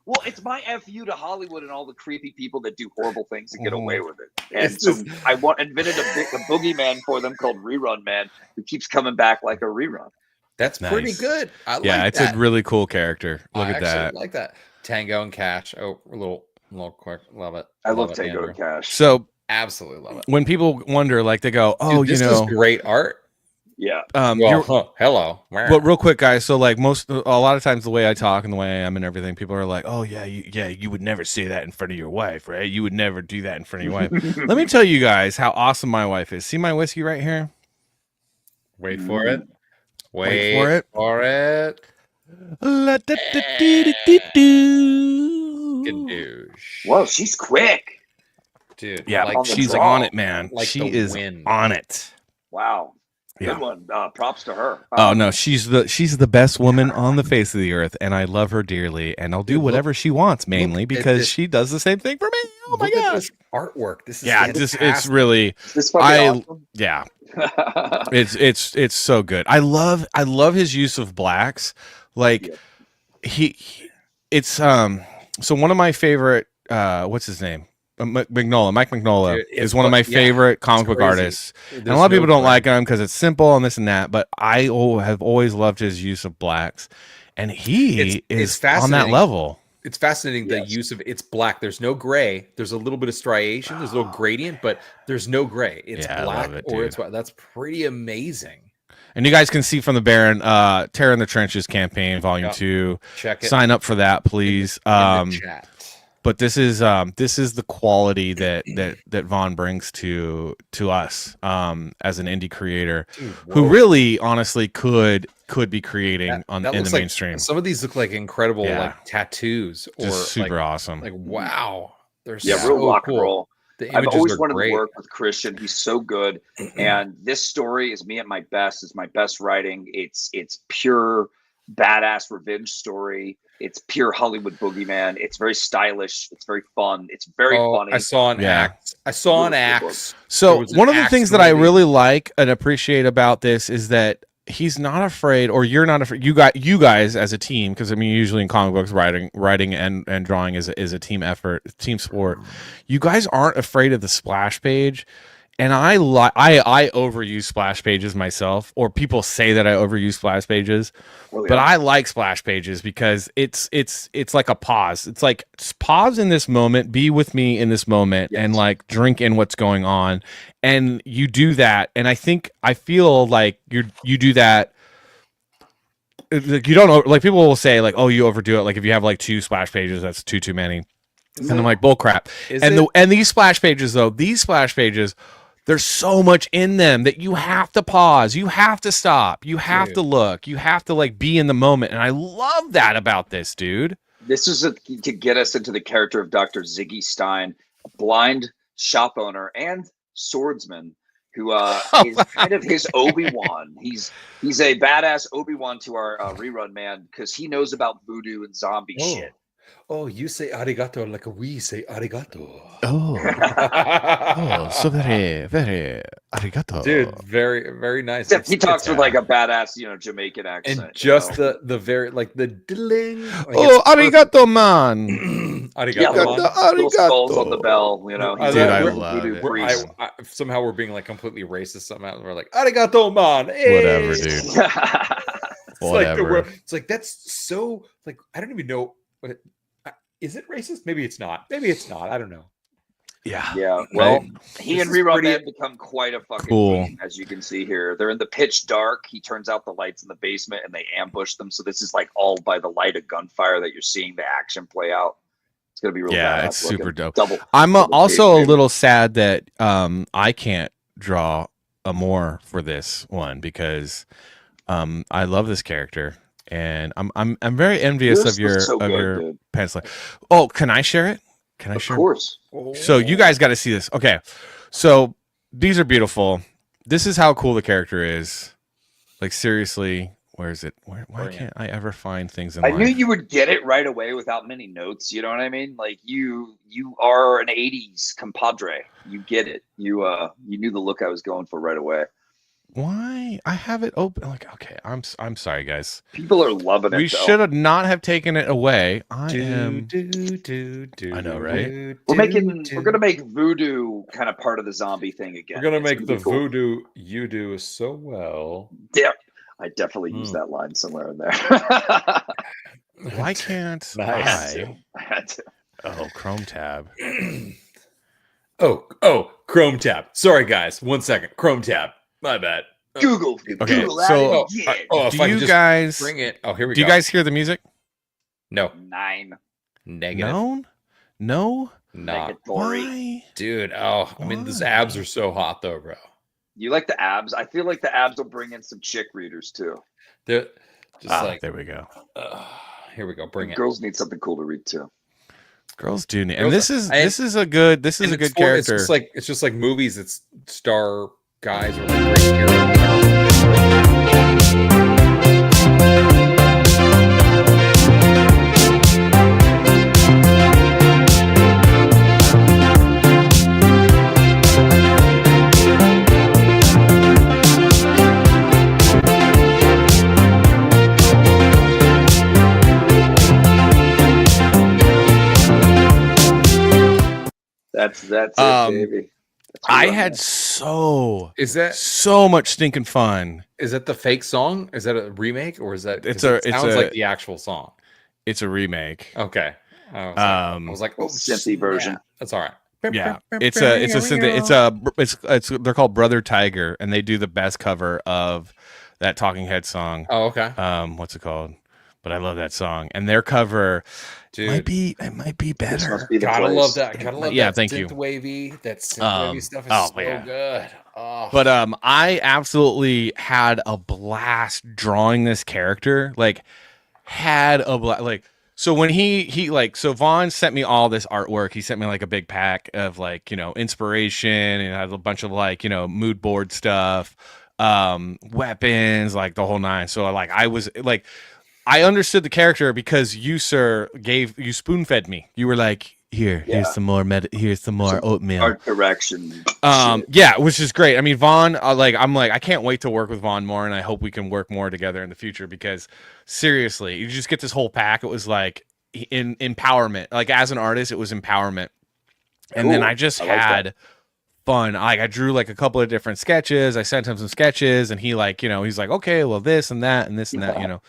Well, it's my FU to Hollywood and all the creepy people that do horrible things and get away with it. And It's so just- I invented a boogeyman for them called Rerun Man, who keeps coming back like a rerun. That's pretty Nice. good. I Yeah, like it's that. a really cool character. Look I at actually that. like that. Tango and Cash. Oh, a little quick. Love it. I love it, Tango Andrew. and Cash. So Absolutely love it. when people wonder, like they go, "Oh, Dude, this you know, is great art. Yeah. Hello. But real quick, guys. So like a lot of times the way I talk and the way I am and everything, people are like, "Oh yeah, you would never say that in front of your wife, right? You would never do that in front of your wife." Let me tell you guys how awesome my wife is. See my whiskey right here? Wait for it. Wait for it. For it. Whoa, she's quick. Dude. Yeah, like she's draw. on it, man. Like she the is wind. on it. Wow. Yeah. Good one. Props to her. Oh no, she's the best woman on the face of the earth, and I love her dearly, and I'll do whatever she wants, mainly because she does the same thing for me. Oh my gosh, this artwork! This is it's really awesome. Yeah, it's so good. I love his use of blacks. Like it's so one of my favorite what's his name? Mike Mignola is one of my favorite comic book artists. And a lot of people don't like him because it's simple and this and that, but I have always loved his use of blacks, and he is on that level. It's fascinating the use of it's black. There's no gray. There's a little bit of striation. There's a little gradient, but there's no gray. It's black or it's white. That's pretty amazing. And you guys can see from the Baron, Terror in the Trenches campaign, Volume 2. Check it. Sign up for that, please. In the chat. But this is the quality that Vaughn brings to us as an indie creator, who really honestly could be creating in the mainstream. Some of these look like incredible like tattoos, or just super awesome. Like wow, they're real rock and roll. I've always wanted great. to work with Christian. He's so good, and this story is me at my best. It's my best writing. It's pure badass revenge story. It's pure Hollywood boogeyman. It's very stylish. It's very fun. It's very funny. I saw an axe. So one of the things that I really like and appreciate about this is that he's not afraid, or you're not afraid. You guys as a team, because I mean, usually in comic books, writing and drawing is a team effort, team sport. You guys aren't afraid of the splash page. And I overuse splash pages myself, or people say that I overuse splash pages, but I like splash pages because it's like a pause. It's like pause in this moment, be with me in this moment, and like drink in what's going on. And you do that, and I feel like you do that. You don't like, people will say like, oh, you overdo it. Like if you have like 2 splash pages, that's too many. And I'm like, bull crap. And these splash pages though, there's so much in them that you have to pause. You have to stop. You have to look. You have to like be in the moment. And I love that about this, dude. This is to get us into the character of Dr. Ziggy Stein, a blind shop owner and swordsman who is kind of his Obi-Wan. He's a badass Obi-Wan to our rerun man, because he knows about voodoo and zombie shit. Oh, you say arigato like we say arigato. So very, very arigato. Dude, very, very nice. Except he talks with like a badass, Jamaican accent. And just the very, like the diddling. Arigato, man. Arigato. Little skulls on the bell, Dude, I love it. Somehow we're being like completely racist somehow. We're like, arigato, man. Hey. Whatever, dude. Whatever. It's like, that's so, like, I don't even know. Is it racist? Maybe it's not. I don't know. Yeah. Well, he and Rerun Man become quite a fucking team, as you can see here. They're in the pitch dark. He turns out the lights in the basement and they ambush them. So this is like all by the light of gunfire that you're seeing the action play out. It's gonna be really it's super dope. I'm also a little sad that I can't draw a more for this one, because I love this character. And I'm very envious of your penciling. Oh, can I share it? Can I share? Of course. So you guys got to see this. Okay, so these are beautiful. This is how cool the character is. Like seriously, where is it? Why can't I ever find things in life? I knew you would get it right away without many notes. You know what I mean? Like you are an '80s compadre. You get it. You knew the look I was going for right away. Why? I have it open. Like, okay, I'm sorry, guys. People are loving it. We should have not have taken it away. I know, right? We're gonna make voodoo kind of part of the zombie thing again. We're gonna make the voodoo you do so well. Yeah, I definitely use that line somewhere in there. Why can't I had to. Oh, Chrome tab. Oh, Chrome tab. Sorry, guys. 1 second. Chrome tab. My bad. Google. Okay, Google so if do I you could just guys bring it? Oh, here we do go. you guys hear the music? No. 9. Negative. No. Nah. Why? Dude, I mean, these abs are so hot though, bro. You like the abs? I feel like the abs will bring in some chick readers too. They're just like, there we go. Here we go. Bring it. Girls need something cool to read too. Girls do need, and this is a good character. It's just like movies that star guys or like great heroes. That's it, baby. I had so much stinking fun. Is that the fake song? Is that a remake or is that? It sounds like the actual song. It's a remake. Okay. I was like, synthy version. Yeah, that's all right. Yeah, it's a synth. They're called Brother Tiger, and they do the best cover of that Talking Head song. Oh, okay. What's it called? But I love that song, and their cover might be better. Gotta love that. Gotta love that. Thank synth you. Wavy. That synth wavy stuff is so good. Oh. But I absolutely had a blast drawing this character. Like, so when so Vaughn sent me all this artwork. He sent me like a big pack of inspiration, and I had a bunch of mood board stuff, weapons, like the whole nine. So I understood the character because you, sir, you spoon fed me. You were like, here's some more oatmeal. Art direction. Yeah, which is great. I mean, Vaughn, I can't wait to work with Vaughn more, and I hope we can work more together in the future because seriously, you just get this whole pack. It was like in empowerment. Like as an artist, it was empowerment. And then I just had fun. Like I drew like a couple of different sketches. I sent him some sketches, and he he's like, okay, well, this and that and this and that,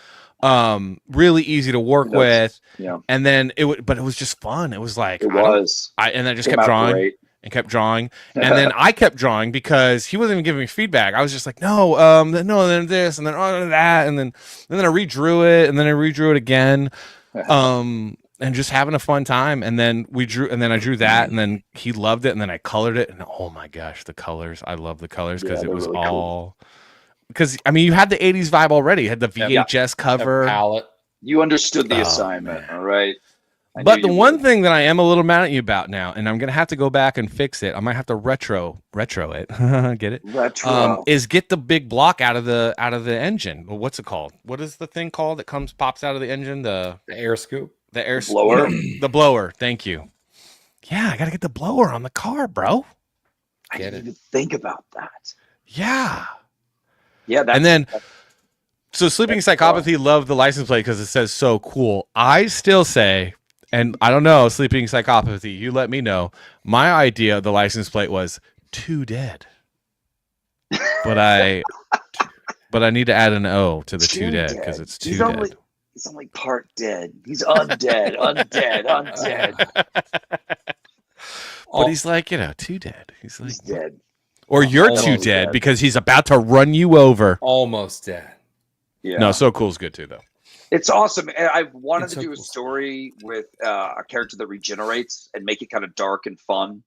really easy to work with. Yeah. And then it was just fun. It was like and I just kept drawing and kept drawing. And then I kept drawing because he wasn't even giving me feedback. I was just like, no, then this and then that and then I redrew it and then I redrew it again. And just having a fun time. And then I drew that and then he loved it and then I colored it and oh my gosh, the colors. I love the colors because it was really all cool. Because I mean, you had the '80s vibe already. You had the VHS cover palette. You understood the assignment, all right. But the one thing that I am a little mad at you about now, and I'm gonna have to go back and fix it. I might have to retro it. Get it? Retro is get the big block out of the engine. Well, what's it called? What is the thing called that pops out of the engine? The air scoop. The air blower. The blower. Thank you. Yeah, I gotta get the blower on the car, bro. I didn't even think about that. Yeah. Yeah, so Sleeping Psychopathy loved the license plate because it says so cool. I still say, and I don't know, Sleeping Psychopathy, you let me know. My idea of the license plate was too dead. But I need to add an O to the too dead because it's too dead. He's only part dead. He's undead. But he's like, too dead. He's like dead. Or you're too dead because he's about to run you over. Almost dead. Yeah. No, So Cool's good too, though. It's awesome. I've wanted to do a story with a character that regenerates and make it kind of dark and fun.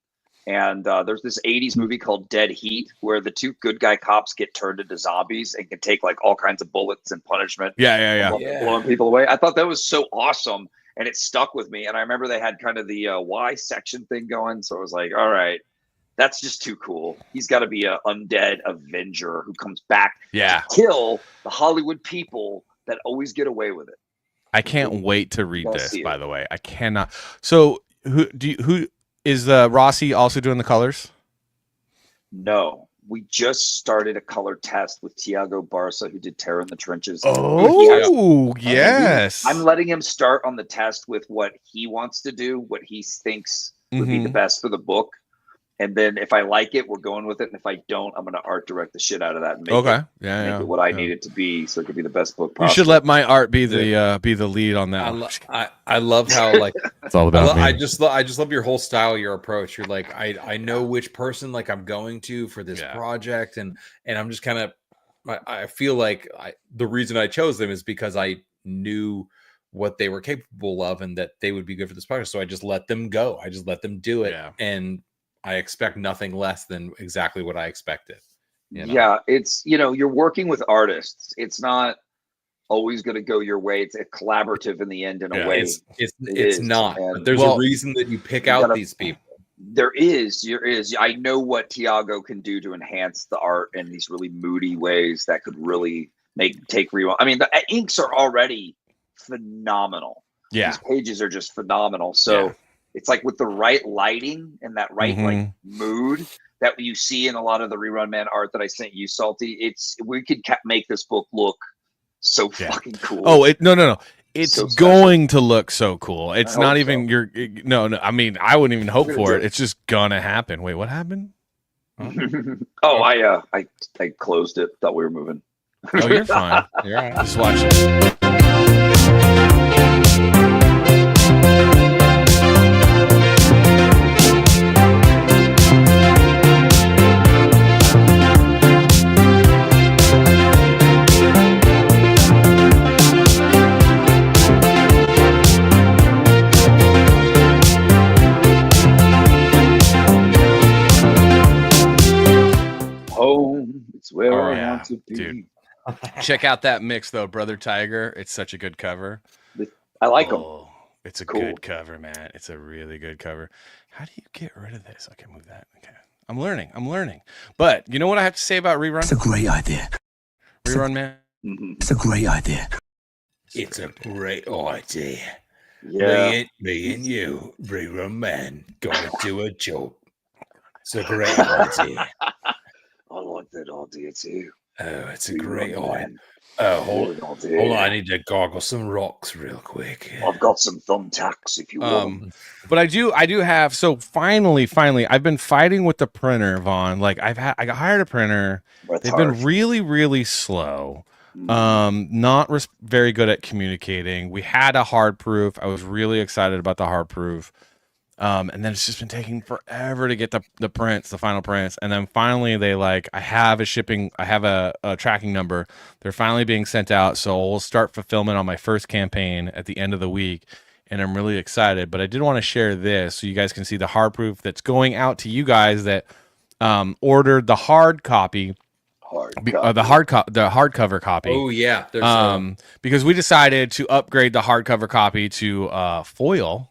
And there's this 80s movie called Dead Heat where the two good guy cops get turned into zombies and can take like all kinds of bullets and punishment. Yeah. Blowing people away. I thought that was so awesome. And it stuck with me. And I remember they had kind of the Y section thing going. So I was like, all right. That's just too cool. He's got to be an undead Avenger who comes back to kill the Hollywood people that always get away with it. I can't wait to read this, by the way. I cannot. So who is Rossi also doing the colors? No. We just started a color test with Tiago Barca, who did Terror in the Trenches. Oh, yes. I'm letting him start on the test with what he wants to do, what he thinks would be the best for the book. And then if I like it, we're going with it. And if I don't, I'm going to art direct the shit out of that and make it what I need it to be, so it could be the best book possible. You should let my art be the lead on that. I love how like it's all about me. I just love your whole style, your approach. You're like I know which person like I'm going to for this project, and I'm just kind of I feel like the reason I chose them is because I knew what they were capable of and that they would be good for this podcast. So I just let them go. I just let them do it. Yeah. And I expect nothing less than exactly what I expected. You know? Yeah, it's, you're working with artists. It's not always going to go your way. It's a collaborative in the end in a way. It's not. But there's a reason that you pick out these people. There is. I know what Tiago can do to enhance the art in these really moody ways that could really take rewind. I mean, the inks are already phenomenal. Yeah. These pages are just phenomenal. So it's like with the right lighting and that right like mood that you see in a lot of the Rerun Man art that I sent you, Salty. We could make this book look so fucking cool. Oh, no. It's so going to look so cool. It's not even no. I mean, I wouldn't even hope for it. It's just gonna happen. Wait, what happened? Oh, I closed it. Thought we were moving. Oh, you're fine. You're all right. Just watch it. It's where I want to be. Dude. Check out that mix though, Brother Tiger. It's such a good cover. I like them. It's a good cover, man. It's a really good cover. How do you get rid of this? Okay, move that. Okay. I'm learning. But you know what I have to say about Rerun? It's a great idea. Rerun Man? It's a great idea. It's a great idea. Yeah. Me and you, Rerun Man, gonna do a job. It's a great idea. I like that idea too. Oh, it's a great idea. Oh, hold on. I need to gargle some rocks real quick. I've got some thumbtacks if you want. But I do have. So finally, I've been fighting with the printer, Vaughn. Like I hired a printer. They've been really, really slow. Not very good at communicating. We had a hard proof. I was really excited about the hard proof. And then it's just been taking forever to get the final prints. And then finally I have a tracking number. They're finally being sent out. So we'll start fulfillment on my first campaign at the end of the week. And I'm really excited, but I did want to share this so you guys can see the hard proof that's going out to you guys that, ordered the hard copy. The hardcover copy. Oh yeah. Because we decided to upgrade the hardcover copy to, foil.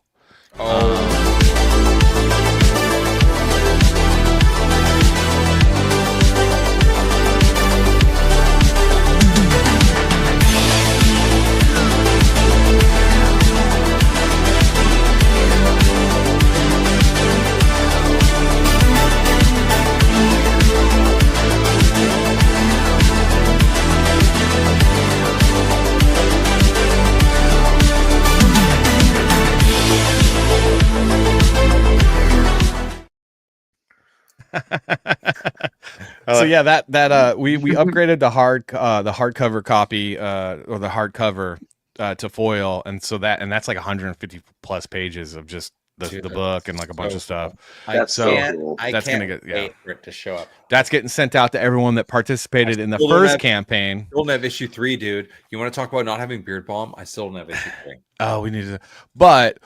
So yeah, that we upgraded the hardcover copy or the hardcover to foil, and that's like 150 plus pages of just the book and like a bunch of stuff. That's gonna wait for it to show up. That's getting sent out to everyone that participated in the first campaign. Still don't have issue 3, dude. You want to talk about not having Beard Balm? I still don't have issue 3. Oh, we need to, but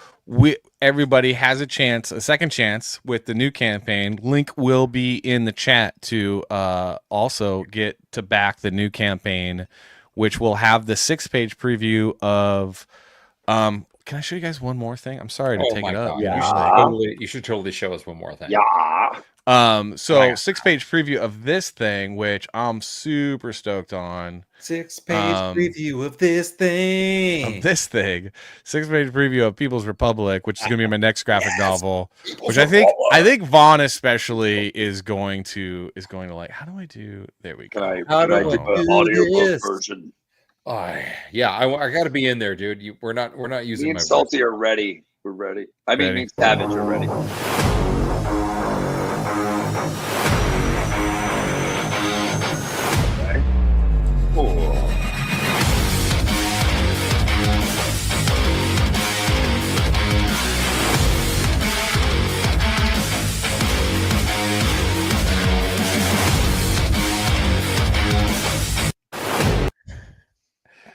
everybody has a second chance with the new campaign. Link will be in the chat to also get to back the new campaign, which will have the 6-page preview of can I show you guys one more thing? I'm sorry to take it up. Yeah. You should totally show us one more thing. Yeah. So 6-page preview of this thing, which I'm super stoked on. 6-page preview of this thing. 6-page preview of People's Republic, which is going to be my next graphic novel, which I think Vaughn especially is going to like. How do I do? There we go. How do I do an audiobook version? I got to be in there, dude. We're not using. Me and Salty are ready. We're ready. I mean, me and Savage are ready.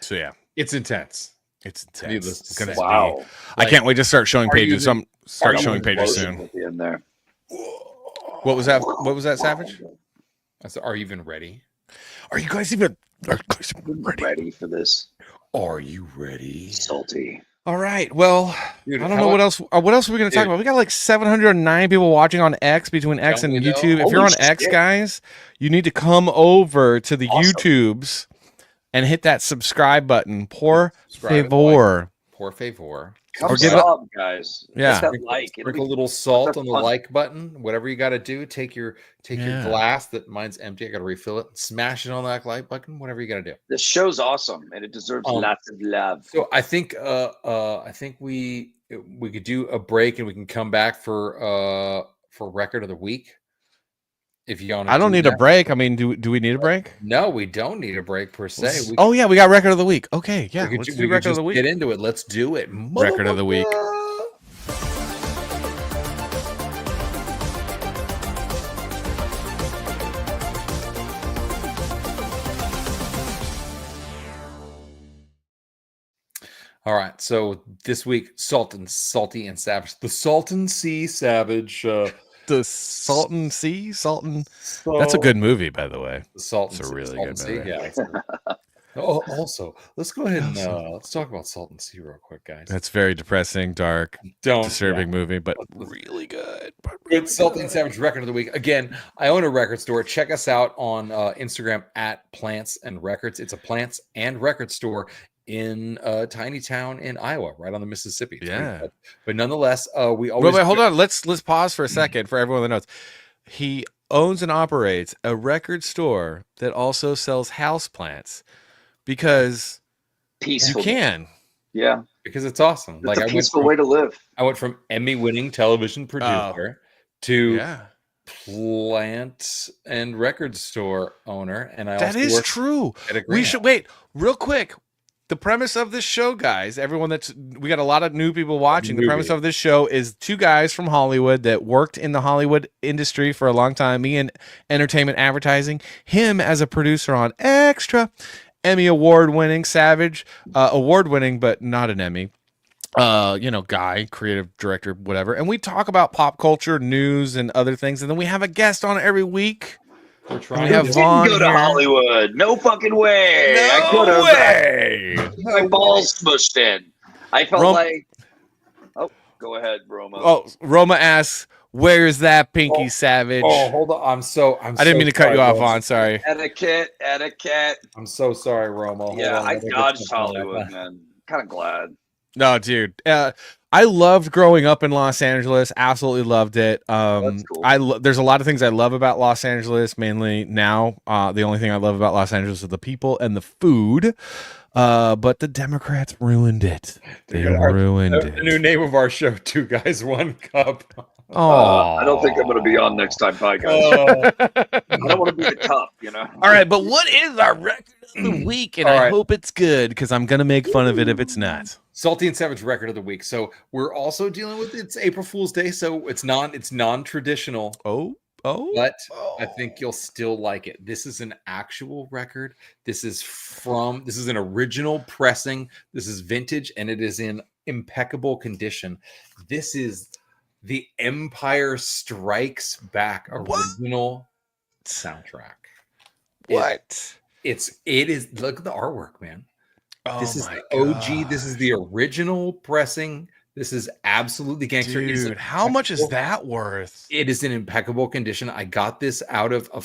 So yeah, it's intense. It's intense. Needless to say. Wow. I can't wait to start showing pages. Are Start you showing pages Lotion soon. with you in there. What was that? What was that, Savage? I said, are you even ready? Are you guys even ready for this? Are you ready? Salty. All right. Well, Dude, I don't know what else. What else are we going to talk about? We got like 709 people watching on X between X and YouTube. If you're on X, guys, you need to come over to the YouTubes and hit that subscribe button. Por favor. Por favor. Come sub, guys. Yeah. Hit that like. Sprinkle a little salt on the like button. Whatever you got to do. Take your glass that mine's empty. I got to refill it. Smash it on that like button. Whatever you got to do. This show's awesome, and it deserves lots of love. So I think we could do a break and we can come back for record of the week. If you I don't need a break. I mean, do we need a break? No, we don't need a break per se. Oh yeah, we got record of the week. Okay, yeah, we let's could do record of the just week. Get into it. Let's do it. Record of the week. All right, so this week, Salty and Savage. The Salton Sea Savage. The Salton Sea? That's a good movie, by the way. The Salton It's a really Salton good Sea, movie. yeah. Oh, also, let's go ahead and let's talk about Salton Sea real quick, guys. That's very depressing, dark, disturbing movie, but really good. It's Salty and Savage record of the week. Again, I own a record store. Check us out on Instagram at Plants and Records. It's a plants and record store in a tiny town in Iowa, right on the Mississippi. It's Yeah. but nonetheless, we always Wait, hold on. Let's pause for a second for everyone that knows. He owns and operates a record store that also sells houseplants because Peaceful. you can. Yeah. because it's awesome. It's a peaceful way to live. I went from Emmy-winning television producer to Yeah. plant and record store owner, and I That also is work true. at a We Grant. should wait real quick. The premise of this show, guys, everyone we got a lot of new people watching. The premise of this show is two guys from Hollywood that worked in the Hollywood industry for a long time. Me in entertainment advertising, him as a producer on Extra, Emmy award winning, Savage, award winning, but not an Emmy. Guy, creative director, whatever. And we talk about pop culture, news, and other things. And then we have a guest on every week. We're And trying we have to Vaughn Go to here. Hollywood. No fucking way. I could No have. way. My balls smushed in. I felt Rom- like. Oh, go ahead, Roma. Oh, Roma asks, "Where's that Pinky Savage?" Oh, hold on. I didn't mean to cut you off, Vaughn. Sorry. Etiquette. I'm so sorry, Romo. Hold Yeah, on, I let me get dodged some on that. Hollywood, man. Kind of glad. No, dude. I loved growing up in Los Angeles. Absolutely loved it. That's cool. There's a lot of things I love about Los Angeles. Mainly now, the only thing I love about Los Angeles is the people and the food. But the Democrats ruined it. They ruined The it. new name of our show: Two Guys, One Cup. Oh, I don't think I'm going to be on next time. Bye, guys. Oh. I don't want to be the cup, you know? All right, but what is our record of the week? And All I right. hope it's good because I'm gonna make fun of it if it's not. Salty and Savage record of the week. So we're also dealing with it's April Fool's Day, so it's non-traditional. Oh, but I think you'll still like it. This is an actual record. This is an original pressing. This is vintage, and it is in impeccable condition. This is the Empire Strikes Back original soundtrack. What? It is. Look at the artwork, man. Oh This is my the OG. This is the original pressing. This is absolutely gangster. It is Dude, how much is that worth? It is in impeccable condition. I got this out of a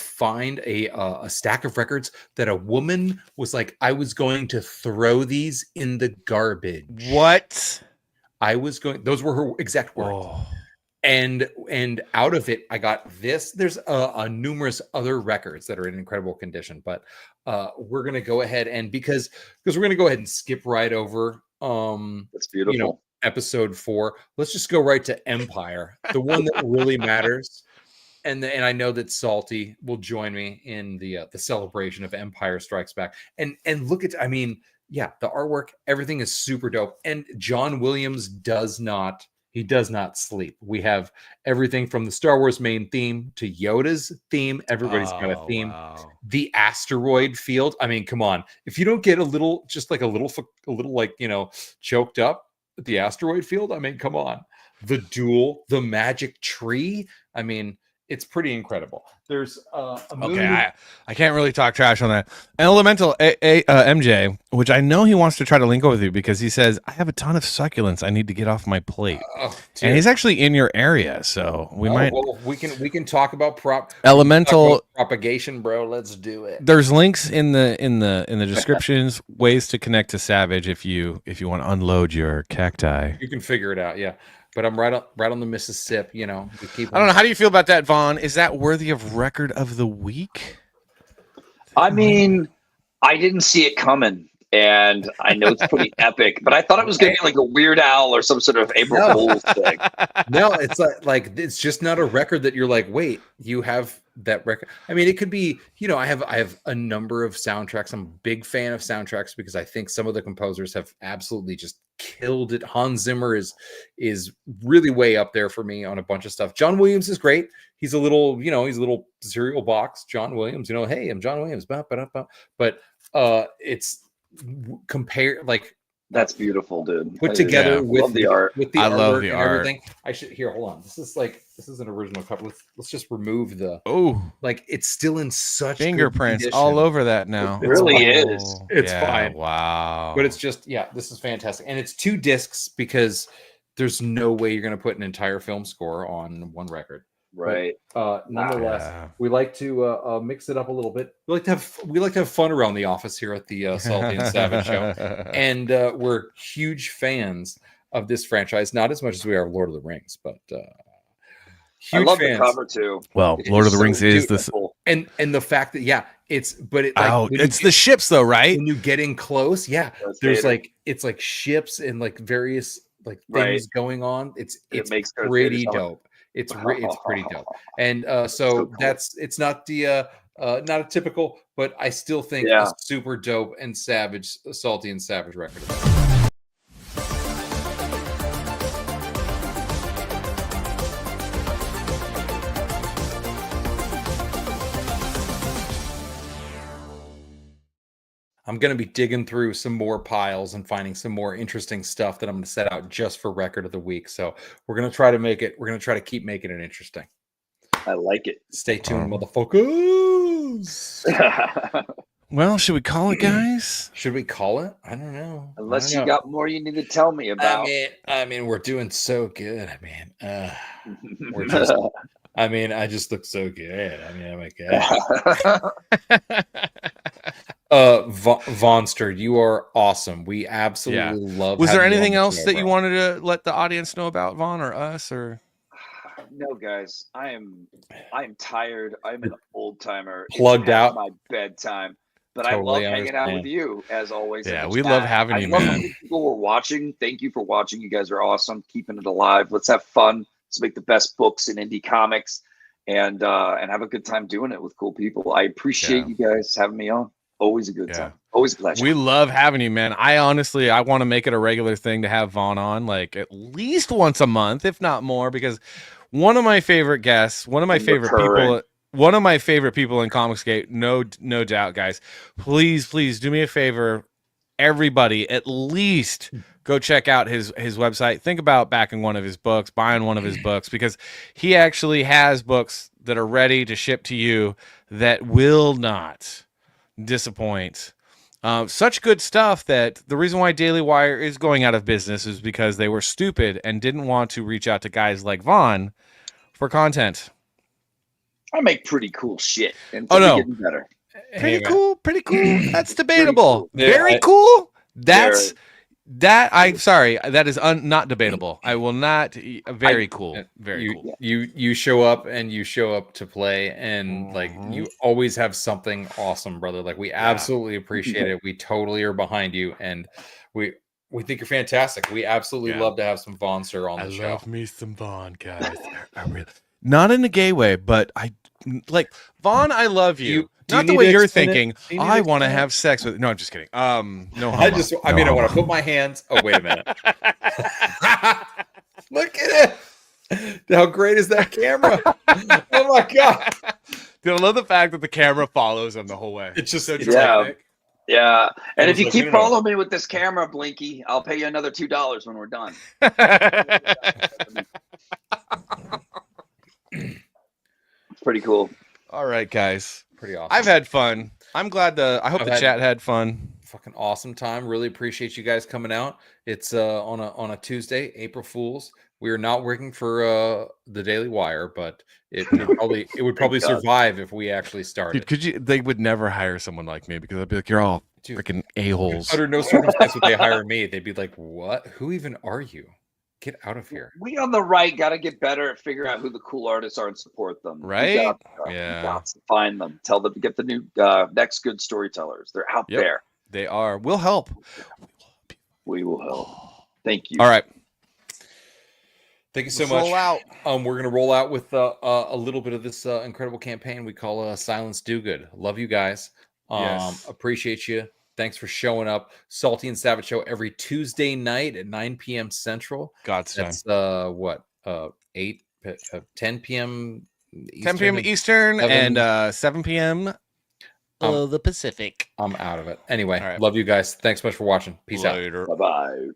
stack of records that a woman was like, I was going to throw these in the garbage. What? Those were her exact words. Oh. And out of it, I got this. There's numerous other records that are in incredible condition, but we're gonna go ahead and because we're gonna go ahead and skip right over. That's beautiful. Episode 4. Let's just go right to Empire, the one that really matters. And I know that Salty will join me in the celebration of Empire Strikes Back. And look at, the artwork, everything is super dope. And John Williams does not He does not sleep. We have everything from the Star Wars main theme to Yoda's theme. Everybody's got a theme. Wow. The asteroid field. I mean, come on. If you don't get a little like, choked up at the asteroid field, I mean, come on. The duel, the magic tree. I mean, it's pretty incredible. There's a movie. Okay, I can't really talk trash on that. Elemental MJ, which I know he wants to try to link up with you because he says, I have a ton of succulents I need to get off my plate. And he's actually in your area, so we might. Well, we can talk about Elemental propagation, bro. Let's do it. There's links in the descriptions, ways to connect to Savage if you want to unload your cacti. You can figure it out, yeah. But I'm right on the Mississippi, We keep. I don't know. How do you feel about that, Vaughn? Is that worthy of record of the week? I mean, I didn't see it coming, and I know it's pretty epic, but I thought it was going to be like a Weird Al or some sort of April Fool's thing. No, it's like it's just not a record that you're like, wait, you have that record. I mean, it could be, I have a number of soundtracks. I'm a big fan of soundtracks because I think some of the composers have absolutely just killed it. Hans Zimmer is really way up there for me on a bunch of stuff. John Williams is great. He's a little, he's a little cereal box. John Williams, hey, I'm John Williams. But it's compare like that's beautiful, dude. Put together with the art, I love the and art. Everything. I should here. Hold on. This is an original cover. Let's just remove the. Oh, like it's still in such fingerprints all over that now. It really is. It's yeah, fine. Wow. But it's just this is fantastic, and it's 2 discs because there's no way you're going to put an entire film score on one record. Right. But, nonetheless, we like to mix it up a little bit. We like to have fun around the office here at the Salty and Savage show, and we're huge fans of this franchise. Not as much as we are Lord of the Rings, but I love the cover too. Well, Lord of the Rings is this, and the fact that it's it's the ships though, right? When you get in close, there's like it's like ships and like various like things going on. It makes pretty dope. It's pretty dope, and so cool. It's not the not a typical, but I still think a super dope and savage, salty and savage record. I'm going to be digging through some more piles and finding some more interesting stuff that I'm going to set out just for record of the week. So we're going to try to keep making it interesting. I like it. Stay tuned, motherfuckers. Well, should we call it, guys? Should we call it? I don't know. Unless you got more you need to tell me about. I mean, we're doing so good. We're just. I just look so good. Oh my god. Vonster, you are awesome. We absolutely love. Was there anything else that you wanted to let the audience know about, Vaughn, or us, or? No, guys. I am tired. I'm an old timer. Plugged out. My bedtime. But totally I love hanging out with you as always. Yeah, we love having you, man. People were watching. Thank you for watching. You guys are awesome. Keeping it alive. Let's have fun. Let's make the best books in indie comics, and have a good time doing it with cool people. I appreciate you guys having me on. Always a good time. Always a pleasure. We love having you, man. I want to make it a regular thing to have Vaughn on, like at least once a month, if not more, because one of my favorite guests, one of my favorite people in Comicsgate, no doubt, guys. Please do me a favor, everybody, at least go check out his website. Think about backing one of his books, buying one of his books, because he actually has books that are ready to ship to you that will not disappoint. Such good stuff that the reason why Daily Wire is going out of business is because they were stupid and didn't want to reach out to guys like Vaughn for content. I make pretty cool shit. And getting better. Pretty cool. That's debatable. Cool. Very cool. That is not debatable. I will not. Very cool. Cool. You show up and you show up to play, and like you always have something awesome, brother. Like we absolutely appreciate it. We totally are behind you, and we think you're fantastic. We absolutely love to have some Vaughn sir on the show. I love me some Vaughn, guys. I really, not in a gay way, but I like Vaun. I love you. Not the way you're thinking. I want to have sex with. No, I'm just kidding. No. I want to put my hands. Oh, wait a minute. Look at it. How great is that camera? Oh my god. Dude, I love the fact that the camera follows him the whole way. It's just so dramatic. Yeah. And if you like, keep no, no. following me with this camera, Blinky, I'll pay you another $2 when we're done. It's pretty cool. All right, guys. Pretty awesome. I've had fun. I'm glad I hope I've the had- chat had fun. Fucking awesome time. Really appreciate you guys coming out. It's on a Tuesday, April Fools. We are not working for the Daily Wire, but it would probably survive if we actually started. Dude, they would never hire someone like me because I'd be like, you're all freaking a-holes. Under no circumstance would they hire me. They'd be like, what? Who even are you? Get out of here. We on the right got to get better at figuring out who the cool artists are and support them. Right? We Yeah. got to find them. Tell them to get the new next good storytellers. They're out there. They are. We'll help. We will help. Thank you. All right. Thank you so Let's much. roll out. We're gonna roll out with a little bit of this incredible campaign we call Silence Do Good. Love you guys. Yes. Appreciate you. Thanks for showing up. Salty and Savage Show every Tuesday night at 9 p.m. Central. God's time. That's 10 p.m. Eastern, 10 p.m. Eastern 7 and 7 p.m. The Pacific. I'm out of it. Anyway, All right. love you guys. Thanks so much for watching. Peace out. Later. Bye-bye.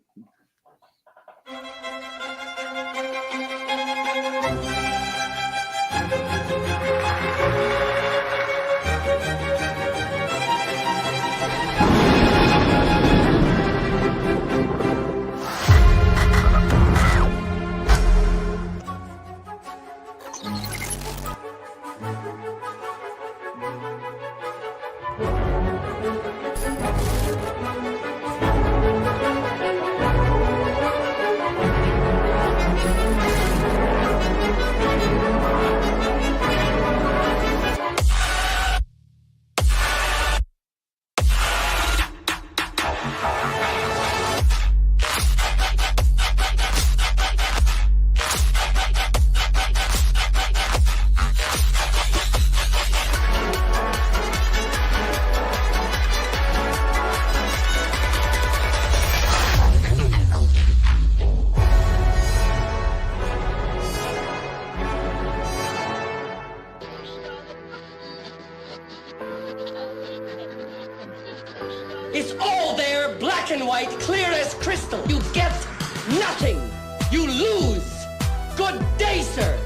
It's all there, black and white, clear as crystal. You get nothing. You lose. Good day, sir.